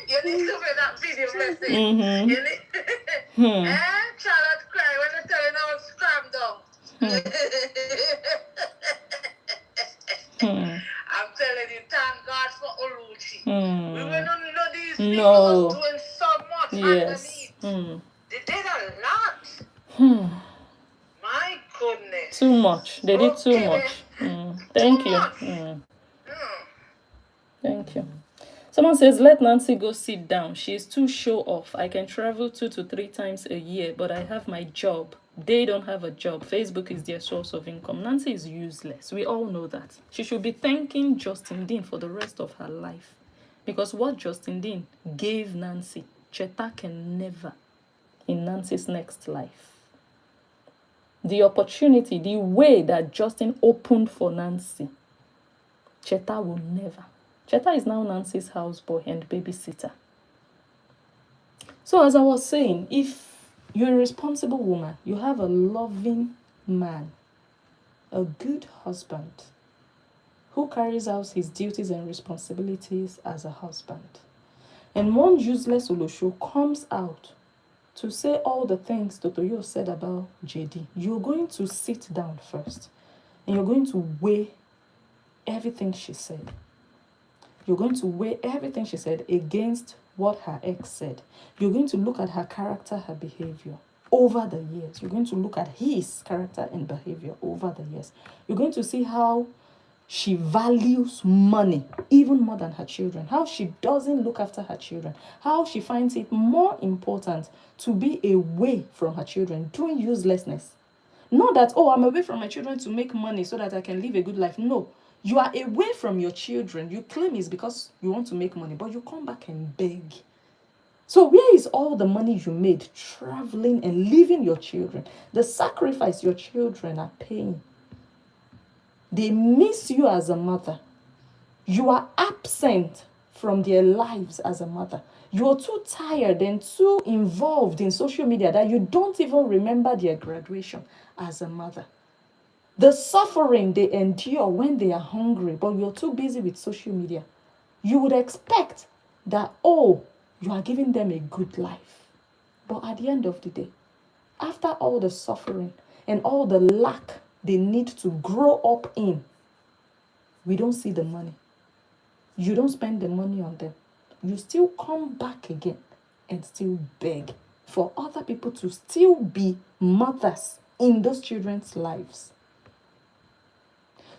You need to make that video message. You need Charlotte cry when they're telling her to calm down. I'm telling you, thank God for Oluchi. We wouldn't know these people was doing so much underneath. They did a lot. My goodness. Too much. They did too much. Thank you. Thank you. Someone says, let Nancy go sit down. She is too show off. I can travel 2 to 3 times a year, but I have my job. They don't have a job. Facebook is their source of income. Nancy is useless. We all know that. She should be thanking Justin Dean for the rest of her life. Because what Justin Dean gave Nancy, Cheta can never in Nancy's next life. The opportunity, the way that Justin opened for Nancy, Cheta will never. Cheta is now Nancy's houseboy and babysitter. So as I was saying, if you're a responsible woman, you have a loving man, a good husband, who carries out his duties and responsibilities as a husband, and one useless Olosho comes out to say all the things Totoyo said about JD, you're going to sit down first and you're going to weigh everything she said. You're going to weigh everything she said against what her ex said. You're going to look at her character, her behavior over the years. You're going to look at his character and behavior over the years. You're going to see how she values money even more than her children, how she doesn't look after her children, how she finds it more important to be away from her children, doing uselessness. Not that, I'm away from my children to make money so that I can live a good life. No, you are away from your children. You claim it's because you want to make money, but you come back and beg. So where is all the money you made traveling and leaving your children? The sacrifice your children are paying. They miss you as a mother. You are absent from their lives as a mother. You're too tired and too involved in social media that you don't even remember their graduation as a mother. The suffering they endure when they are hungry, but you're too busy with social media. You would expect that, you are giving them a good life. But at the end of the day, after all the suffering and all the lack they need to grow up in, we don't see the money. You don't spend the money on them. You still come back again and still beg for other people to still be mothers in those children's lives.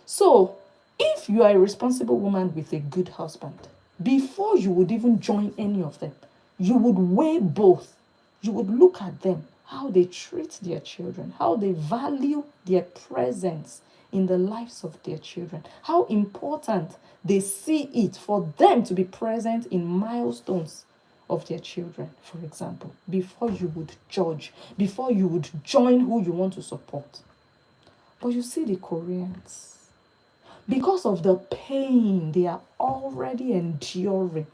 So, if you are a responsible woman with a good husband, before you would even join any of them, you would weigh both. You would look at them, how they treat their children, how they value their presence in the lives of their children, how important they see it for them to be present in milestones of their children, for example, before you would judge, before you would join who you want to support. But you see the Koreans, because of the pain they are already enduring,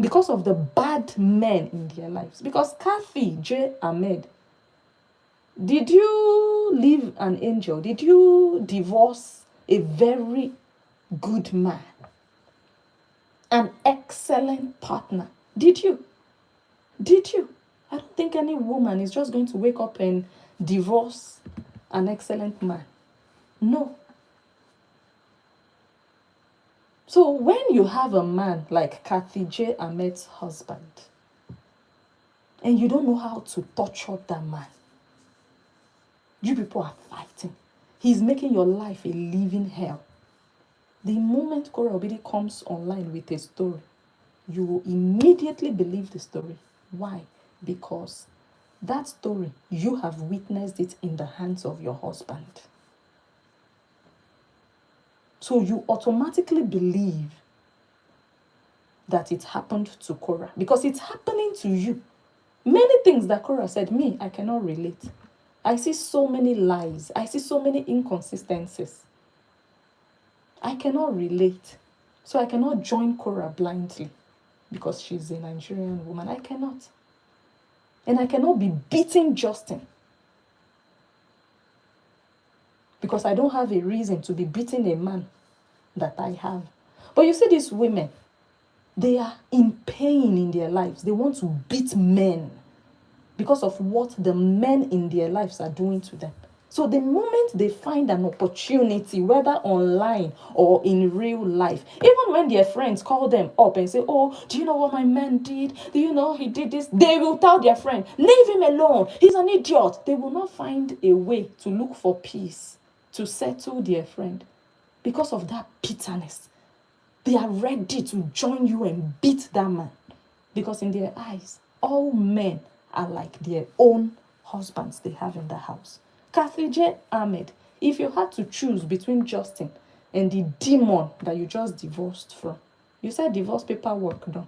because of the bad men in their lives. Because Kathy J. Ahmed, did you leave an angel? Did you divorce a very good man? An excellent partner? Did you? Did you? I don't think any woman is just going to wake up and divorce an excellent man. No. So when you have a man like Kathy J. Ahmed's husband, and you don't know how to torture that man, you people are fighting. He's making your life a living hell. The moment Korra Obidi comes online with a story, you will immediately believe the story. Why? Because that story, you have witnessed it in the hands of your husband. So you automatically believe that it happened to Korra because it's happening to you. Many things that Korra said, me, I cannot relate. I see so many lies. I see so many inconsistencies. I cannot relate. So I cannot join Korra blindly because she's a Nigerian woman. I cannot. And I cannot be beating Justin because I don't have a reason to be beating a man that I have. But you see these women, they are in pain in their lives. They want to beat men because of what the men in their lives are doing to them. So the moment they find an opportunity, whether online or in real life, even when their friends call them up and say, oh, do you know what my man did? Do you know he did this? They will tell their friend, leave him alone. He's an idiot. They will not find a way to look for peace, to settle their friend because of that bitterness. They are ready to join you and beat that man because in their eyes, all men are like their own husbands they have in the house. Kathy J. Ahmed, if you had to choose between Justin and the demon that you just divorced from, you said divorce paperwork done.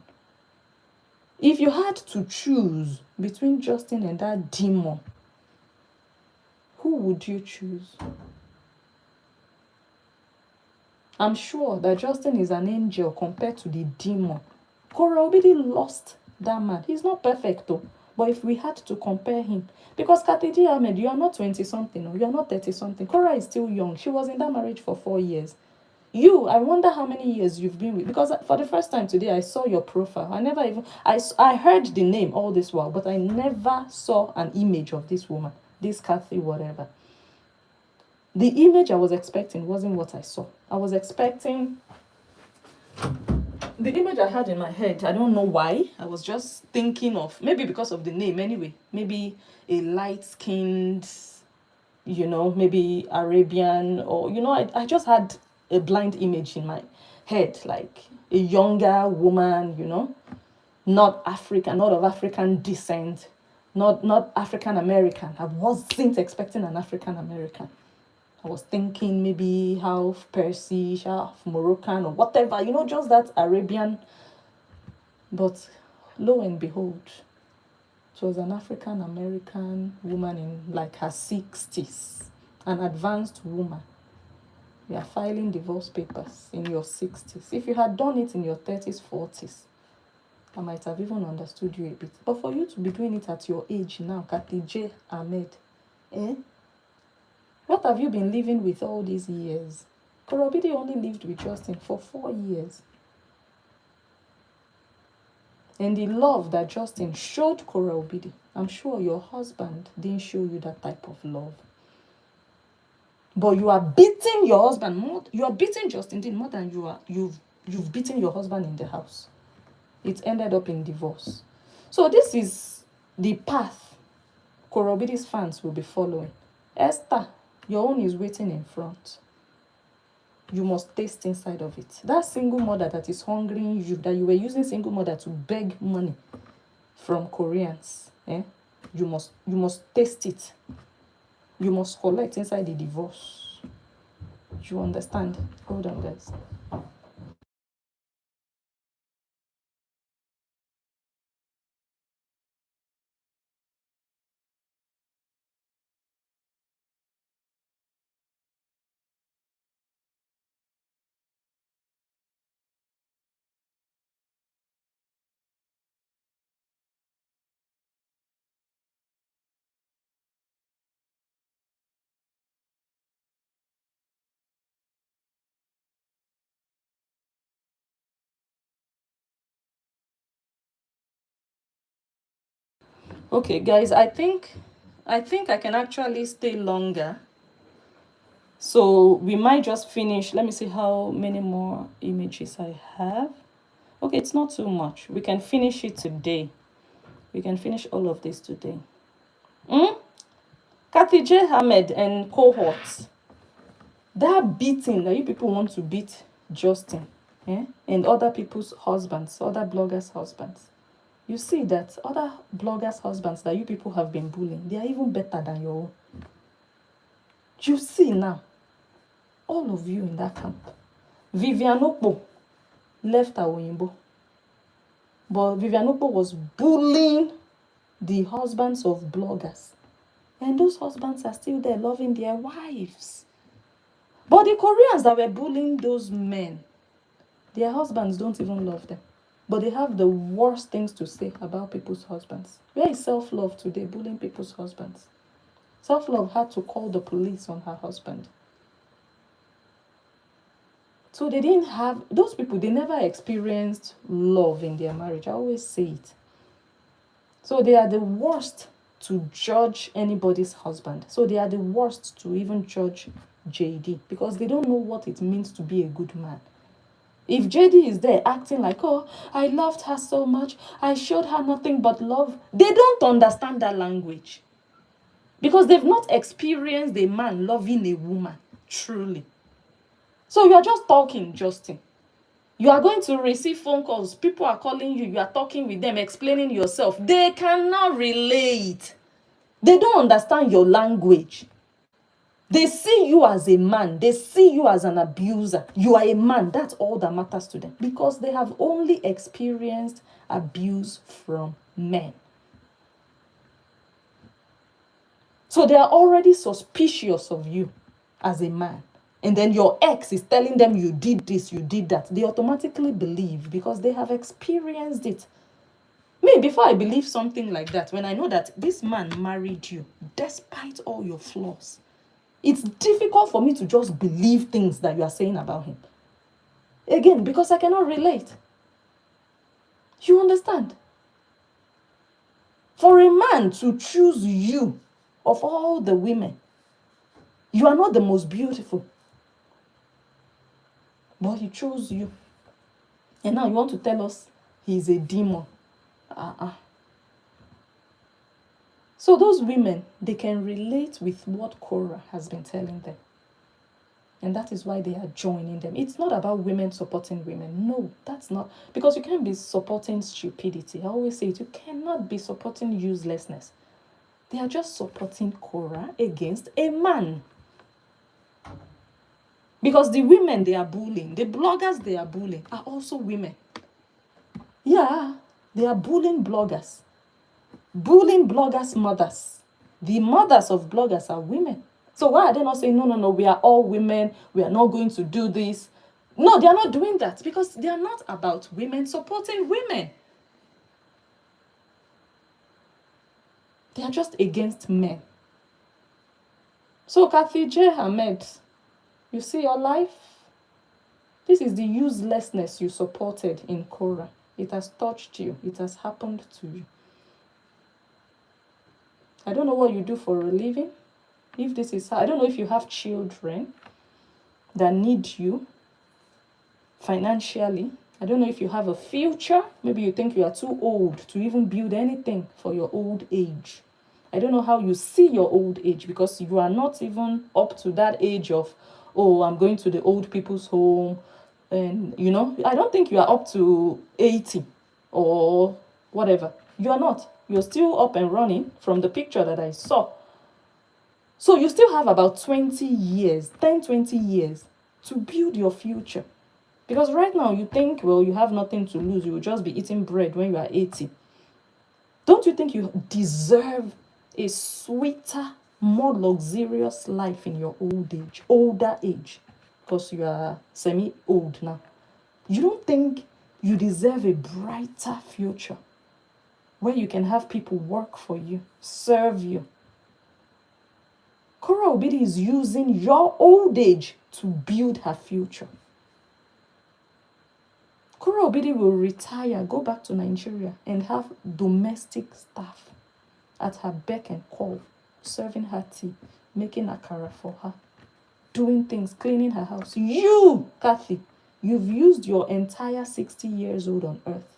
If you had to choose between Justin and that demon, who would you choose? I'm sure that Justin is an angel compared to the demon. Korra Obidi lost that man. He's not perfect though. But if we had to compare him, because Khadija Ahmed, you are not 20-something, or you are not 30-something. Korra is still young. She was in that marriage for 4 years. You, I wonder how many years you've been with, because for the first time today, I saw your profile. I heard the name all this while, but I never saw an image of this woman, this Kathy, whatever. The image I was expecting wasn't what I saw. I was expecting the image I had in my head. I don't know why. I was just thinking of, maybe because of the name anyway, maybe a light-skinned, maybe Arabian, or, I just had a blind image in my head, like a younger woman, not African, not of African descent, not African American. I wasn't expecting an African American. I was thinking maybe half Persian, half Moroccan, or whatever, just that Arabian. But lo and behold, it was an African American woman in like her 60s, an advanced woman. You are filing divorce papers in your 60s. If you had done it in your 30s, 40s, I might have even understood you a bit. But for you to be doing it at your age now, Kathy J. Ahmed, what have you been living with all these years? Korra Obidi only lived with Justin for 4 years. And the love that Justin showed Korra Obidi, I'm sure your husband didn't show you that type of love. But you are beating your husband more. You are beating Justin more than you've beaten your husband in the house. It ended up in divorce. So this is the path Korra Obidi's fans will be following. Esther, your own is waiting in front. You must taste inside of it. That single mother that is hungering you, that you were using single mother to beg money from Koreans, you must taste it. You must collect inside the divorce. You understand? Hold on, guys. Okay, guys, I think I can actually stay longer. So we might just finish. Let me see how many more images I have. Okay, it's not too much. We can finish it today. We can finish all of this today. Kathy J. Ahmed and cohorts. That beating that you people want to beat Justin, and other people's husbands, other bloggers' husbands. You see that other bloggers' husbands that you people have been bullying, they are even better than your own. You see now, all of you in that camp. Vivian Okpo left Awoyimbo. But Vivian Okpo was bullying the husbands of bloggers. And those husbands are still there loving their wives. But the Koreans that were bullying those men, their husbands don't even love them. But they have the worst things to say about people's husbands. Where is self-love today, bullying people's husbands? Self-love had to call the police on her husband. So they didn't have, those people, they never experienced love in their marriage. I always say it. So they are the worst to judge anybody's husband. So they are the worst to even judge JD, because they don't know what it means to be a good man. If JD is there acting like, oh, I loved her so much, I showed her nothing but love, they don't understand that language. Because they've not experienced a man loving a woman, truly. So you are just talking, Justin. You are going to receive phone calls. People are calling you. You are talking with them, explaining yourself. They cannot relate. They don't understand your language. They see you as a man. They see you as an abuser. You are a man. That's all that matters to them, because they have only experienced abuse from men. So they are already suspicious of you as a man. And then your ex is telling them you did this, you did that. They automatically believe because they have experienced it. Me, before I believe something like that, when I know that this man married you despite all your flaws, it's difficult for me to just believe things that you are saying about him. Again, because I cannot relate. You understand? For a man to choose you of all the women, you are not the most beautiful, but he chose you. And now you want to tell us he's a demon. So those women, they can relate with what Korra has been telling them. And that is why they are joining them. It's not about women supporting women. No, that's not. Because you can't be supporting stupidity. I always say it. You cannot be supporting uselessness. They are just supporting Korra against a man. Because the women they are bullying, the bloggers they are bullying, are also women. Yeah, they are bullying bloggers. Bullying bloggers' mothers. The mothers of bloggers are women. So why are they not saying, no, we are all women, we are not going to do this? No, they are not doing that because they are not about women supporting women. They are just against men. So Kathy J. Ahmed, you see your life? This is the uselessness you supported in Korra. It has touched you. It has happened to you. I don't know what you do for a living. If this is, I don't know if you have children that need you financially. I don't know if you have a future. Maybe you think you are too old to even build anything for your old age. I don't know how you see your old age, because you are not even up to that age of, oh, I'm going to the old people's home. And, I don't think you are up to 80 or whatever. You are not. You're still up and running from the picture that I saw. So you still have about 20 years, 10, 20 years to build your future. Because right now you think, well, you have nothing to lose. You will just be eating bread when you are 80. Don't you think you deserve a sweeter, more luxurious life in your old age, older age? Because you are semi-old now. You don't think you deserve a brighter future where you can have people work for you, serve you? Korra Obidi is using your old age to build her future. Korra Obidi will retire, go back to Nigeria, and have domestic staff. at her beck and call, serving her tea, making akara for her, doing things, cleaning her house. You, Kathy, you've used your entire 60 years old on earth,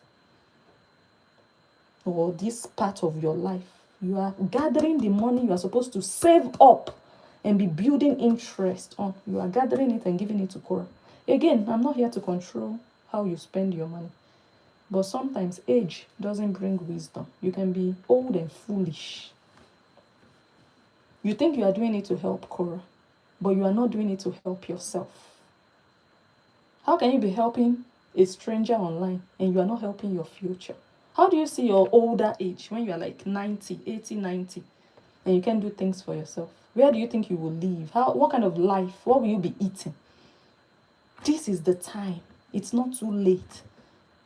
or this part of your life. You are gathering the money you are supposed to save up and be building interest on. You are gathering it and giving it to Korra. Again, I'm not here to control how you spend your money. But sometimes age doesn't bring wisdom. You can be old and foolish. You think you are doing it to help Korra, but you are not doing it to help yourself. How can you be helping a stranger online and you are not helping your future? How do you see your older age when you are like 90, 80, 90, and you can't do things for yourself? Where do you think you will live? What kind of life? What will you be eating? This is the time. It's not too late.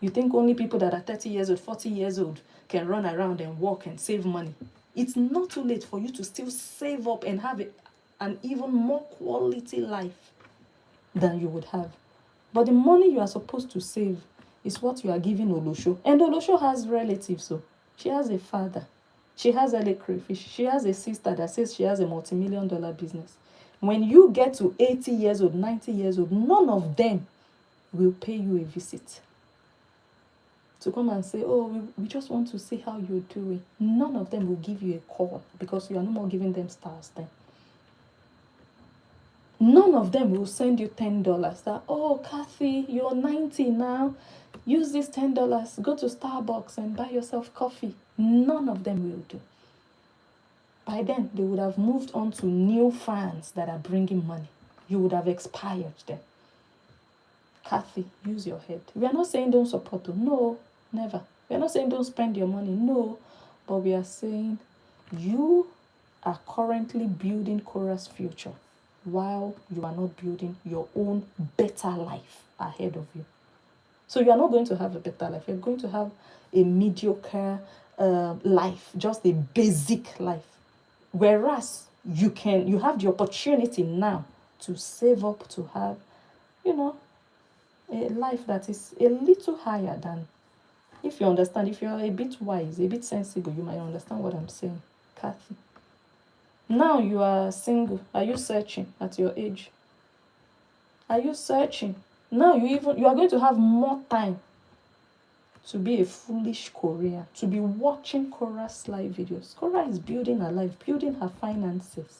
You think only people that are 30 years old, 40 years old can run around and work and save money. It's not too late for you to still save up and have an even more quality life than you would have. But the money you are supposed to save is what you are giving Olosho. And Olosho has relatives, so she has a father. She has a crayfish. She has a sister that says she has a multi-million-dollar business. When you get to 80 years old, 90 years old, none of them will pay you a visit to come and say, oh, we just want to see how you're doing. None of them will give you a call because you are no more giving them stars then. None of them will send you $10 that, oh, Kathy, you're 90 now. Use this $10. Go to Starbucks and buy yourself coffee. None of them will do. By then, they would have moved on to new fans that are bringing money. You would have expired them. Kathy, use your head. We are not saying don't support them. No, never. We are not saying don't spend your money. No. But we are saying you are currently building Korra's future while you are not building your own better life ahead of you. So you are not going to have a better life. You're going to have a mediocre life, just a basic life. Whereas you have the opportunity now to save up to have, a life that is a little higher than, if you understand, if you're a bit wise, a bit sensible, you might understand what I'm saying, Kathy. Now you are single. Are you searching at your age? Are you searching? Now you are going to have more time to be a foolish Korean, to be watching Korra's live videos. Korra is building her life, building her finances.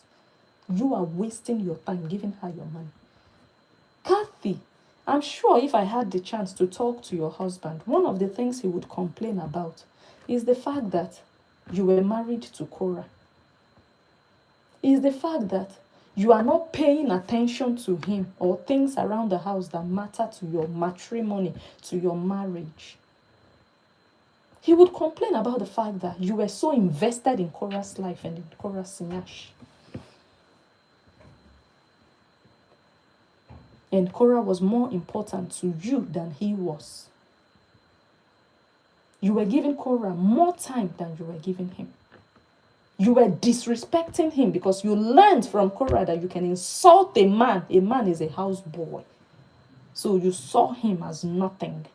You are wasting your time giving her your money. Kathy, I'm sure if I had the chance to talk to your husband, one of the things he would complain about is the fact that you were married to Korra. Is the fact that you are not paying attention to him or things around the house that matter to your matrimony, to your marriage. He would complain about the fact that you were so invested in Korra's life and in Korra's sinash. And Korra was more important to you than he was. You were giving Korra more time than you were giving him. You were disrespecting him because you learned from Korra that you can insult a man. A man is a houseboy. So you saw him as nothing.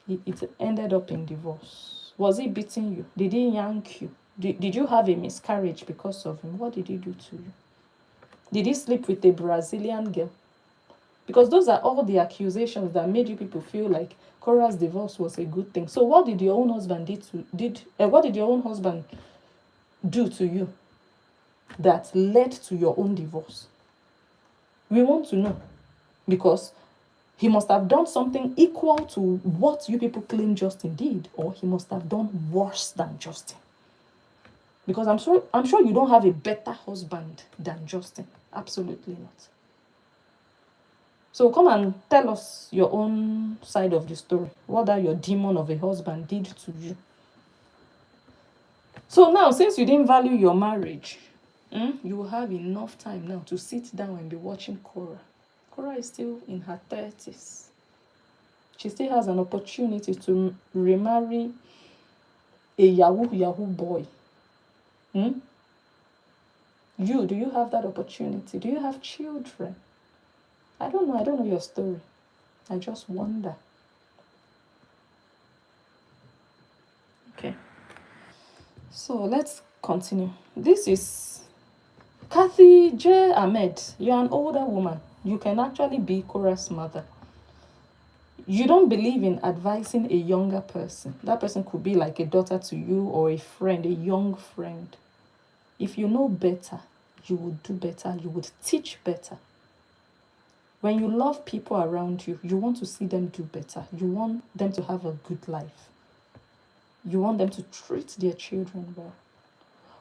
It ended up in divorce. Was he beating you? Did he yank you? Did you have a miscarriage because of him? What did he do to you? Did he sleep with a Brazilian girl? Because those are all the accusations that made you people feel like Korra's divorce was a good thing. So what did your own husband what did your own husband do to you that led to your own divorce? We want to know, because he must have done something equal to what you people claim Justin did, or he must have done worse than Justin. Because I'm sure you don't have a better husband than Justin. Absolutely not. So come and tell us your own side of the story. What that your demon of a husband did to you. So now, since you didn't value your marriage, you will have enough time now to sit down and be watching Korra. Korra is still in her 30s. She still has an opportunity to remarry a Yahoo boy. Do you have that opportunity? Do you have children? I don't know your story. I just wonder. Okay. So let's continue. This is Kathy J. Ahmed. You're an older woman. You can actually be Korra's mother. You don't believe in advising a younger person. That person could be like a daughter to you or a friend, a young friend. If you know better, you would do better. You would teach better. When you love people around you, you want to see them do better. You want them to have a good life. You want them to treat their children well.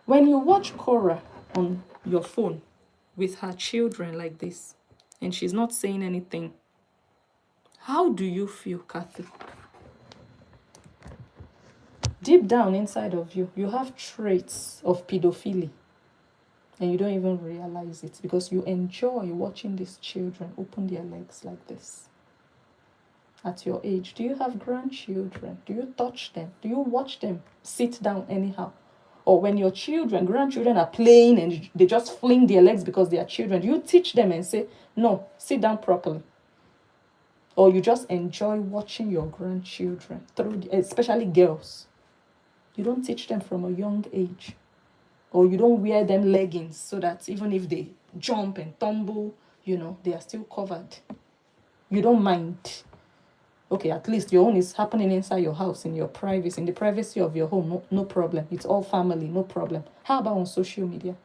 When you watch Korra on your phone with her children like this, and she's not saying anything, how do you feel, Kathy? Deep down inside of you, you have traits of pedophilia, and you don't even realize it because you enjoy watching these children open their legs like this. At your age, do you have grandchildren? Do you touch them? Do you watch them sit down anyhow? Or when your grandchildren are playing and they just fling their legs because they are children, do you teach them and say, no, sit down properly? Or you just enjoy watching your grandchildren, especially girls. You don't teach them from a young age. Or you don't wear them leggings so that even if they jump and tumble, they are still covered. You don't mind. Okay, at least your own is happening inside your house, in your privacy, in the privacy of your home. No problem. It's all family, no problem. How about on social media?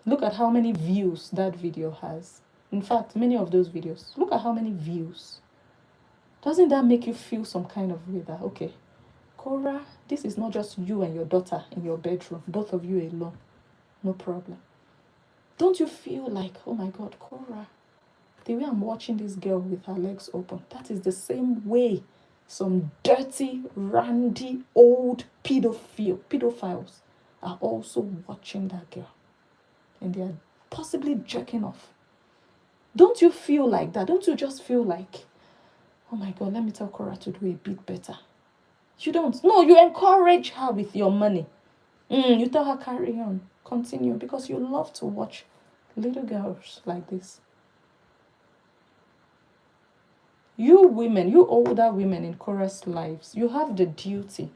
Look at how many views that video has. In fact, many of those videos, look at how many views. Doesn't that make you feel some kind of way that, okay, Korra, this is not just you and your daughter in your bedroom, both of you alone. No problem. Don't you feel like, oh my God, Korra, the way I'm watching this girl with her legs open, that is the same way some dirty, randy, old pedophiles are also watching that girl. And they are possibly jerking off. Don't you feel like that? Don't you just feel like, oh my God, let me tell Korra to do a bit better? You don't. No, you encourage her with your money. You tell her, carry on, continue, because you love to watch little girls like this. You women, you older women in Korra's lives, you have the duty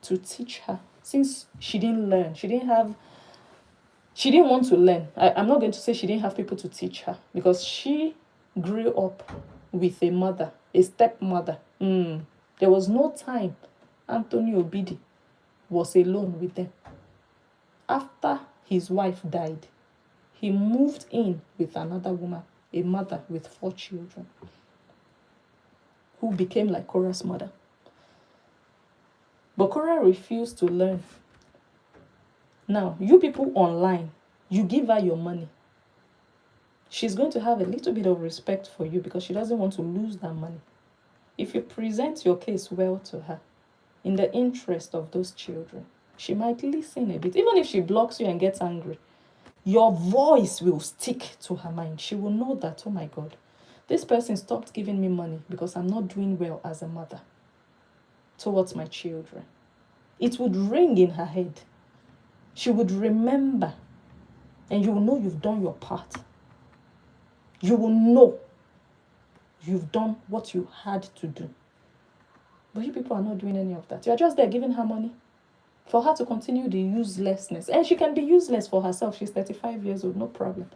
to teach her. Since she didn't learn, she didn't want to learn. I'm not going to say she didn't have people to teach her, because she grew up with a mother, a stepmother. There was no time Anthony Obidi was alone with them. After his wife died, he moved in with another woman, a mother with 4 children, who became like Korra's mother. But Korra refused to learn. Now, you people online, you give her your money. She's going to have a little bit of respect for you because she doesn't want to lose that money. If you present your case well to her, in the interest of those children, she might listen a bit. Even if she blocks you and gets angry, your voice will stick to her mind. She will know that, oh my God, this person stopped giving me money because I'm not doing well as a mother towards my children. It would ring in her head. She would remember, and you will know you've done your part. You will know you've done what you had to do. But you people are not doing any of that. You're just there giving her money for her to continue the uselessness. And she can be useless for herself. She's 35 years old, no problem.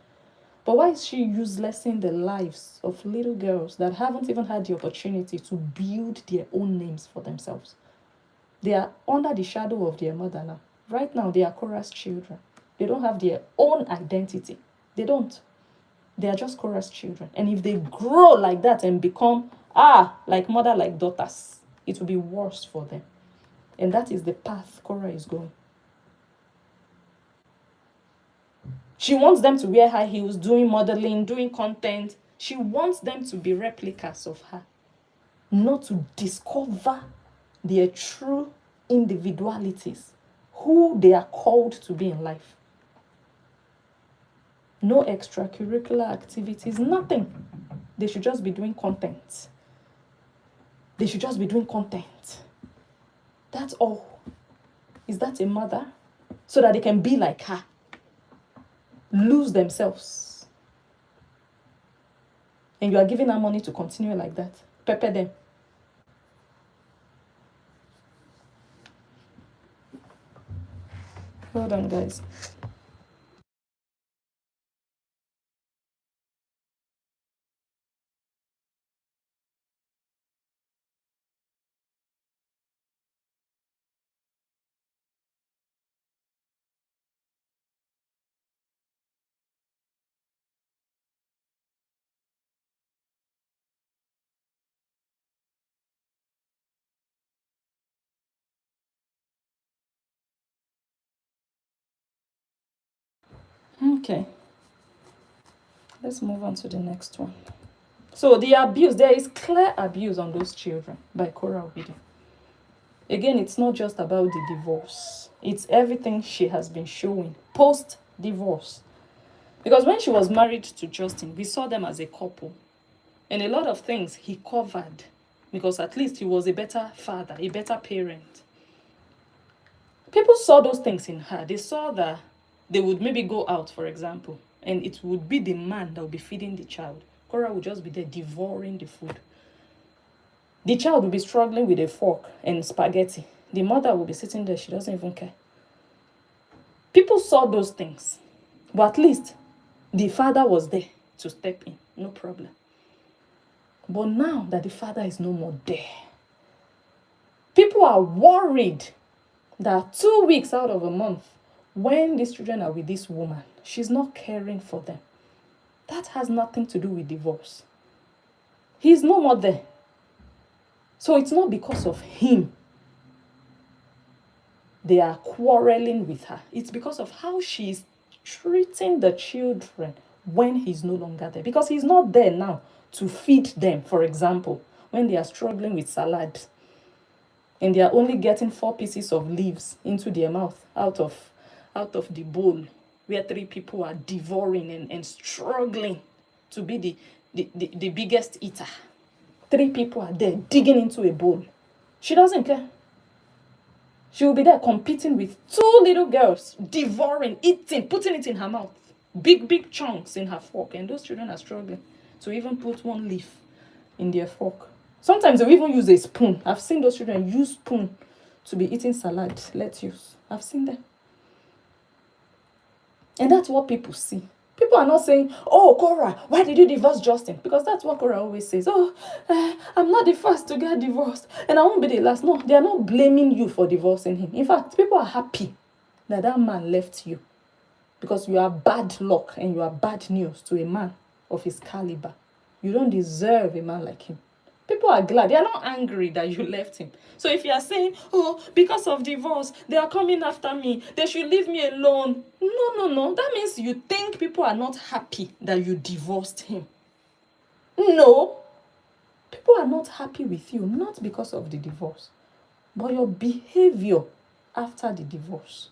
But why is she uselessing the lives of little girls that haven't even had the opportunity to build their own names for themselves? They are under the shadow of their mother now. Right now, they are Korra's children. They don't have their own identity. They don't. They are just Korra's children. And if they grow like that and become, like mother, like daughters, it will be worse for them. And that is the path Korra is going. She wants them to wear high heels, doing modeling, doing content. She wants them to be replicas of her, not to discover their true individualities, who they are called to be in life. No extracurricular activities, nothing. They should just be doing content. They should just be doing content. That's all. Is that a mother? So that they can be like her. Lose themselves. And you are giving her money to continue like that. Pepper them. Hold on, guys. Okay, let's move on to the next one. So the abuse, there is clear abuse on those children by Korra Obidi. Again, it's not just about the divorce. It's everything she has been showing post-divorce. Because when she was married to Justin, we saw them as a couple. And a lot of things he covered. Because at least he was a better father, a better parent. People saw those things in her. They saw that they would maybe go out, for example, and it would be the man that would be feeding the child. Korra would just be there devouring the food. The child will be struggling with a fork and spaghetti. The mother will be sitting there. She doesn't even care. People saw those things. But at least the father was there to step in. No problem. But now that the father is no more there, people are worried that 2 weeks out of a month, when these children are with this woman, she's not caring for them. That has nothing to do with divorce. He's no more there. So it's not because of him they are quarreling with her. It's because of how she's treating the children when he's no longer there. Because he's not there now to feed them, for example, when they are struggling with salad and they are only getting 4 pieces of leaves into their mouth out of the bowl where 3 people are devouring and struggling to be the biggest eater. 3 people are there digging into a bowl. She doesn't care. She will be there competing with 2 little girls, devouring, eating, putting it in her mouth. Big chunks in her fork. And those children are struggling to even put 1 leaf in their fork. Sometimes they'll even use a spoon. I've seen those children use spoon to be eating salad, lettuce. I've seen them. And that's what people see. People are not saying, oh, Korra, why did you divorce Justin? Because that's what Korra always says. Oh, I'm not the first to get divorced. And I won't be the last. No, they are not blaming you for divorcing him. In fact, people are happy that that man left you. Because you are bad luck and you are bad news to a man of his caliber. You don't deserve a man like him. People are glad. They are not angry that you left him. So if you are saying, oh, because of divorce, they are coming after me, they should leave me alone. No. That means you think people are not happy that you divorced him. No. People are not happy with you, not because of the divorce, but your behavior after the divorce.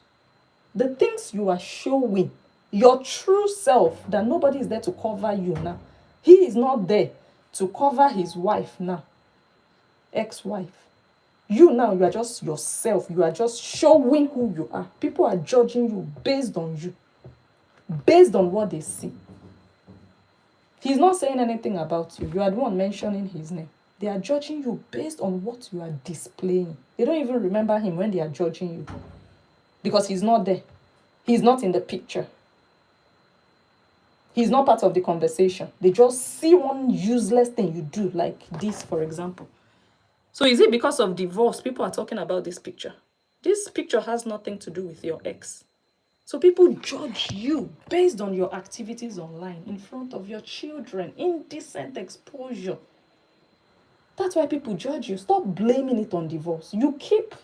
The things you are showing, your true self, that nobody is there to cover you now. He is not there to cover his wife now, ex-wife. You now, you are just yourself. You are just showing who you are. People are judging you based on you, based on what they see. He's not saying anything about you. You are the one mentioning his name. They are judging you based on what you are displaying. They don't even remember him when they are judging you because he's not there. He's not in the picture. He's not part of the conversation. They just see one useless thing you do, like this, for example. So is it because of divorce people are talking about this picture? This picture has nothing to do with your ex. So people judge you based on your activities online, in front of your children, indecent exposure. That's why people judge you. Stop blaming it on divorce. You keep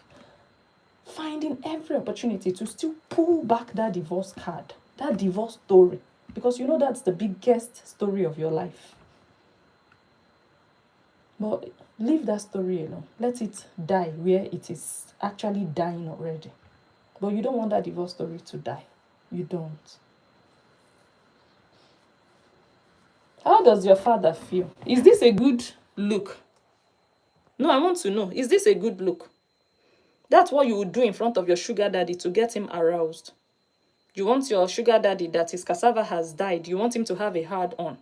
finding every opportunity to still pull back that divorce card, that divorce story, because you know that's the biggest story of your life. But leave that story alone. Let it die where it is actually dying already. But you don't want that divorce story to die. You don't. How does your father feel? Is this a good look? No, I want to know. Is this a good look? That's what you would do in front of your sugar daddy to get him aroused. You want your sugar daddy that his cassava has died. You want him to have a hard on.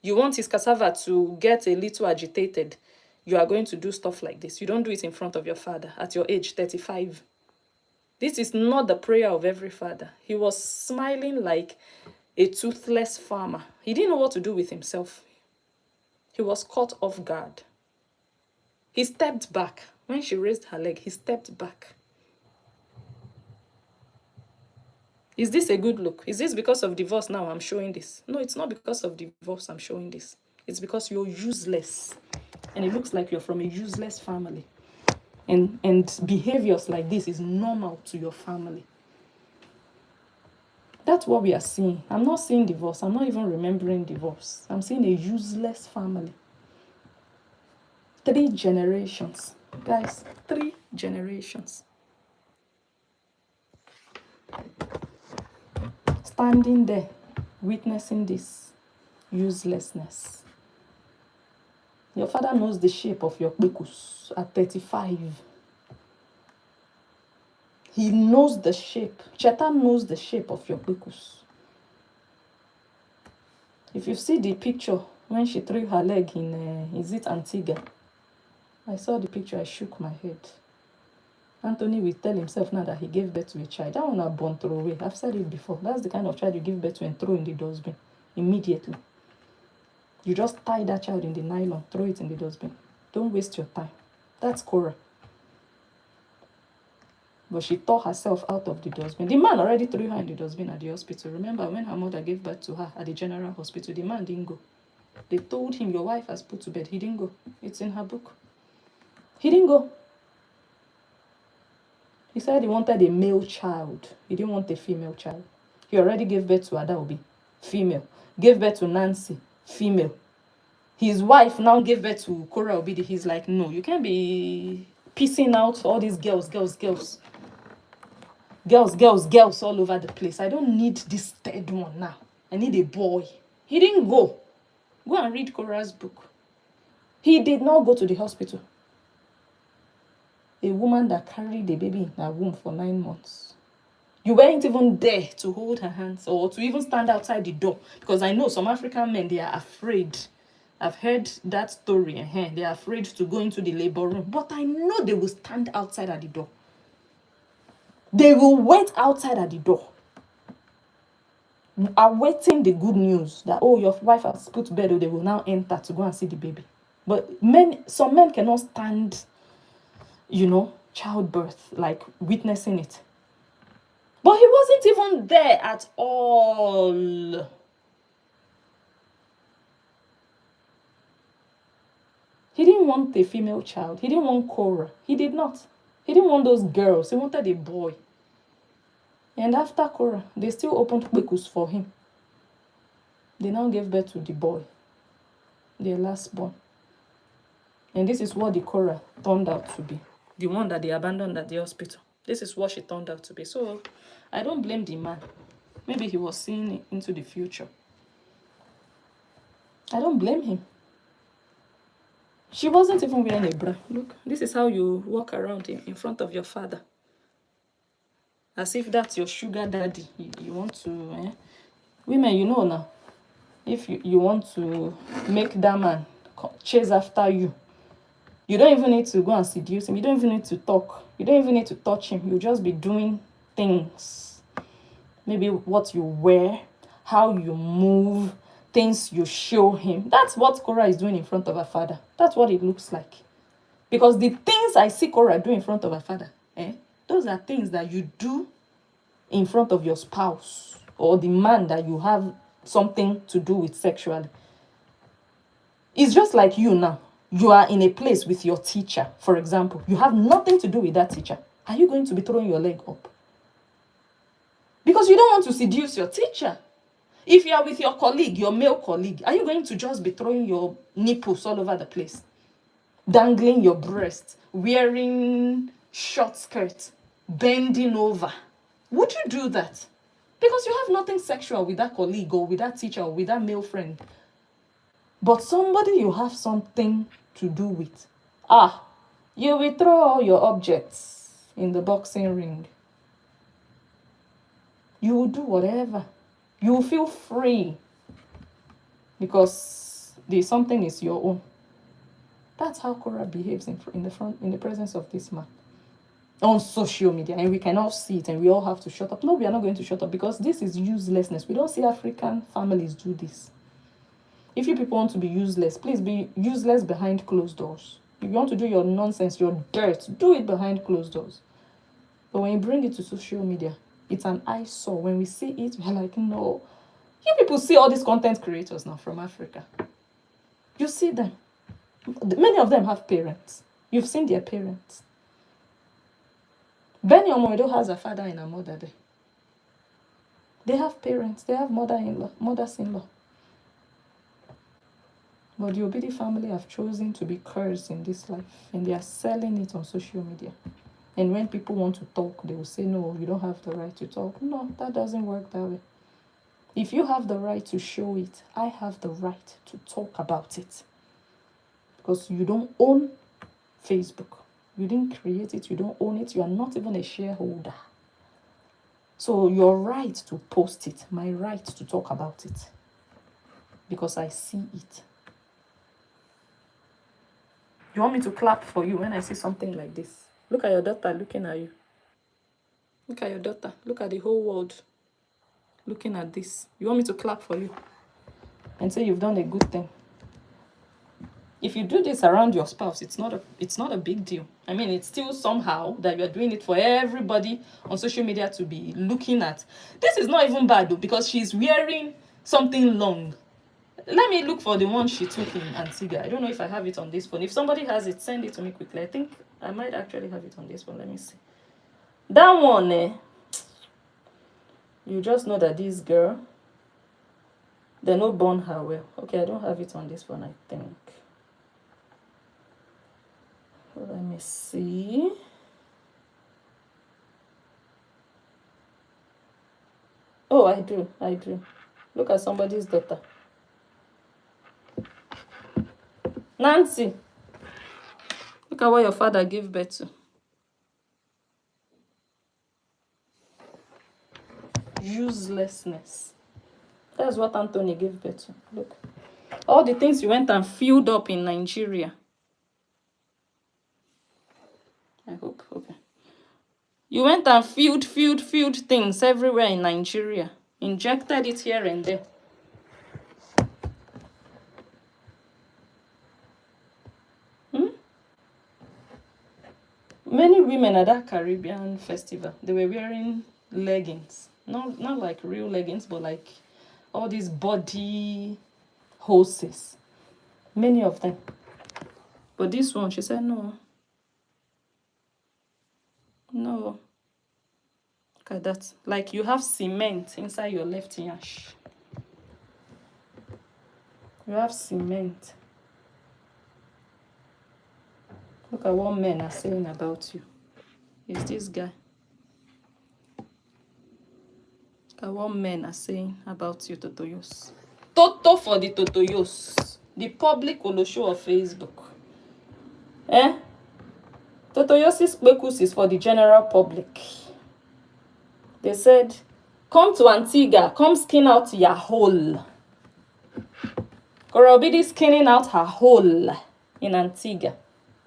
You want his cassava to get a little agitated. You are going to do stuff like this. You don't do it in front of your father at your age 35. This is not the prayer of every father. He was smiling like a toothless farmer. He didn't know what to do with himself. He was caught off guard. He stepped back. When she raised her leg, he stepped back. Is this a good look? Is this because of divorce now I'm showing this? No, it's not because of divorce I'm showing this. It's because you're useless. And it looks like you're from a useless family. And behaviors like this is normal to your family. That's what we are seeing. I'm not seeing divorce. I'm not even remembering divorce. I'm seeing a useless family. 3 generations. Guys, 3 generations. Standing there, witnessing this uselessness. Your father knows the shape of your kpekus at 35. He knows the shape. Cheta knows the shape of your kpekus. If you see the picture when she threw her leg in, is it Antigua? I saw the picture, I shook my head. Anthony will tell himself now that he gave birth to a child. That one I born throw away. I've said it before. That's the kind of child you give birth to and throw in the dustbin immediately. You just tie that child in the nylon, throw it in the dustbin. Don't waste your time. That's Korra. But she tore herself out of the dustbin. The man already threw her in the dustbin at the hospital. Remember when her mother gave birth to her at the general hospital, the man didn't go. They told him, your wife has put to bed. He didn't go. It's in her book. He didn't go. He said he wanted a male child. He didn't want a female child. He already gave birth to Adaobi, female. Gave birth to Nancy, female. His wife now gave birth to Korra Obidi. He's like, no, you can't be piecing out all these girls all over the place. I don't need this third one now. I need a boy. He didn't go. Go and read Korra's book. He did not go to the hospital. A woman that carried a baby in her womb for 9 months. You weren't even there to hold her hands or to even stand outside the door. Because I know some African men, they are afraid. I've heard that story. They are afraid to go into the labor room. But I know they will stand outside at the door. They will wait outside at the door, awaiting the good news that, oh, your wife has put to bed, or they will now enter to go and see the baby. But some men cannot stand, childbirth, like witnessing it. But he wasn't even there at all. He didn't want a female child. He didn't want Korra. He did not. He didn't want those girls. He wanted a boy. And after Korra, they still opened kpekus for him. They now gave birth to the boy, their last born. And this is what the Korra turned out to be. The one that they abandoned at the hospital. This is what she turned out to be. So I don't blame the man. Maybe he was seeing into the future. I don't blame him. She wasn't even wearing a bra. Look, this is how you walk around in front of your father. As if that's your sugar daddy. You want to... Women, you know now. If you want to make that man chase after you, you don't even need to go and seduce him. You don't even need to talk. You don't even need to touch him. You'll just be doing things. Maybe what you wear, how you move, things you show him. That's what Korra is doing in front of her father. That's what it looks like. Because the things I see Korra do in front of her father, those are things that you do in front of your spouse or the man that you have something to do with sexually. It's just like you now. You are in a place with your teacher, for example. You have nothing to do with that teacher. Are you going to be throwing your leg up? Because you don't want to seduce your teacher. If you are with your colleague, your male colleague, are you going to just be throwing your nipples all over the place? Dangling your breast, wearing short skirts, bending over. Would you do that? Because you have nothing sexual with that colleague or with that teacher or with that male friend. But somebody you have something to do with. You will throw all your objects in the boxing ring. You will do whatever. You will feel free. Because something is your own. That's how Korra behaves in the presence of this man. on social media, and we can all see it, and we all have to shut up. No, we are not going to shut up, because this is uselessness. We don't see African families do this. If you people want to be useless, please be useless behind closed doors. If you want to do your nonsense, your dirt, do it behind closed doors. But when you bring it to social media, it's an eyesore. When we see it, we're like, no. You people see all these content creators now from Africa. You see them. Many of them have parents. You've seen their parents. Benny Omoedo has a father and a mother there. They have parents. They have mothers-in-law. But the Obidi family have chosen to be cursed in this life, and they are selling it on social media. And when people want to talk, they will say, no, you don't have the right to talk. No, that doesn't work that way. If you have the right to show it, I have the right to talk about it. Because you don't own Facebook. You didn't create it. You don't own it. You are not even a shareholder. So your right to post it, my right to talk about it. Because I see it. You want me to clap for you when I see something like this? Look at your daughter looking at you. Look at your daughter. Look at the whole world looking at this. You want me to clap for you and say you've done a good thing? If you do this around your spouse, it's not a big deal. I mean, it's still somehow that you're doing it for everybody on social media to be looking at. This is not even bad though, because she's wearing something long. Let me look for the one she took in Antigua. I don't know if I have it on this phone. If somebody has it, send it to me quickly. I think I might actually have it on this phone. Let me see. That one, you just know that this girl, they no born her well. Okay, I don't have it on this phone, I think. Let me see. Oh, I do. Look at somebody's daughter. Nancy. Look at what your father gave birth to. Uselessness. That's what Anthony gave birth to. Look. All the things you went and filled up in Nigeria. I hope. Okay. You went and filled things everywhere in Nigeria. Injected it here and there. Many women at that Caribbean festival, they were wearing leggings. Not like real leggings, but like all these body hoses. Many of them. But this one, she said, no. No. Look at that. Like you have cement inside your left yash. You have cement. Look at what men are saying about you. Is this guy. Look at what men are saying about you, Totoyos. Toto for the Totoyos. The public Olosho of Facebook. Totoyosis Bekus is for the general public. They said, come to Antigua, come skin out your hole. Korra Obidi skinning out her hole in Antigua.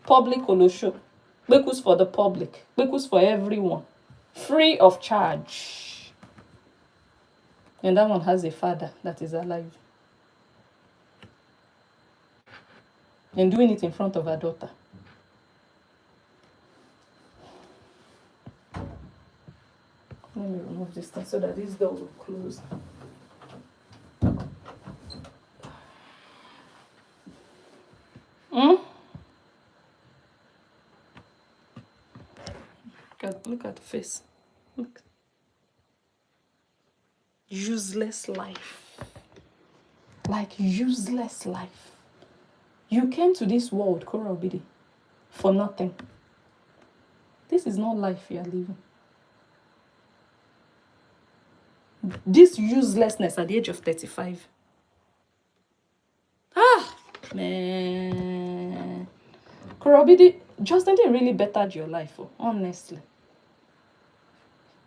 Public Olosho. Bekus for the public. Bekus for everyone. Free of charge. And that one has a father that is alive. And doing it in front of her daughter. Let me remove this thing so that this door will close. Look at the face. Look. Useless life. Like useless life. You came to this world, Korra Obidi, for nothing. This is not life you are living. This uselessness at the age of 35. Man. Korra Obidi, Justin didn't really bettered your life, honestly.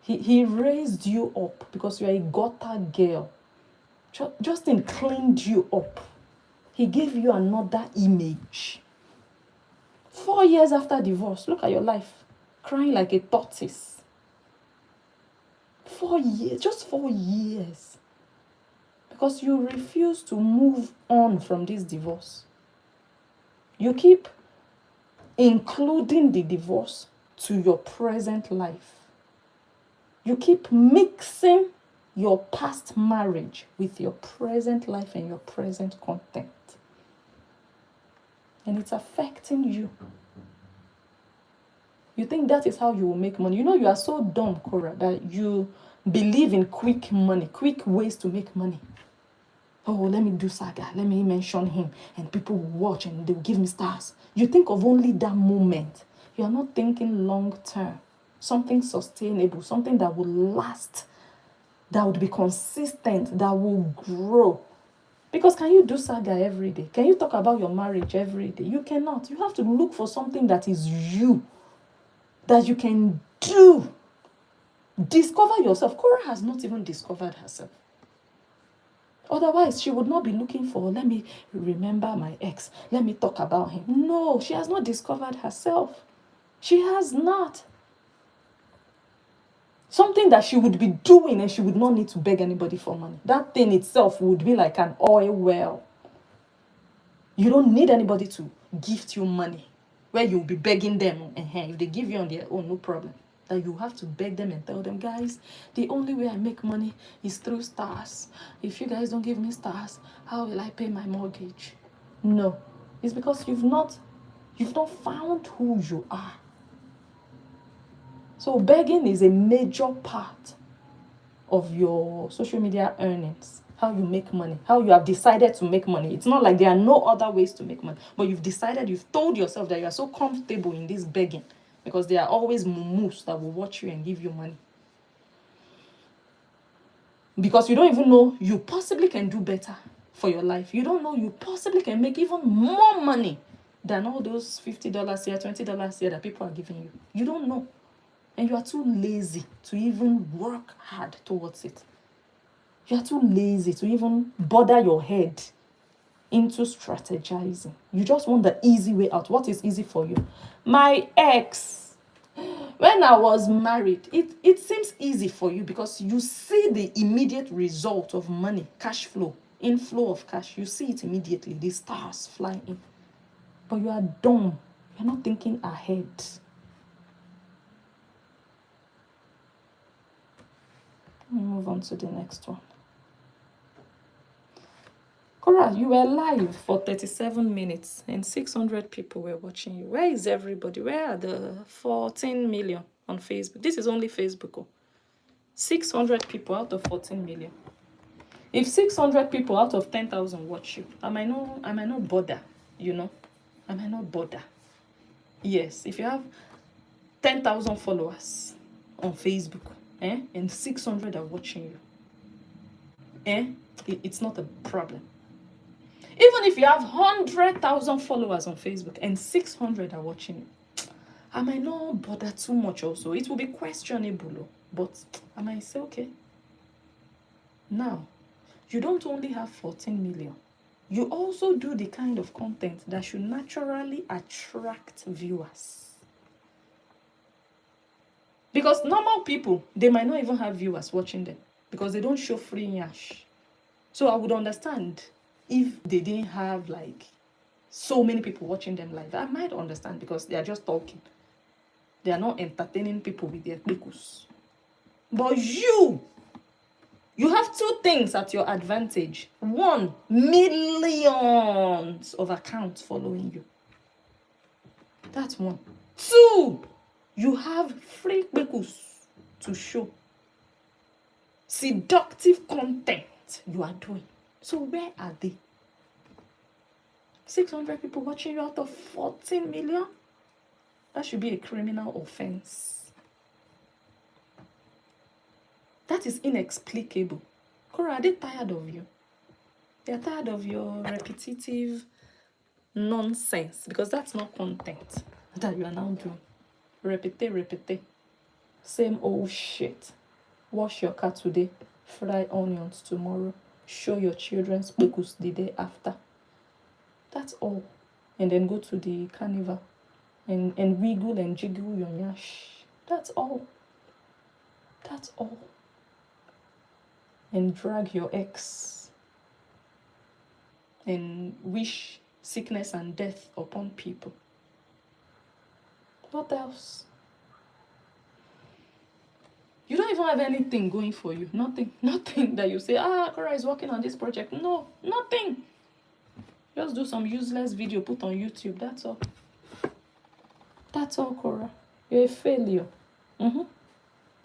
He raised you up because you are a gutter girl. Justin cleaned you up. He gave you another image. 4 years after divorce, look at your life. crying like a tortoise. 4 years, just 4 years. Because you refuse to move on from this divorce. You keep including the divorce to your present life. You keep mixing your past marriage with your present life and your present content. And it's affecting you. You think that is how you will make money. You know, you are so dumb, Korra, that you believe in quick money, quick ways to make money. Oh, let me do saga, let me mention him, and people will watch and they'll give me stars. You think of only that moment. You are not thinking long term. Something sustainable, something that will last, that would be consistent, that will grow. Because can you do saga every day? Can you talk about your marriage every day? You cannot. You have to look for something that is you, that you can do. Discover yourself. Korra has not even discovered herself. Otherwise, she would not be looking for, let me remember my ex, let me talk about him. No, she has not discovered herself. She has not. Something that she would be doing and she would not need to beg anybody for money. That thing itself would be like an oil well. You don't need anybody to gift you money where you'll be begging them. If they give you on their own, no problem. That you have to beg them and tell them, guys, the only way I make money is through stars. If you guys don't give me stars, how will I pay my mortgage? No, it's because you've not found who you are. So begging is a major part of your social media earnings. How you make money, how you have decided to make money. It's not like there are no other ways to make money, but you've told yourself that you are so comfortable in this begging because there are always mumus that will watch you and give you money. Because you don't even know you possibly can do better for your life. You don't know you possibly can make even more money than all those $50 here, $20 here that people are giving you. You don't know. And you are too lazy to even work hard towards it. You are too lazy to even bother your head into strategizing. You just want the easy way out. What is easy for you? My ex, when I was married, it seems easy for you because you see the immediate result of money, cash flow, inflow of cash. You see it immediately, the stars flying in. But you are dumb. You're not thinking ahead. Let me move on to the next one. Korra, you were live for 37 minutes and 600 people were watching you. Where is everybody? Where are the 14 million on Facebook? This is only Facebook. Oh. 600 people out of 14 million. If 600 people out of 10,000 watch you, I might not bother, you know. I might not bother. Yes, if you have 10,000 followers on Facebook, and 600 are watching you, it's not a problem. Even if you have 100,000 followers on Facebook and 600 are watching you, I might not bother too much also. It will be questionable, but I might say, okay. Now, you don't only have 14 million. You also do the kind of content that should naturally attract viewers. Because normal people, they might not even have viewers watching them because they don't show free nyash. So I would understand if they didn't have like so many people watching them live. I might understand because they are just talking. They are not entertaining people with their pickles. But you have two things at your advantage. 1, millions of accounts following you. That's 1. 2, you have free pickles to show. Seductive content you are doing. So where are they? 600 people watching you out of 14 million? That should be a criminal offense. That is inexplicable. Korra, are they tired of you? They're tired of your repetitive nonsense because that's not content that you are now doing. Repete. Same old shit. Wash your car today, fry onions tomorrow, show your children pickles the day after. That's all. And then go to the carnival. and wiggle and jiggle your nyash. That's all. That's all. And drag your ex and wish sickness and death upon people. What else? You don't even have anything going for you. Nothing. Nothing that you say, Korra is working on this project. No, nothing. Just do some useless video, put on YouTube. That's all. That's all, Korra. You're a failure.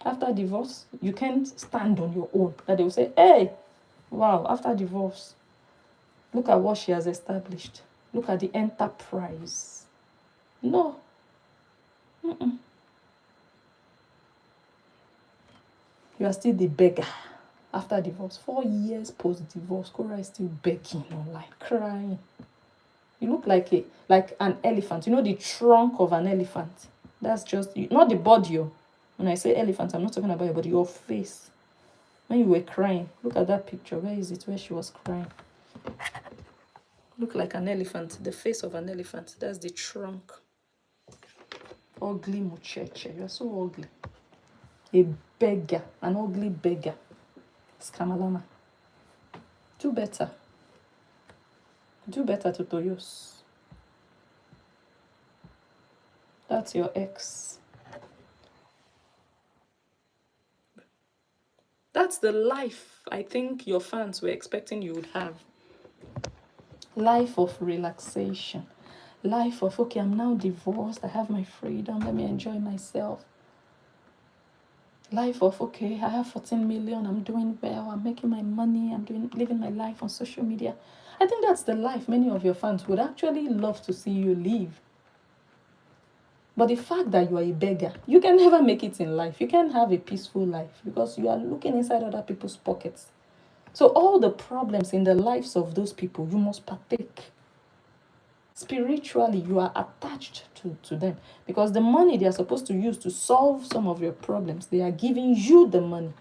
After divorce, you can't stand on your own. That they will say, hey, wow, after divorce, look at what she has established. Look at the enterprise. No. You are still the beggar after divorce. 4 years post-divorce, Korra is still begging online, crying. You look like an elephant. You know the trunk of an elephant? That's just, not the body. When I say elephant, I'm not talking about your body, your face. When you were crying, look at that picture. Where is it? Where she was crying. Look like an elephant, the face of an elephant. That's the trunk. Ugly mucheche. You're so ugly. A beggar, an ugly beggar. Skamalama. Do better. Do better, Totoyos. That's your ex. That's the life I think your fans were expecting you would have. Life of relaxation. Life of, okay, I'm now divorced. I have my freedom. Let me enjoy myself. Life of, okay, I have 14 million. I'm doing well. I'm making my money. Living my life on social media. I think that's the life many of your fans would actually love to see you live. But the fact that you are a beggar, you can never make it in life. You can't have a peaceful life because you are looking inside other people's pockets. So all the problems in the lives of those people, you must partake. Spiritually, you are attached to them because the money they are supposed to use to solve some of your problems, they are giving you the money.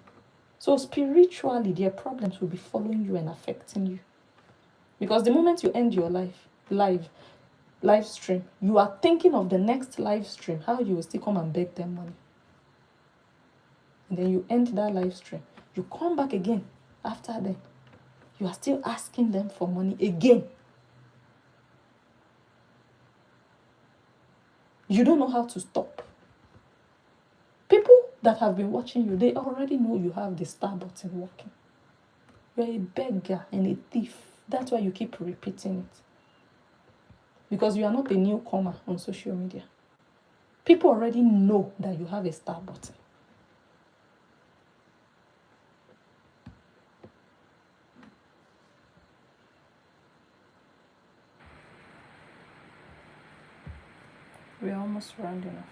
So spiritually, their problems will be following you and affecting you. Because the moment you end your live stream, you are thinking of the next live stream, how you will still come and beg them money. And then you end that live stream. You come back again after them. You are still asking them for money again. You don't know how to stop. People that have been watching you, they already know you have the star button working. You're a beggar and a thief. That's why you keep repeating it. Because you are not a newcomer on social media. People already know that you have a star button. We're almost rounding off.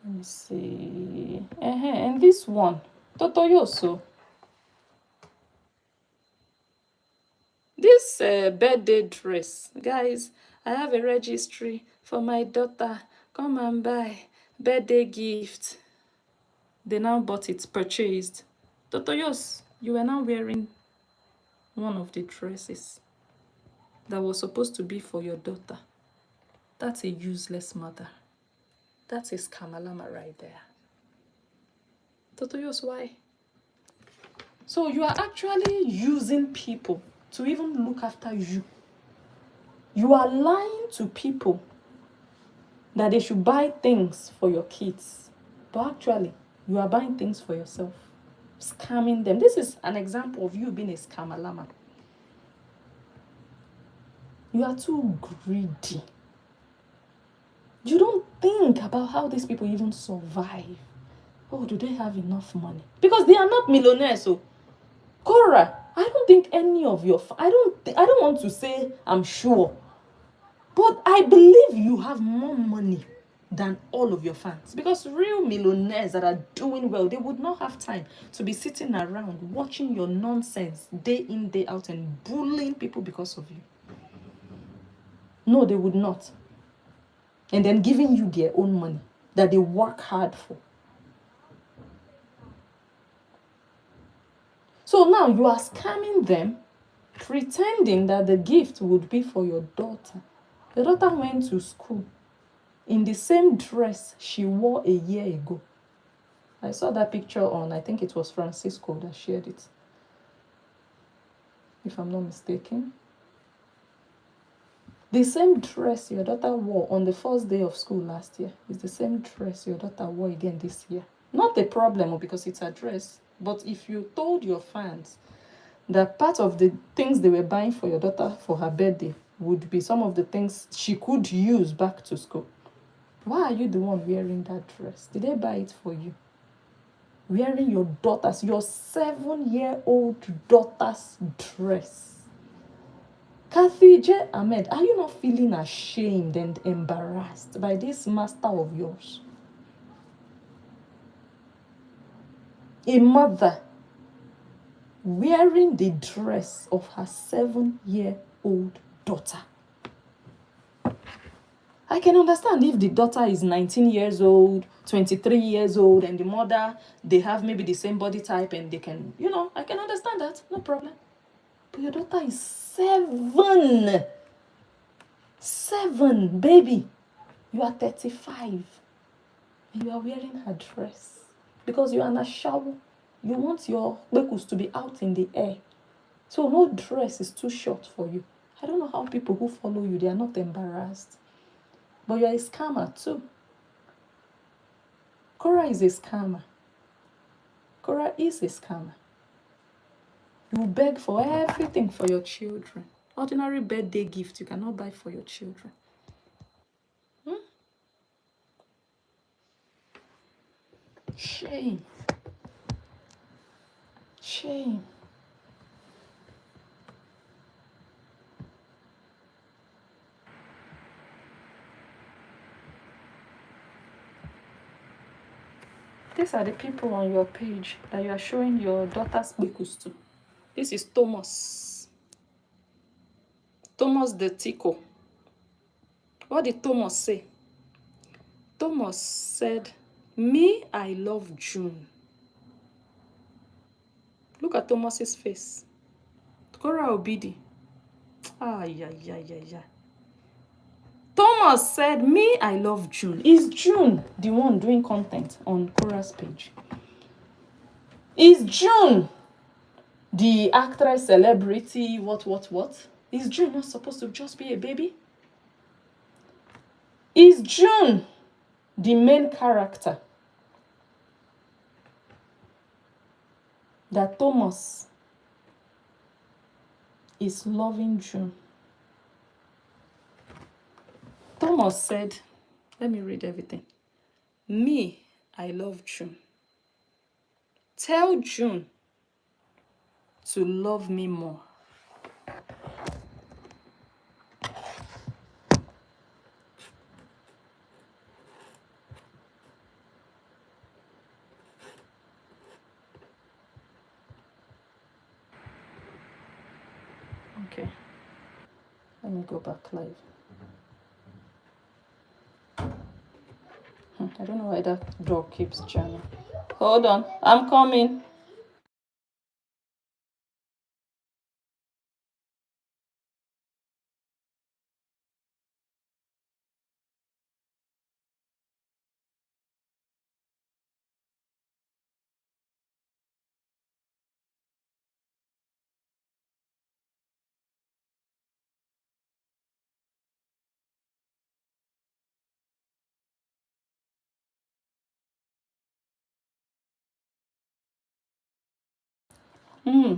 Let me see. And this one, Totoyoso. This birthday dress, guys, I have a registry for my daughter. Come and buy birthday gift. They now bought it, purchased. Totoyos, you were now wearing one of the dresses that was supposed to be for your daughter. That's a useless mother. That's a scamalama right there. Totoyos, why? So you are actually using people to even look after you. You are lying to people that they should buy things for your kids. But actually, you are buying things for yourself. Scamming them. This is an example of you being a scamalama. You are too greedy. You don't think about how these people even survive. Oh, do they have enough money? Because they are not millionaires. So, Korra, I don't think any of your... I don't want to say I'm sure. But I believe you have more money than all of your fans. Because real millionaires that are doing well, they would not have time to be sitting around watching your nonsense day in, day out and bullying people because of you. No, they would not. And then giving you their own money that they work hard for. So now you are scamming them, pretending that the gift would be for your daughter. Your daughter went to school in the same dress she wore a year ago. I saw that picture on, I think it was Francisco that shared it, if I'm not mistaken. The same dress your daughter wore on the first day of school last year is the same dress your daughter wore again this year. Not a problem because it's a dress, but if you told your fans that part of the things they were buying for your daughter for her birthday would be some of the things she could use back to school, why are you the one wearing that dress? Did they buy it for you? Wearing your 7-year-old daughter's dress. Kathy J. Ahmed, are you not feeling ashamed and embarrassed by this master of yours? A mother wearing the dress of her 7-year-old daughter. I can understand if the daughter is 19 years old, 23 years old, and the mother, they have maybe the same body type and they can, I can understand that, no problem. But your daughter is 7. 7, baby. You are 35. And you are wearing her dress. Because you are in a shower. You want your bekus to be out in the air. So no dress is too short for you. I don't know how people who follow you, they are not embarrassed. But you're a scammer too. Korra is a scammer. Korra is a scammer. You beg for everything for your children. Ordinary birthday gift you cannot buy for your children. Shame. Shame. These are the people on your page that you are showing your daughter's bekus to. This is Thomas. Thomas the Tico. What did Thomas say? Thomas said, "Me, I love June." Look at Thomas's face. Korra Obidi. Yeah. Thomas said, "Me, I love June." Is June the one doing content on Korra's page? Is June the actress, celebrity, what? Is June not supposed to just be a baby? Is June the main character that Thomas is loving June? Thomas said, let me read everything. "Me, I love June. Tell June to love me more." Okay. Let me go back live. I don't know why that door keeps jamming. Hold on. I'm coming.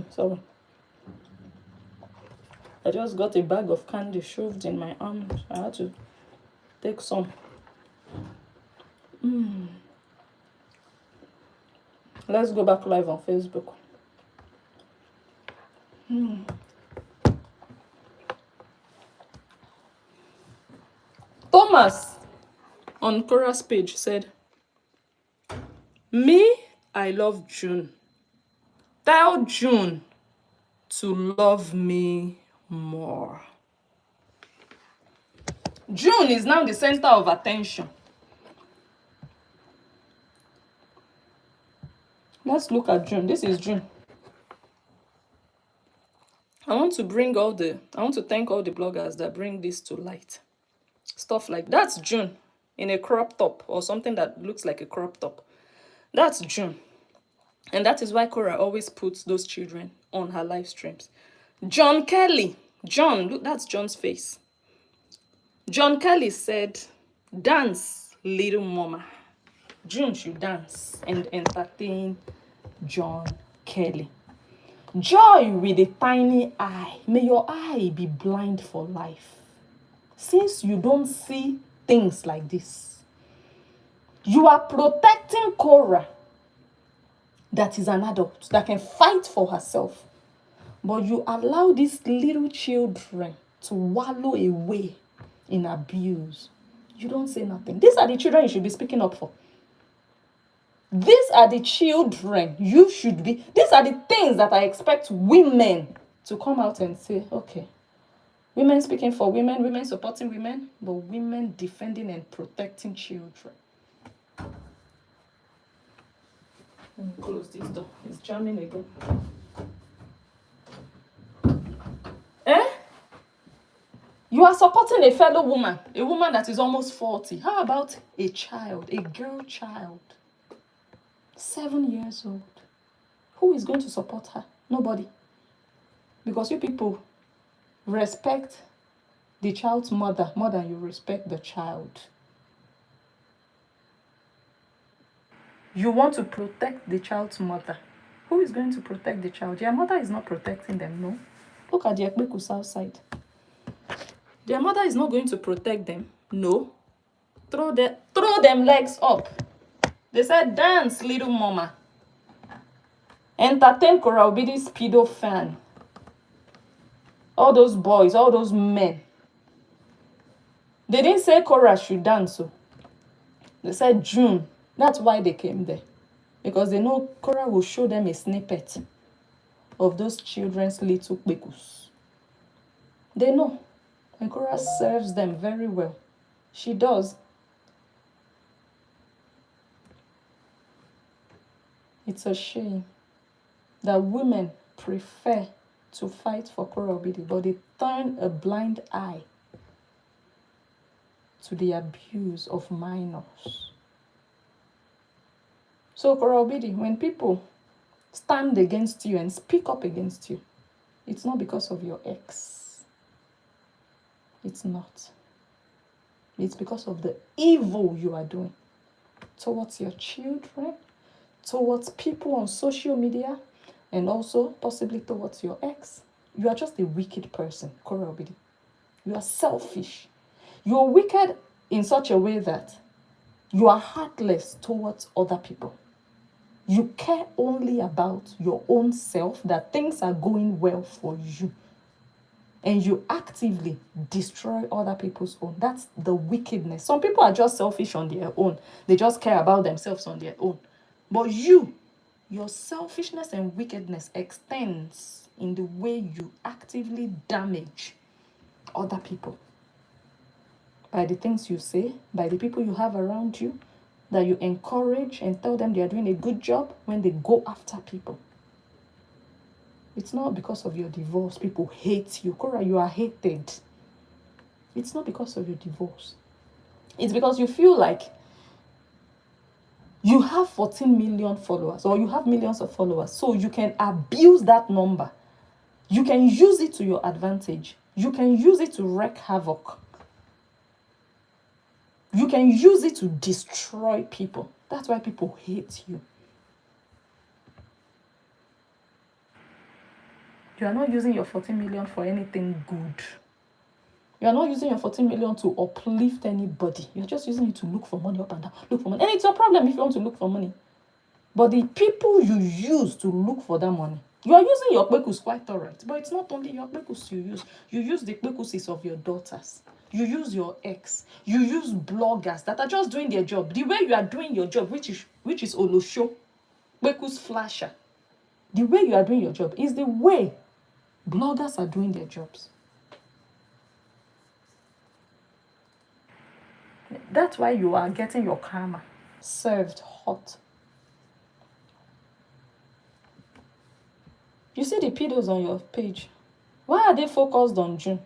Sorry. I just got a bag of candy shoved in my arm. I had to take some. Let's go back live on Facebook. Thomas on Korra's page said, "Me, I love June. Tell June to love me more." June is now the center of attention. Let's look at June. This is June. I want to thank all the bloggers that bring this to light. Stuff like that's June in a crop top or something that looks like a crop top. That's June. And that is why Korra always puts those children on her live streams. John Kelly. John, look, that's John's face. John Kelly said, dance, little mama. June should dance and entertain John Kelly. Joy with a tiny eye. May your eye be blind for life. Since you don't see things like this, you are protecting Korra, that is an adult, that can fight for herself. But you allow these little children to wallow away in abuse. You don't say nothing. These are the children you should be speaking up for. These are the children you should be. These are the things that I expect women to come out and say, okay, women speaking for women, women supporting women, but women defending and protecting children. Let me close this door. It's jamming again. You are supporting a fellow woman, a woman that is almost 40. How about a child, a girl child, 7 years old? Who is going to support her? Nobody. Because you people respect the child's mother more than you respect the child. You want to protect the child's mother. Who is going to protect the child? Their mother is not protecting them, no. Look at the Ekpekus outside. Their mother is not going to protect them, no. Throw them legs up. They said, dance, little mama. Entertain Korra Obidi's pedo fan. All those boys, all those men. They didn't say Korra should dance. So they said June. That's why they came there. Because they know Korra will show them a snippet of those children's little kpekus. They know. And Korra serves them very well. She does. It's a shame that women prefer to fight for Korra Obidi, but they turn a blind eye to the abuse of minors. So Korra Obidi, when people stand against you and speak up against you, it's not because of your ex. It's not. It's because of the evil you are doing towards your children, towards people on social media, and also possibly towards your ex. You are just a wicked person, Korra Obidi. You are selfish. You are wicked in such a way that you are heartless towards other people. You care only about your own self, that things are going well for you. And you actively destroy other people's own. That's the wickedness. Some people are just selfish on their own. They just care about themselves on their own. But your selfishness and wickedness extends in the way you actively damage other people. By the things you say, by the people you have around you, that you encourage and tell them they are doing a good job when they go after people. It's not because of your divorce people hate you. Korra, you are hated. It's not because of your divorce. It's because you feel like you have 14 million followers or you have millions of followers, so you can abuse that number. You can use it to your advantage. You can use it to wreak havoc. You can use it to destroy people. That's why people hate you. You are not using your 14 million for anything good. You are not using your 14 million to uplift anybody. You're just using it to look for money up and down. Look for money. And it's a problem if you want to look for money. But the people you use to look for that money, you are using your kpekus quite all right. But it's not only your kpekus you use. You use the kpekuses of your daughters. You use your ex. You use bloggers that are just doing their job. The way you are doing your job, which is Olosho, kpekus flasher. The way you are doing your job is the way bloggers are doing their jobs. That's why you are getting your karma served hot. You see the pedos on your page. Why are they focused on June?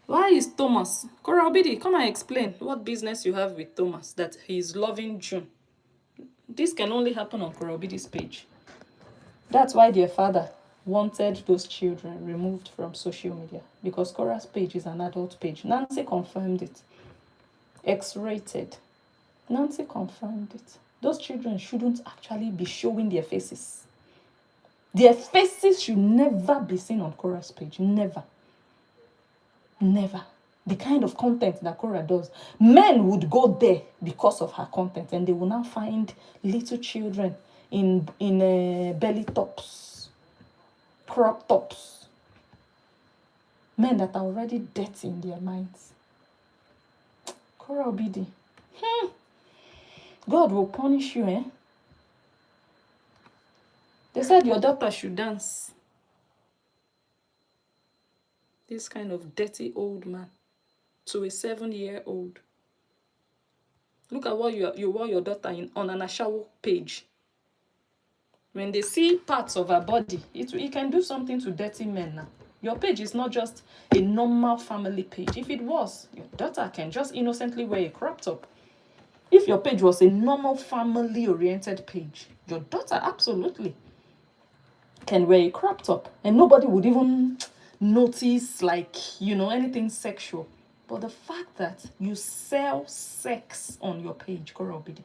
Why is Thomas? Korra Obidi, come and explain what business you have with Thomas that he's loving June. This can only happen on Korra Obidi's page. That's why their father wanted those children removed from social media, because Korra's page is an adult page. Nancy confirmed it. X-rated. Nancy confirmed it. Those children shouldn't actually be showing their faces. Their faces should never be seen on Korra's page. Never. Never. The kind of content that Korra does. Men would go there because of her content, and they will now find little children in belly tops, crop tops. Men that are already dirty in their minds. Korra Obidi. God will punish you, eh? They said your daughter should dance. This kind of dirty old man to a 7-year-old. Look at what you wore your daughter on an Ashawo page. When they see parts of her body, it can do something to dirty men now. Your page is not just a normal family page. If it was, your daughter can just innocently wear a crop top. If your page was a normal family-oriented page, your daughter absolutely can wear a crop top. And nobody would even notice, like, anything sexual. But the fact that you sell sex on your page, Korra Obidi,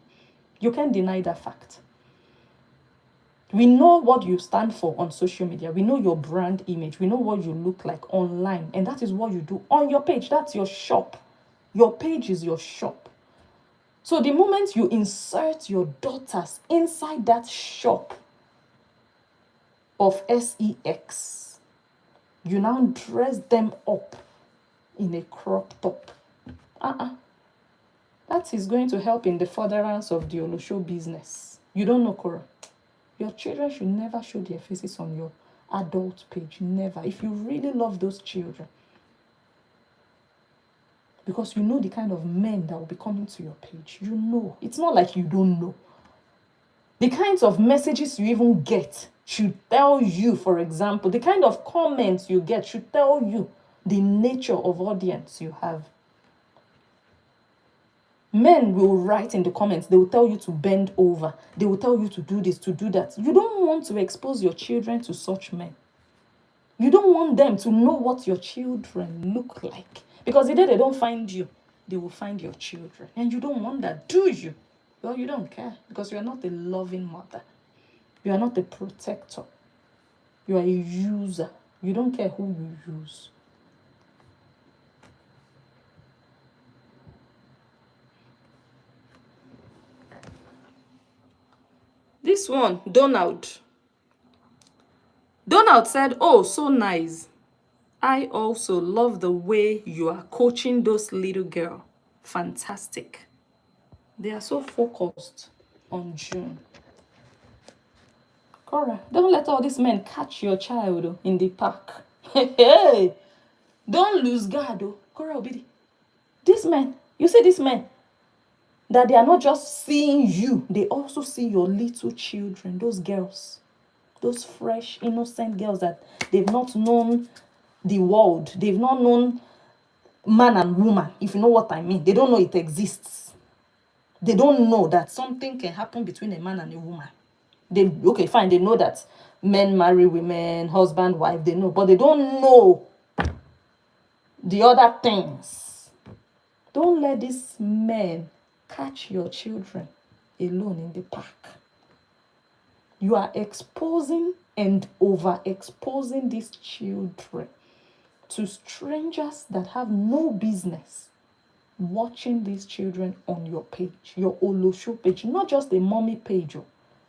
you can't deny that fact. We know what you stand for on social media. We know your brand image. We know what you look like online. And that is what you do on your page. That's your shop. Your page is your shop. So the moment you insert your daughters inside that shop of sex, you now dress them up in a crop top. That is going to help in the furtherance of the Olosho business. You don't know, Korra. Your children should never show their faces on your adult page. Never. If you really love those children. Because you know the kind of men that will be coming to your page. You know. It's not like you don't know. The kinds of messages you even get should tell you, for example, the kind of comments you get should tell you the nature of audience you have. Men will write in the comments. They will tell you to bend over. They will tell you to do this, to do that. You don't want to expose your children to such men. You don't want them to know what your children look like. Because the day they don't find you, they will find your children. And you don't want that, do you? Well, you don't care. Because you are not a loving mother. You are not a protector. You are a user. You don't care who you use. This one, Donald. Donald said, "Oh, so nice. I also love the way you are coaching those little girls. Fantastic." They are so focused on June. Korra, don't let all these men catch your child in the park. Hey, don't lose guard, Korra Obidi. These men, you see these men, that they are not just seeing you, they also see your little children, those girls, those fresh, innocent girls that they've not known the world. They've not known man and woman, if you know what I mean. They don't know it exists. They don't know that something can happen between a man and a woman. Okay, fine, they know that men marry women, husband, wife, they know, but they don't know the other things. Don't let these men catch your children alone in the park. You are exposing and overexposing these children to strangers that have no business watching these children on your page, your Olosho page, not just a mommy page,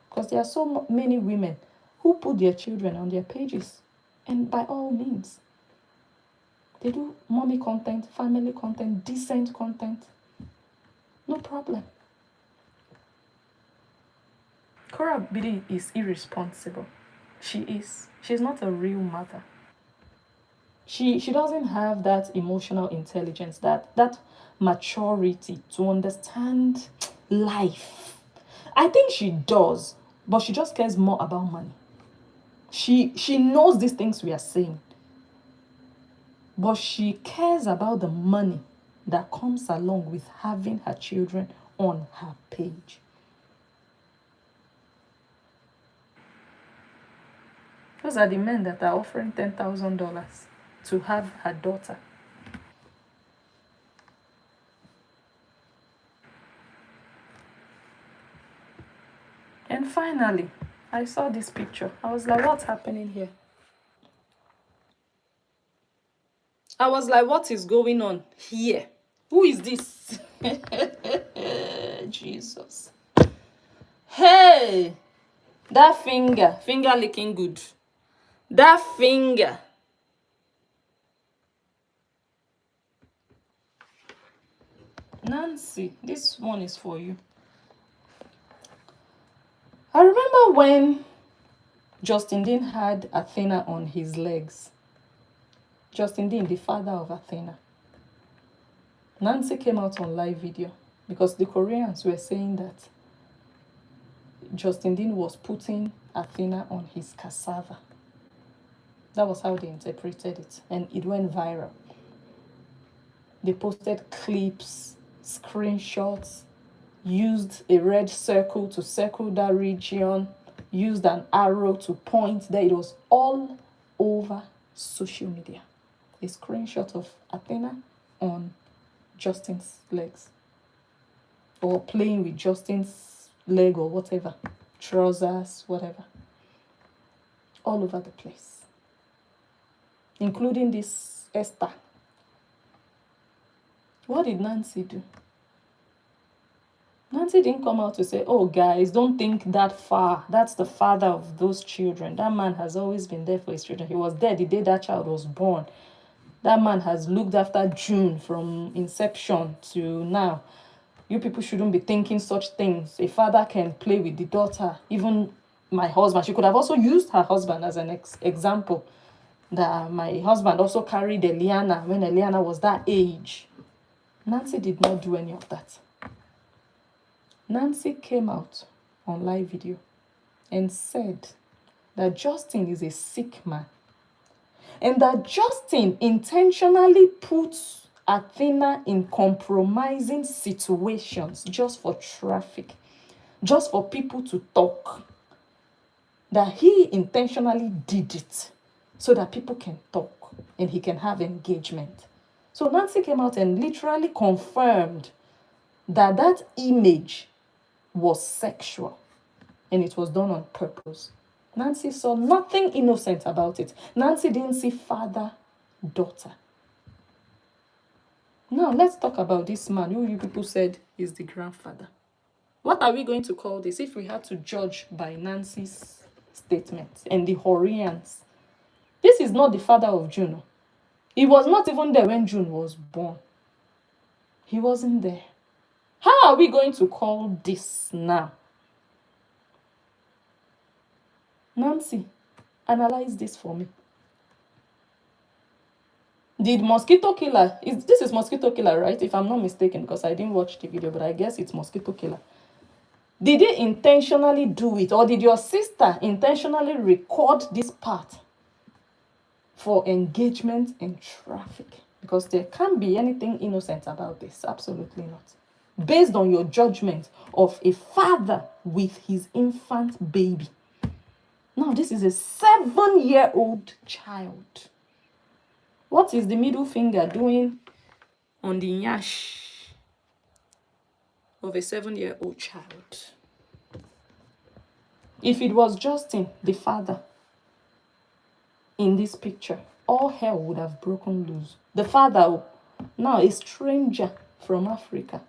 because there are so many women who put their children on their pages, and by all means, they do mommy content, family content, decent content, no problem. Korra Obidi is irresponsible. She is. She's not a real mother. She doesn't have that emotional intelligence, that maturity to understand life. I think she does, but she just cares more about money. She knows these things we are saying. But she cares about the money that comes along with having her children on her page. Those are the men that are offering $10,000 to have her daughter. And finally, I saw this picture. I was like, what's happening here? I was like, what is going on here? Who is this? Jesus. Hey, that finger licking good. That finger. Nancy, this one is for you. I remember when Justin Dean had Athena on his legs. Justin Dean, the father of Athena. Nancy came out on live video because the Koreans were saying that Justin Dean was putting Athena on his cassava. That was how they interpreted it, and it went viral. They posted clips, screenshots, used a red circle to circle that region, used an arrow to point there. It was all over social media. A screenshot of Athena on Justin's legs, or playing with Justin's leg or whatever, trousers, whatever, all over the place, including this Esther. What did Nancy do? Nancy didn't come out to say, oh guys, don't think that far. That's the father of those children. That man has always been there for his children. He was there the day that child was born. That man has looked after June from inception to now. You people shouldn't be thinking such things. A father can play with the daughter. Even my husband, she could have also used her husband as an example. That my husband also carried Eliana when Eliana was that age. Nancy did not do any of that. Nancy came out on live video and said that Justin is a sick man, and that Justin intentionally puts Athena in compromising situations just for traffic, just for people to talk. That he intentionally did it so that people can talk and he can have engagement. So Nancy came out and literally confirmed that that image was sexual and it was done on purpose. Nancy saw nothing innocent about it. Nancy didn't see father-daughter. Now let's talk about this man who you people said is the grandfather. What are we going to call this if we had to judge by Nancy's statement and the Horians? This is not the father of June. He was not even there when June was born. He wasn't there. How are we going to call this now? Nancy, analyze this for me. Did mosquito killer, this is mosquito killer, right? If I'm not mistaken, because I didn't watch the video, but I guess it's mosquito killer. Did they intentionally do it, or did your sister intentionally record this part for engagement and traffic? Because there can't be anything innocent about this. Absolutely not. Based on your judgment of a father with his infant baby. Now, this is a 7-year-old child. What is the middle finger doing on the nyash of a 7-year-old child? If it was Justin, the father, in this picture, all hell would have broken loose. The father, now a stranger from Africa.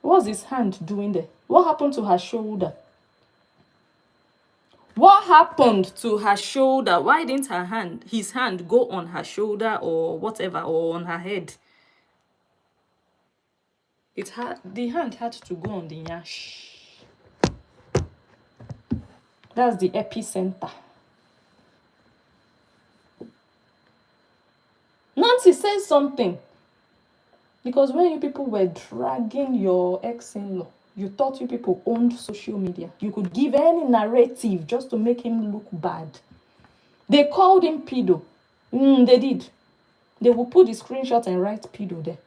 What's his hand doing there? What happened to her shoulder? What happened to her shoulder? Why didn't his hand go on her shoulder or whatever, or on her head? The hand had to go on the nyash. That's the epicenter. Nancy says something. Because when you people were dragging your ex-in-law, you thought you people owned social media. You could give any narrative just to make him look bad. They called him pedo. They did. They will put the screenshot and write pedo there.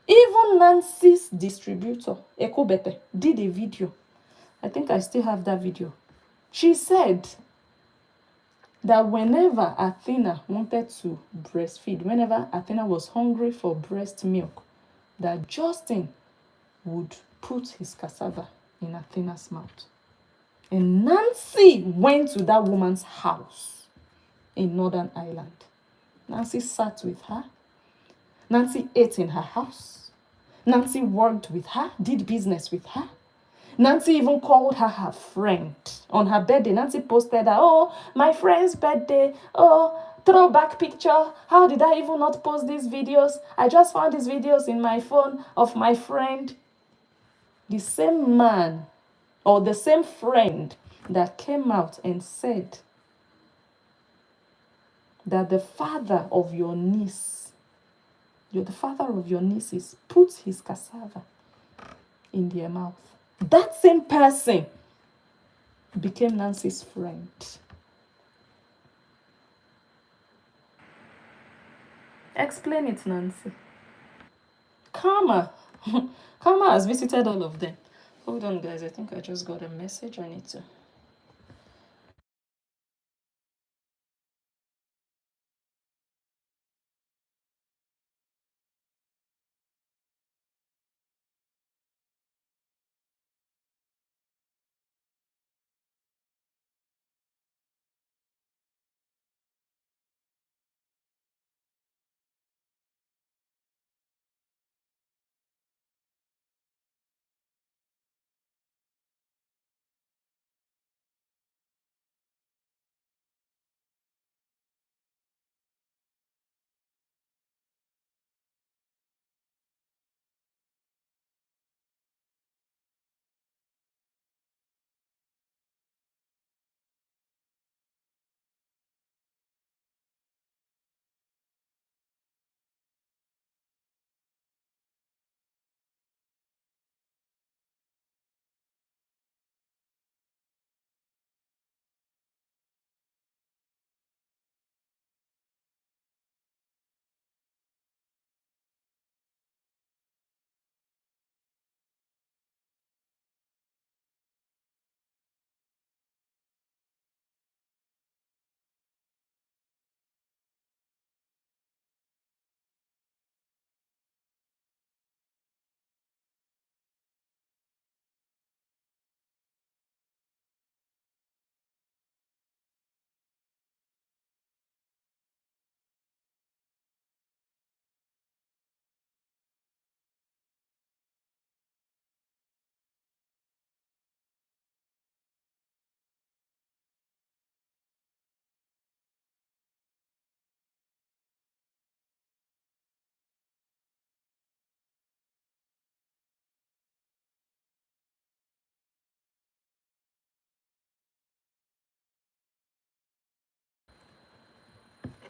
Even Nancy's distributor, Ekobete, did a video. I think I still have that video. She said that whenever Athena wanted to breastfeed, whenever Athena was hungry for breast milk, that Justin would put his cassava in Athena's mouth. And Nancy went to that woman's house in Northern Ireland. Nancy sat with her. Nancy ate in her house. Nancy worked with her, did business with her. Nancy even called her friend. On her birthday, Nancy posted that, oh, my friend's birthday, oh, throwback picture. How did I even not post these videos? I just found these videos in my phone of my friend. The same man or the same friend that came out and said that the father of your niece, the father of your nieces, put his cassava in their mouth. That same person became Nancy's friend. Explain it, Nancy. Karma. Karma has visited all of them. Hold on, guys. I think I just got a message. I need to.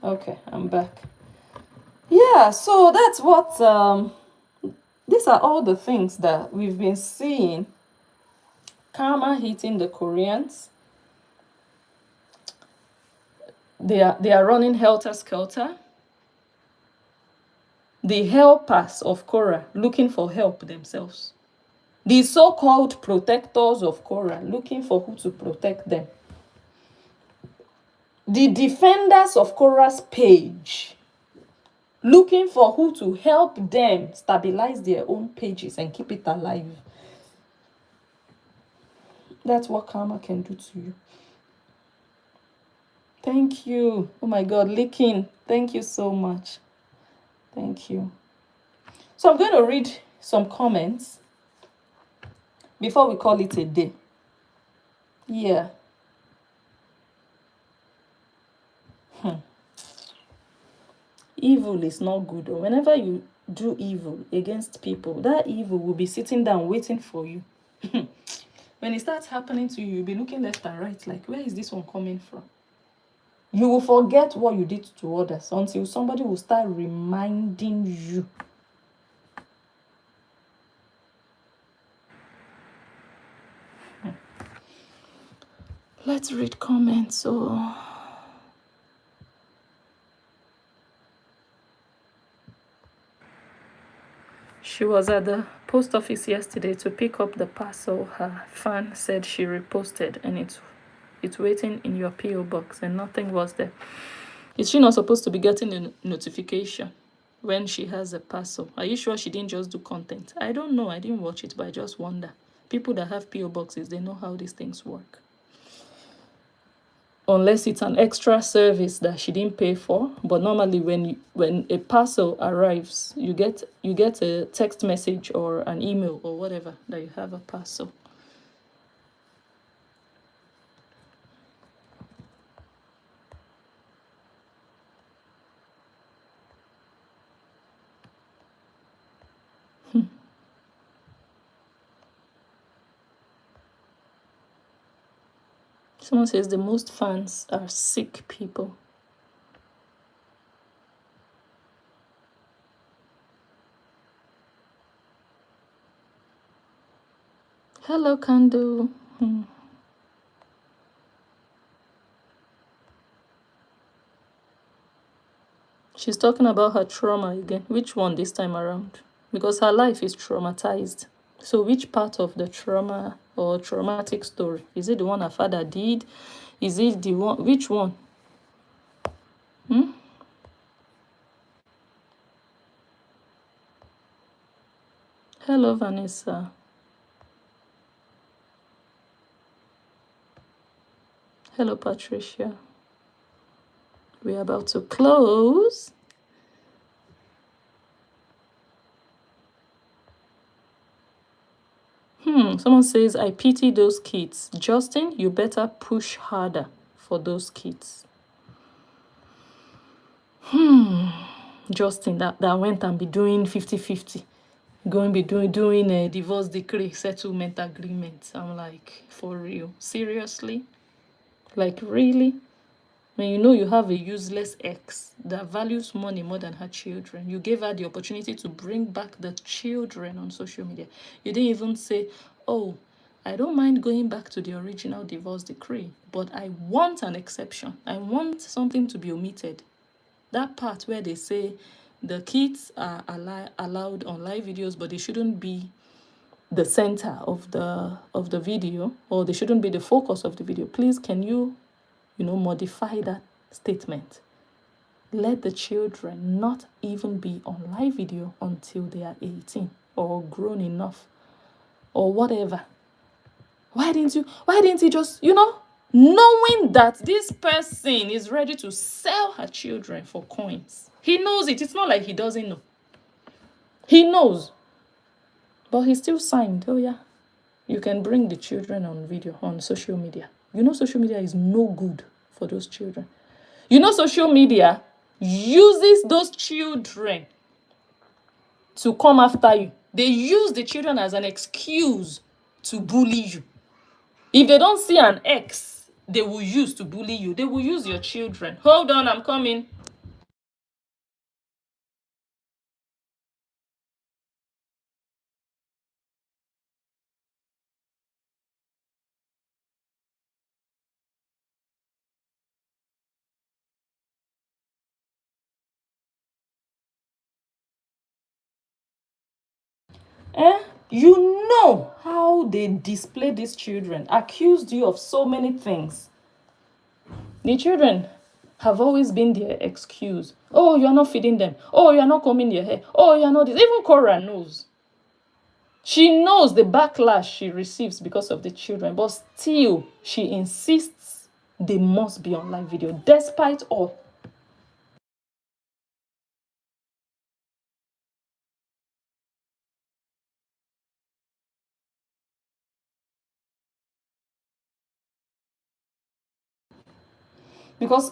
Okay, I'm back. Yeah, so that's what these are all the things that we've been seeing. Karma hitting the Koreans. They are running helter skelter. The helpers of Korra looking for help themselves. The so-called protectors of Korra looking for who to protect them. The defenders of Korra's page looking for who to help them stabilize their own pages and keep it alive. That's what karma can do to you. Thank you. Oh my God, Licking. Thank you so much. Thank you. So I'm going to read some comments before we call it a day. Yeah. Evil is not good. Or whenever you do evil against people, that evil will be sitting down waiting for you. When it starts happening to you, you'll be looking left and right like, where is this one coming from? You will forget what you did to others until somebody will start reminding you. Let's read comments. So She was at the post office yesterday to pick up the parcel. Her fan said she reposted, and it's waiting in your PO box, and nothing was there. Is she not supposed to be getting a notification when she has a parcel? Are you sure she didn't just do content? I don't know. I didn't watch it, but I just wonder. People that have PO boxes, they know how these things work. Unless it's an extra service that she didn't pay for. But normally when a parcel arrives, you get a text message or an email or whatever that you have a parcel. Someone says the most fans are sick people. Hello, Kandu. She's talking about her trauma again. Which one this time around? Because her life is traumatized. So which part of the trauma or traumatic story? Is it the one her father did? Is it the one? Which one? Hello, Vanessa. Hello, Patricia. We're about to close. Someone says, I pity those kids. Justin, you better push harder for those kids. Justin, that went and be doing 50-50. Going be doing a divorce decree, settlement agreement. I'm like, for real? Seriously? Like, really? When you know you have a useless ex that values money more than her children, you gave her the opportunity to bring back the children on social media. You didn't even say, oh, I don't mind going back to the original divorce decree, but I want an exception. I want something to be omitted. That part where they say the kids are allowed on live videos, but they shouldn't be the center of the video, or they shouldn't be the focus of the video. Please, can you modify that statement? Let the children not even be on live video until they are 18 or grown enough or whatever. Why didn't you just, knowing that this person is ready to sell her children for coins? He knows it. It's not like he doesn't know. He knows. But he still signed. Oh, yeah. You can bring the children on video, on social media. Social media is no good for those children. Social media uses those children to come after you. They use the children as an excuse to bully you. If they don't see an ex they will use to bully you, they will use your children. Hold on, I'm coming. You know how they display these children, accused you of so many things. The children have always been their excuse. Oh, you're not feeding them. Oh, you're not combing their hair. Oh, you're not this. Even Korra knows. She knows the backlash she receives because of the children, but still she insists they must be on live video, despite all. Because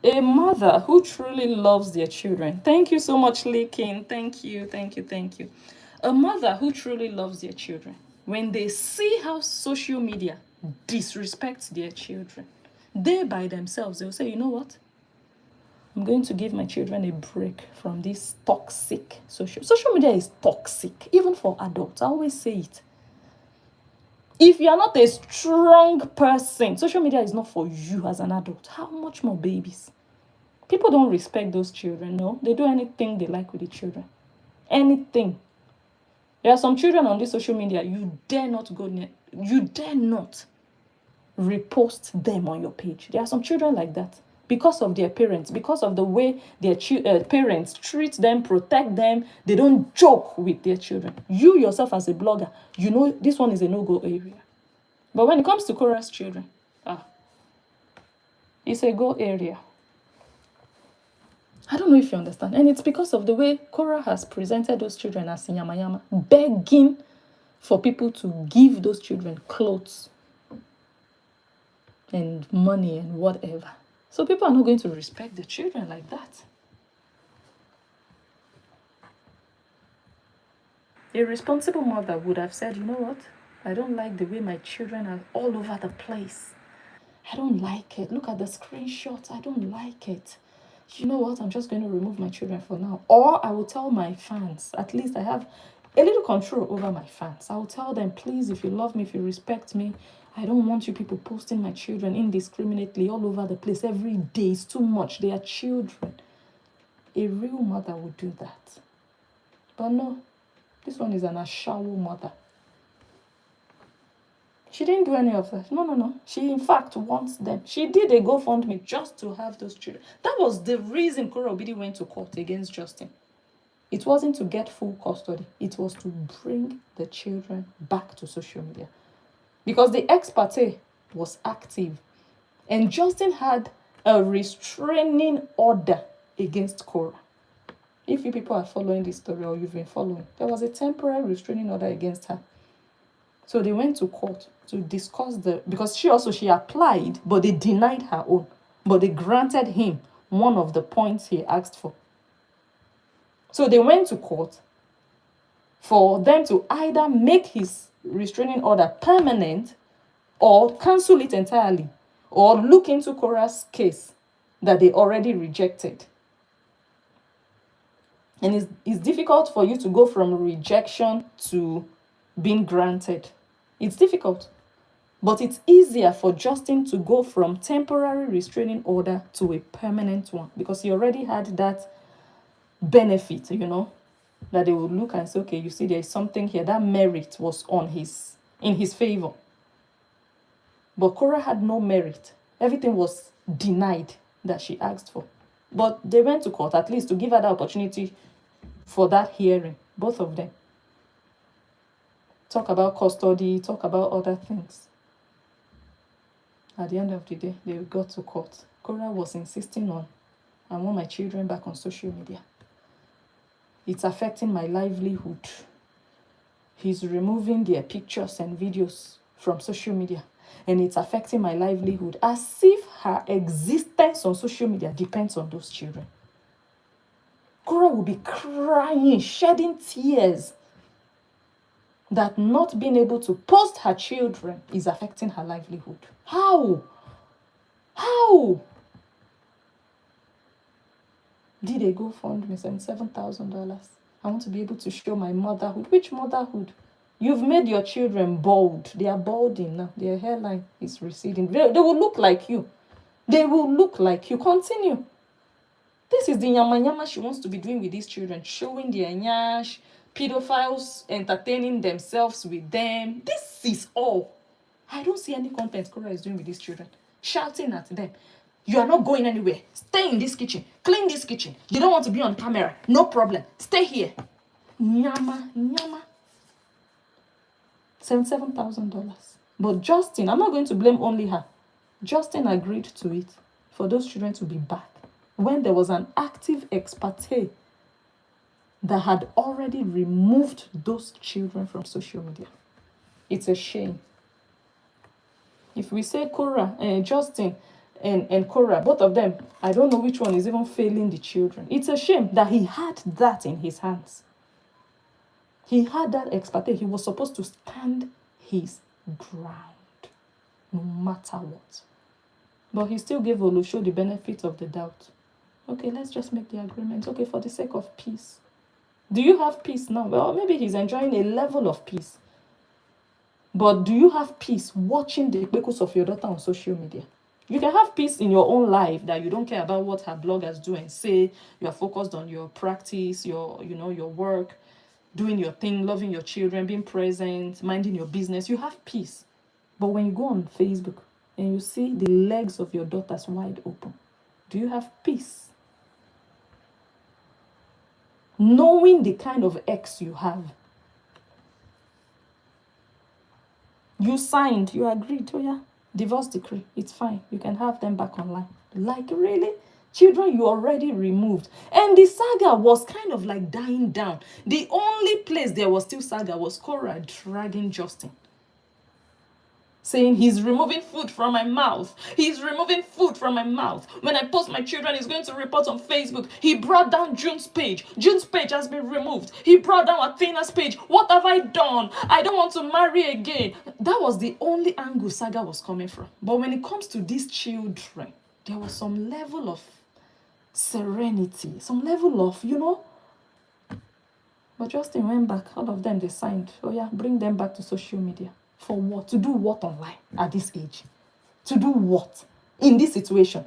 a mother who truly loves their children, thank you so much, Leaking. Thank you. A mother who truly loves their children, when they see how social media disrespects their children, they by themselves, they'll say, you know what? I'm going to give my children a break from this toxic social media is toxic, even for adults. I always say it. If you are not a strong person, social media is not for you as an adult. How much more babies? People don't respect those children, no. They do anything they like with the children. Anything. There are some children on this social media, you dare not go near, you dare not repost them on your page. There are some children like that because of their parents, because of the way their parents treat them, protect them. They don't joke with their children. You yourself as a blogger, you know this one is a no-go area. But when it comes to Korra's children, it's a go area. I don't know if you understand. And it's because of the way Korra has presented those children as yamayama, begging for people to give those children clothes and money and whatever. So people are not going to respect the children like that. A responsible mother would have said, you know what? I don't like the way my children are all over the place. I don't like it. Look at the screenshots. I don't like it. You know what? I'm just going to remove my children for now. Or I will tell my fans, at least I have a little control over my fans. I will tell them, please, if you love me, if you respect me, I don't want you people posting my children indiscriminately all over the place every day. It's too much. They are children. A real mother would do that. But no, this one is an ashawo mother. She didn't do any of that. No. She, in fact, wants them. She did a GoFundMe just to have those children. That was the reason Korra Obidi went to court against Justin. It wasn't to get full custody. It was to bring the children back to social media. Because the ex parte was active. And Justin had a restraining order against Korra. If you people are following this story or you've been following, there was a temporary restraining order against her. So they went to court to discuss because she applied, but they denied her own. But they granted him one of the points he asked for. So they went to court for them to either make his restraining order permanent or cancel it entirely, or look into Korra's case that they already rejected. And it's difficult for you to go from rejection to being granted. It's difficult. But it's easier for Justin to go from temporary restraining order to a permanent one because he already had that benefit, that they would look and say, okay, you see, there's something here. That merit was in his favor. But Korra had no merit. Everything was denied that she asked for. But they went to court at least to give her the opportunity for that hearing, both of them. Talk about custody, talk about other things. At the end of the day, they got to court. Korra was insisting on, I want my children back on social media. It's affecting my livelihood. He's removing their pictures and videos from social media. And it's affecting my livelihood. As if her existence on social media depends on those children. Korra will be crying, shedding tears, that not being able to post her children is affecting her livelihood. How? Did a GoFundMe send $7,000? I want to be able to show my motherhood. Which motherhood? You've made your children bald. They are balding now. Their hairline is receding. They will look like you. Continue. This is the yama she wants to be doing with these children, showing their nyash, pedophiles entertaining themselves with them. This is all. I don't see any content Korra is doing with these children. Shouting at them. You are not going anywhere. Stay in this kitchen. Clean this kitchen. You don't want to be on camera. No problem. Stay here. Nyama. $77,000. But Justin, I'm not going to blame only her. Justin agreed to it for those children to be back when there was an active ex parte that had already removed those children from social media. It's a shame. If we say Korra, Justin and Korra, both of them, I don't know which one is even failing the children. It's a shame that he had that in his hands. He had that ex parte. He was supposed to stand his ground, no matter what. But he still gave Olusho the benefit of the doubt. Okay, let's just make the agreement. Okay, for the sake of peace. Do you have peace now? Well, maybe he's enjoying a level of peace. But do you have peace watching the pictures of your daughter on social media? You can have peace in your own life that you don't care about what her bloggers do and say. You are focused on your practice, your work. doing your thing, loving your children, being present, minding your business, you have peace. But when you go on Facebook and you see the legs of your daughters wide open, do you have peace? Knowing the kind of ex you have. You signed, you agreed, oh yeah, divorce decree, it's fine. You can have them back online. Like, really? Children you already removed. And the saga was kind of like dying down. The only place there was still saga was Korra dragging Justin, saying he's removing food from my mouth. He's removing food from my mouth. When I post my children, he's going to report on Facebook. He brought down June's page. June's page has been removed. He brought down Athena's page. What have I done? I don't want to marry again. That was the only angle saga was coming from. But when it comes to these children, there was some level of serenity, some level of, But Justin went back. All of them, they signed. Oh yeah, bring them back to social media. For what? To do what online at this age? To do what? In this situation?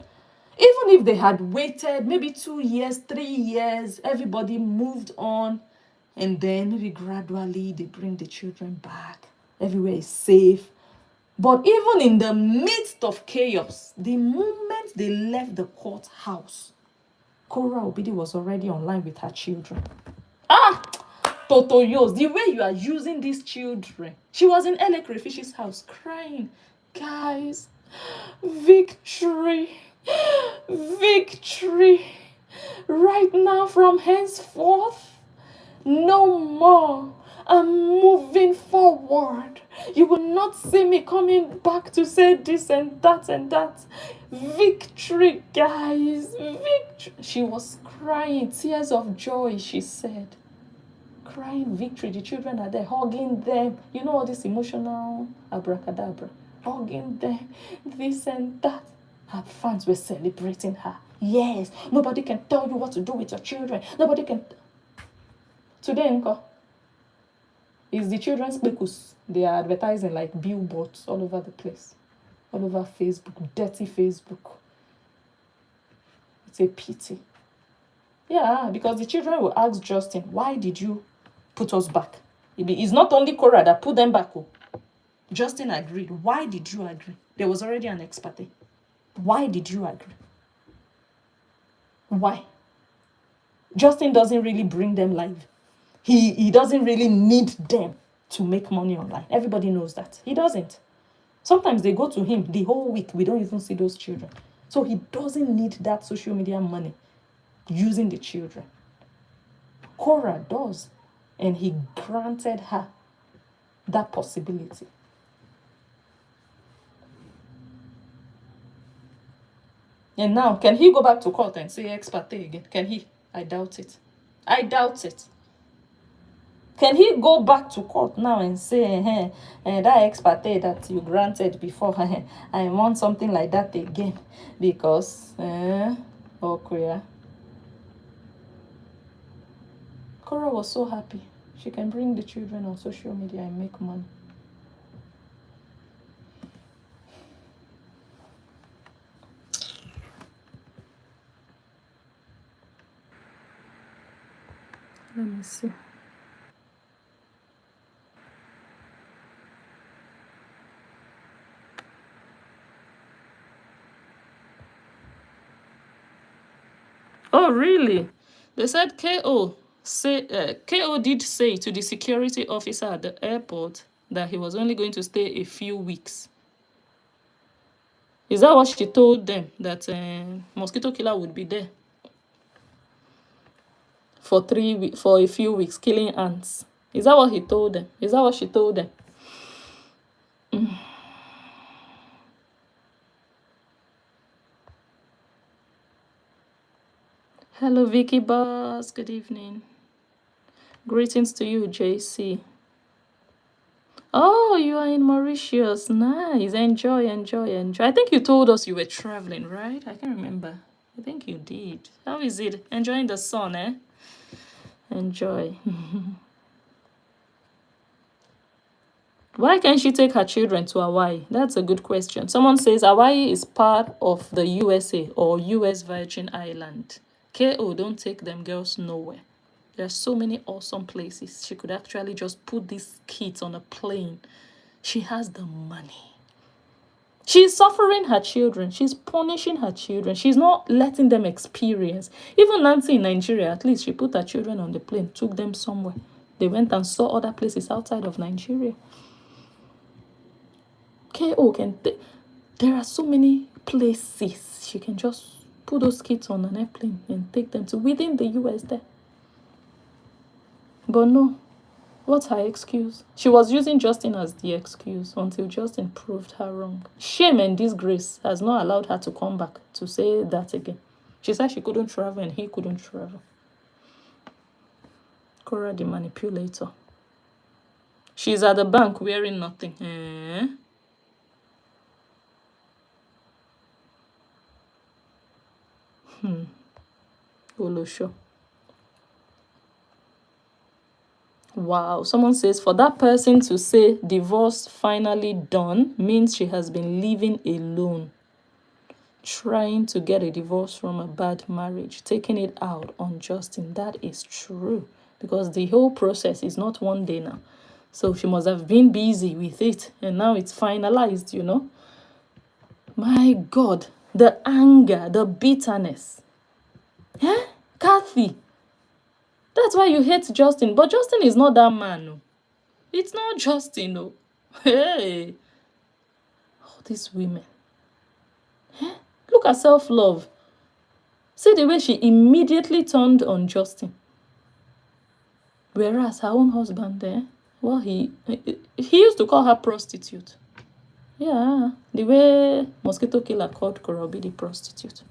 Even if they had waited maybe 2 years, 3 years, everybody moved on, and then maybe gradually they bring the children back. Everywhere is safe. But even in the midst of chaos, the moment they left the courthouse, Korra Obidi was already online with her children. Totoyos, the way you are using these children. She was in Ele Crayfish's house crying. Guys, victory. Victory. Right now, from henceforth, no more. I'm moving forward. You will not see me coming back to say this and that and that. Victory, guys. Victory. She was crying, tears of joy, she said. Crying victory. The children are there, hugging them. You know all this emotional abracadabra. Hugging them, this and that. Her fans were celebrating her. Yes, nobody can tell you what to do with your children. Nobody can. Today, Nko, is the children's spekus. They are advertising like billboards all over the place. All over Facebook, dirty Facebook. It's a pity. Yeah, because the children will ask Justin, why did you put us back? It's not only Korra that put them back. Justin agreed. Why did you agree? There was already an ex parte. Why did you agree? Why? Justin doesn't really bring them live. He doesn't really need them to make money online. Everybody knows that. He doesn't. Sometimes they go to him the whole week. We don't even see those children. So he doesn't need that social media money using the children. Korra does. And he granted her that possibility. And now, can he go back to court and say ex parte again? Can he? I doubt it. I doubt it. Can he go back to court now and say, that ex parte that you granted before, I want something like that again? Because, Korra was so happy. She can bring the children on social media and make money. Let me see. Oh, really? They said KO did say to the security officer at the airport that he was only going to stay a few weeks. Is that what she told them? That mosquito killer would be there for a few weeks, killing ants. Is that what he told them? Is that what she told them? Hello, Vicky Boss. Good evening. Greetings to you, JC. Oh, you are in Mauritius. Nice. Enjoy. I think you told us you were traveling, right? I can't remember. I think you did. How is it? Enjoying the sun, eh? Enjoy. Why can't she take her children to Hawaii? That's a good question. Someone says Hawaii is part of the USA or US Virgin Island. KO, don't take them girls nowhere. There are so many awesome places. She could actually just put these kids on a plane. She has the money. She's suffering her children. She's punishing her children. She's not letting them experience. Even Nancy in Nigeria, at least she put her children on the plane, took them somewhere. They went and saw other places outside of Nigeria. KO there are so many places she can just put those kids on an airplane and take them to within the US there. But no, what's her excuse? She was using Justin as the excuse until Justin proved her wrong. Shame and disgrace has not allowed her to come back to say that again. She said she couldn't travel and he couldn't travel. Korra the manipulator. She's at the bank wearing nothing. Olosho. Wow, someone says for that person to say divorce finally done means she has been living alone, trying to get a divorce from a bad marriage, taking it out on Justin. That is true, because the whole process is not one day now. So she must have been busy with it and now it's finalized, you know. My God, the anger, the bitterness. Kathy, that's why you hate Justin. But Justin is not that man. No. It's not Justin. No. Hey. Oh, these women. Look at self-love. See the way she immediately turned on Justin. Whereas her own husband there, well, he used to call her prostitute. Yeah, the way Mosquito Killer called Korra the prostitute.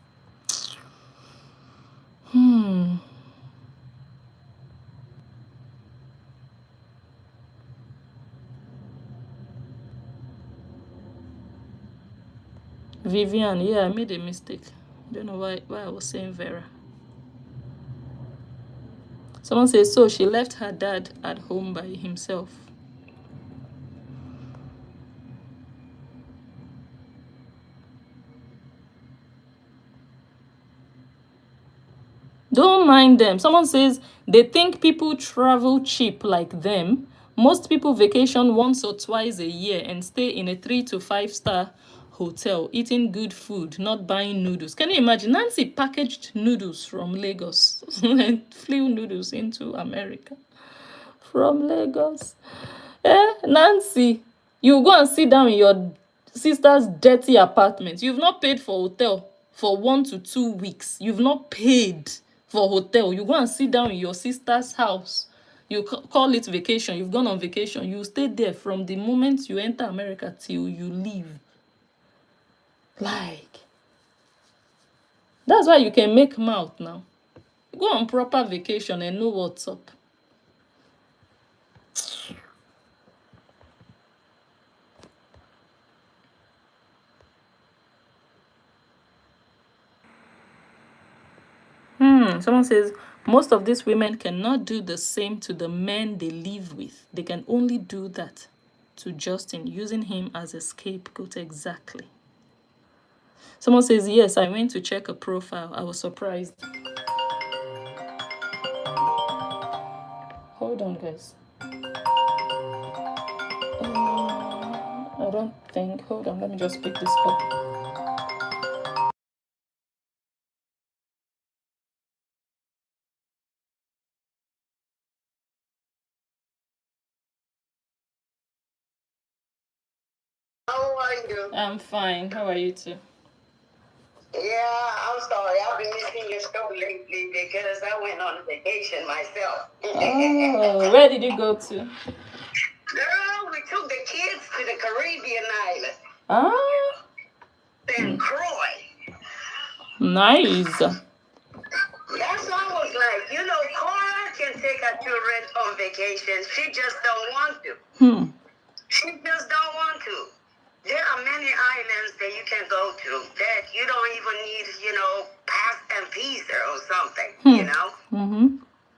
Vivian, yeah, I made a mistake. I don't know why I was saying Vera. Someone says, so she left her dad at home by himself. Don't mind them. Someone says they think people travel cheap like them. Most people vacation once or twice a year and stay in a 3 to 5 star hotel, eating good food, not buying noodles. Can you imagine? Nancy packaged noodles from Lagos and flew noodles into America from Lagos. Nancy, you go and sit down in your sister's dirty apartment. You've not paid for hotel for 1 to 2 weeks. You've not paid for hotel. You go and sit down in your sister's house. You call it vacation. You've gone on vacation. You stay there from the moment you enter America till you leave. Like, that's why you can make mouth now. Go on proper vacation and know what's up. Someone says, most of these women cannot do the same to the men they live with. They can only do that to Justin, using him as a scapegoat. Exactly. Someone says, yes, I went to check a profile. I was surprised. Hold on, guys. I don't think. Hold on, let me just pick this call. How are you? I'm fine. How are you too? Yeah, I'm sorry. I've been missing your show lately because I went on vacation myself. Oh, where did you go to? Girl, we took the kids to the Caribbean island. Ah, St. Croix. nice. That's why I was like, you know, Korra can take her children on vacation. She just don't want to. She just don't want to. There are many islands that you can go to that you don't even need, you know, pass and visa or something, you know?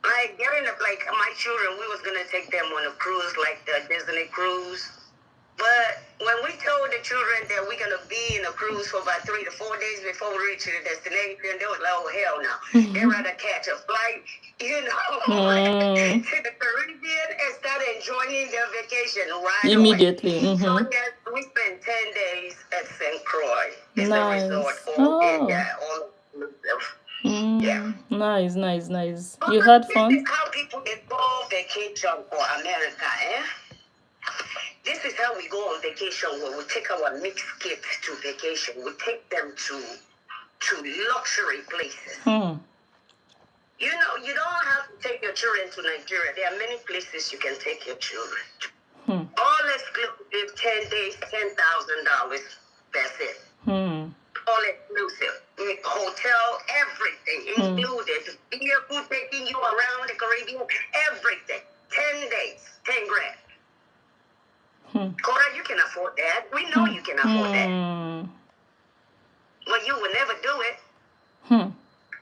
Like, like my children, we was going to take them on a cruise, like the Disney cruise. But when we told the children that we're going to be in a cruise for about 3 to 4 days before we reach the destination, they was like, oh, hell no. They'd rather catch a flight, to the Caribbean and start enjoying their vacation right immediately. away. So, yes, we spent 10 days at St. Croix. It's a resort. All inclusive. Yeah. Nice. But You had this fun? is how people involve vacation for America, This is how we go on vacation when we take our mixed kids to vacation. We take them to luxury places. You know, you don't have to take your children to Nigeria. There are many places you can take your children to. All exclusive, 10 days, $10,000. That's it. All inclusive. Hotel, everything included. Vehicle taking you around the Caribbean, everything. 10 days, 10 grand. Korra, you can afford that. We know you can afford that. But you will never do it.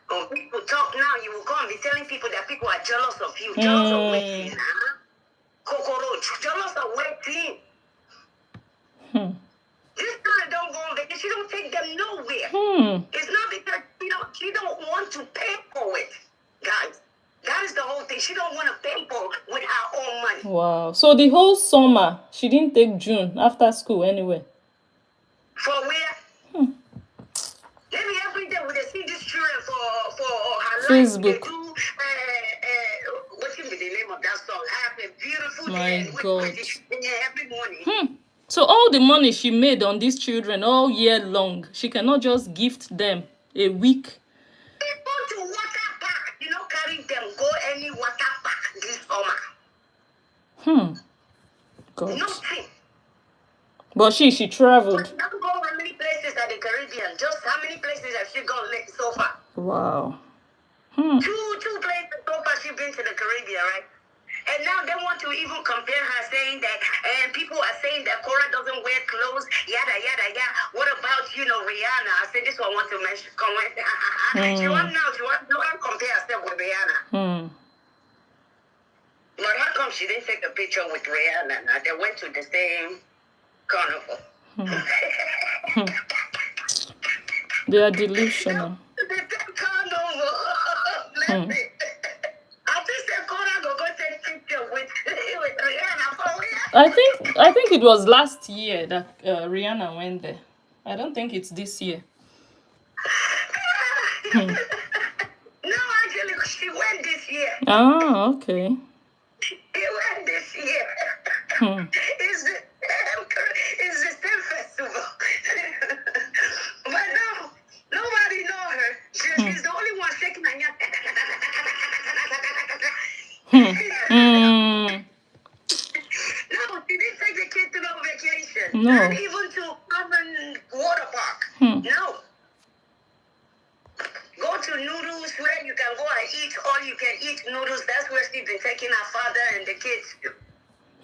When people talk now, you will come and be telling people that people are jealous of you. Jealous of waiting, Cockroach, jealous of waiting. This girl don't go on vacation. She don't take them nowhere. It's not because she don't want to pay for it, guys. That is the whole thing. She don't want to pay for it with her own money. Wow. So the whole summer, she didn't take June after school anyway. For where? Maybe every day when they see this children for her Facebook. life, they do, what should be the name of that song? Have a beautiful day. My God. Every morning. So all the money she made on these children all year long, she cannot just gift them a week. People to water park, carry them, go any water park this summer. God. Nothing. But she traveled. Don't go how many places at the Caribbean. Just how many places has she gone so far? Wow. Two places so far she's been to the Caribbean, right? And now they want to even compare her, saying that, and people are saying that Korra doesn't wear clothes, yada, yada, yada. What about, Rihanna? I said, this one wants to mention, comment. She wants to compare herself with Rihanna. But how come she didn't take a picture with Rihanna? Now, they went to the same carnival. They are delusional. The same carnival. I think it was last year that Rihanna went there. I don't think it's this year. No, actually, she went this year. Ah, okay. She went this year. It's the same festival. But no, nobody know her. She's the only one shaking her head. No, she didn't take the kids to no vacation. No. Not even to common water park. No. Go to noodles where you can go and eat all you can eat noodles. That's where she's been taking her father and the kids to.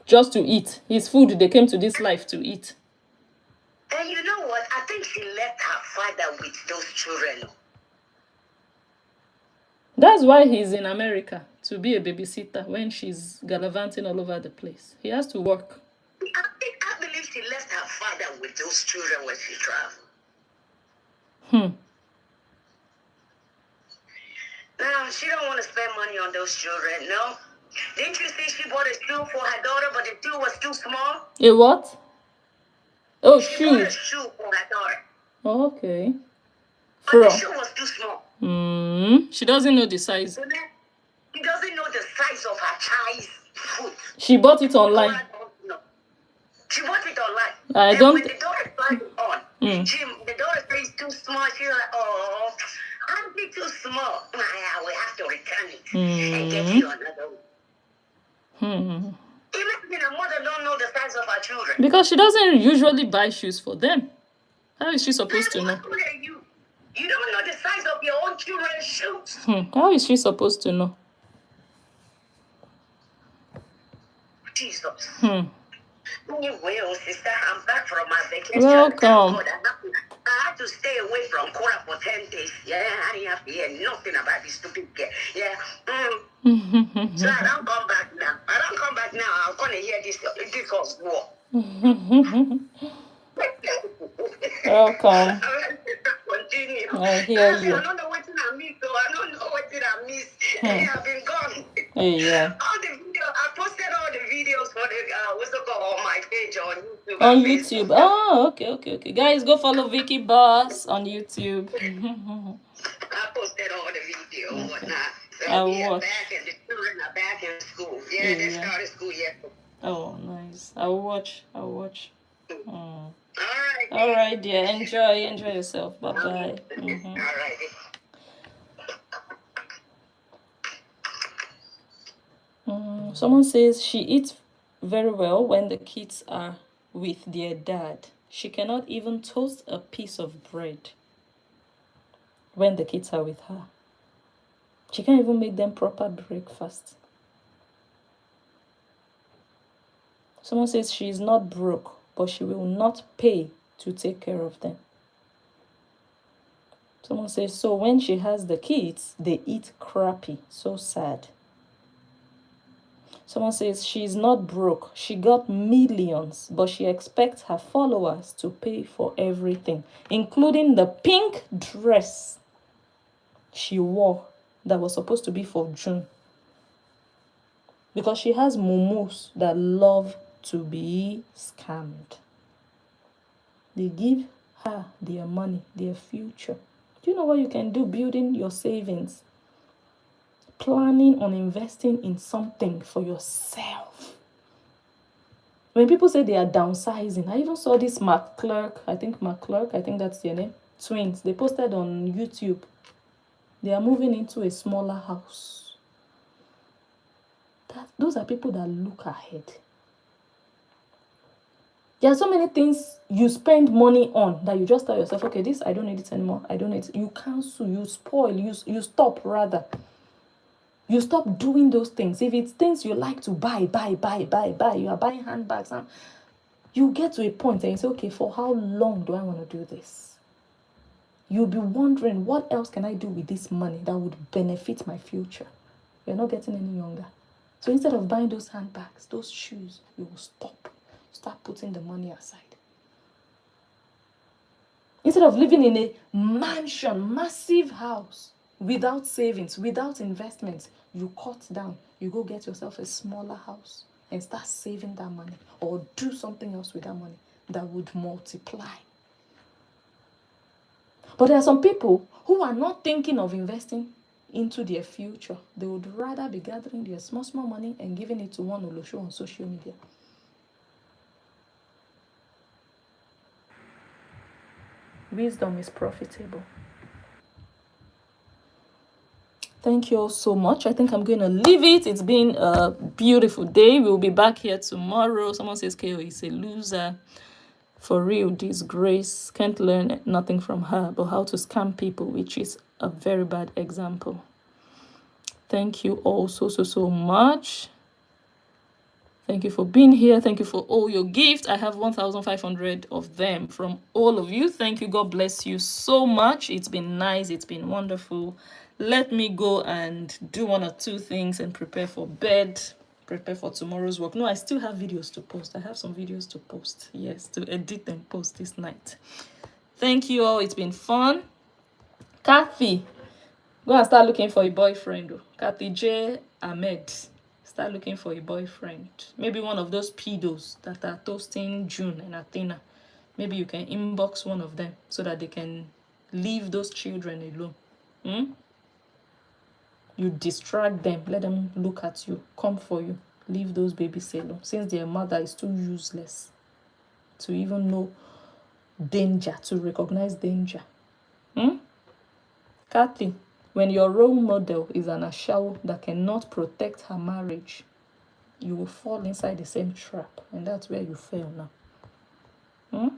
Just to eat. His food, they came to this life to eat. And you know what? I think she left her father with those children. That's why he's in America, to be a babysitter when she's gallivanting all over the place. He has to work. I believe she left her father with those children when she traveled. No, she don't want to spend money on those children, no. Didn't you see she bought a shoe for her daughter, but the shoe was too small? A what? Oh, She bought shoe. a shoe for her daughter. Oh, okay. But the shoe was too small. She doesn't know the size. She doesn't know the size of her child's foot. She bought it online. No. She bought it online. I don't. When the daughter tried it on, the daughter says too small. She's like, oh, I'm too small. I will have to return it and get you another one. Imagine a mother don't know the size of her children. Because she doesn't usually buy shoes for them. How is she supposed to know? You don't know the size of your own children's shoes. How is she supposed to know? Jesus. Anyway, sister, I'm back from my vacation. Welcome. I had to stay away from Korra for 10 days. Yeah, I didn't have to hear nothing about this stupid girl. Yeah. So I don't come back now. I'm going to hear this was war. Welcome. Continue. I hear you. I don't know what I miss, though. I don't know what I miss. Hey, I've been gone. Hey, yeah. All the video, I posted all the videos for the what's it called on my page on YouTube. On and YouTube. Facebook. Oh, okay. Guys, go follow Vicky Boss on YouTube. I posted all the video and whatnot. So I'll yeah, watch. back and the children are back in school. Yeah, they started school yesterday. Oh, nice. I'll watch. All All right. right, dear. Enjoy yourself. Bye bye. All right. Someone says she eats very well when the kids are with their dad. She cannot even toast a piece of bread when the kids are with her. She can't even make them proper breakfast. Someone says she is not broke, but she will not pay to take care of them. Someone says, so when she has the kids, they eat crappy. So sad. Someone says she's not broke. She got millions, but she expects her followers to pay for everything, including the pink dress she wore that was supposed to be for June. Because she has mumus that love to be scammed. They give her their money, their future. Do you know what you can do building your savings? Planning on investing in something for yourself. When people say they are downsizing, I even saw this McClurk, I think that's their name, twins. They posted on YouTube. They are moving into a smaller house. Those are people that look ahead. There are so many things you spend money on that you just tell yourself, okay, this, I don't need it anymore. I don't need it. You cancel, you spoil, you stop rather. You stop doing those things. If it's things you like to buy, you are buying handbags. You get to a point and you say, okay, for how long do I want to do this? You'll be wondering, what else can I do with this money that would benefit my future? You're not getting any younger. So instead of buying those handbags, those shoes, you will start putting the money aside. Instead of living in a mansion, massive house, without savings, without investments, you cut down. You go get yourself a smaller house and start saving that money, or do something else with that money that would multiply. But there are some people who are not thinking of investing into their future. They would rather be gathering their small money and giving it to one Olosho on social media. Wisdom is profitable. Thank you all so much. I think I'm going to leave it. It's been a beautiful day. We'll be back here tomorrow. Someone says KO is a loser. For real, disgrace. Can't learn nothing from her, but how to scam people, which is a very bad example. Thank you all so much. Thank you for being here. Thank you for all your gifts. I have 1,500 of them from all of you. Thank you. God bless you so much. It's been nice. It's been wonderful. Let me go and do one or two things and prepare for bed. Prepare for tomorrow's work. No, I still have videos to post. I have some videos to post. Yes, to edit and post this night. Thank you all. It's been fun. Kathy, go and start looking for a boyfriend. Kathy J. Ahmed. Start looking for a boyfriend. Maybe one of those pedos that are toasting June and Athena. Maybe you can inbox one of them so that they can leave those children alone. You distract them. Let them look at you. Come for you. Leave those babies alone. Since their mother is too useless to even know danger, to recognize danger. Kathy, when your role model is an ashawo that cannot protect her marriage, you will fall inside the same trap. And that's where you fail now.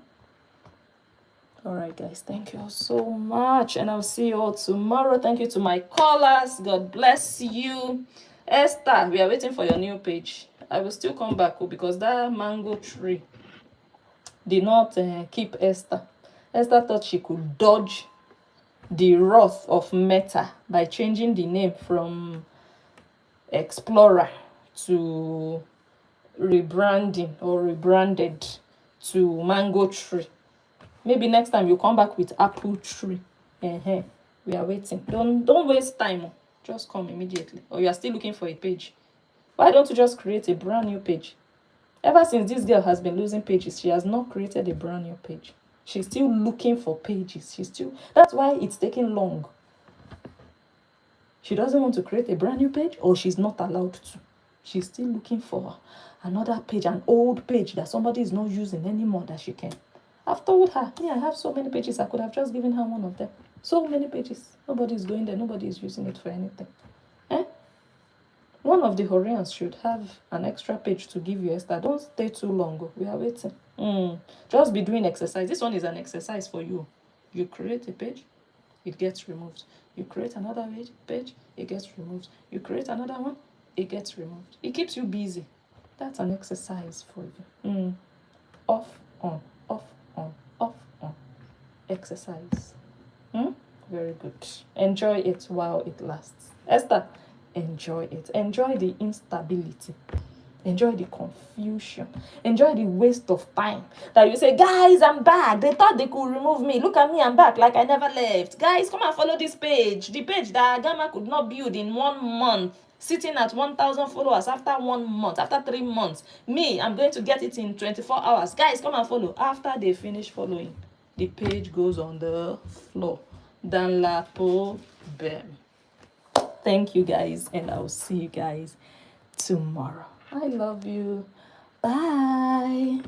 All right, guys. Thank you all so much. And I'll see you all tomorrow. Thank you to my callers. God bless you. Esther, we are waiting for your new page. I will still come back because that mango tree did not keep Esther. Esther thought she could dodge the wrath of Meta by changing the name from Explorer to rebranding or rebranded to mango tree. Maybe next time you come back with apple tree. We are waiting. Don't waste time. Just come immediately. Or you are still looking for a page. Why don't you just create a brand new page? Ever since this girl has been losing pages, she has not created a brand new page. She's still looking for pages. That's why it's taking long. She doesn't want to create a brand new page, or she's not allowed to. She's still looking for another page, an old page that somebody is not using anymore that she can. I've told her, I have so many pages. I could have just given her one of them. So many pages. Nobody is going there. Nobody is using it for anything. One of the Horians should have an extra page to give you, Esther. Don't stay too long. We are waiting. Just be doing exercise. This one is an exercise for you. You create a page, it gets removed. You create another page, it gets removed. You create another one, it gets removed. It keeps you busy. That's an exercise for you. Off, on, off, on, off, on. Exercise. Very good. Enjoy it while it lasts. Esther, enjoy it. Enjoy the instability. Enjoy the confusion. Enjoy the waste of time. That you say, guys, I'm back. They thought they could remove me. Look at me, I'm back like I never left. Guys, come and follow this page. The page that Agama could not build in 1 month. Sitting at 1,000 followers after 1 month, after 3 months. Me, I'm going to get it in 24 hours. Guys, come and follow. After they finish following, the page goes on the floor. Dans la poubelle. Thank you guys, and I'll see you guys tomorrow. I love you. Bye.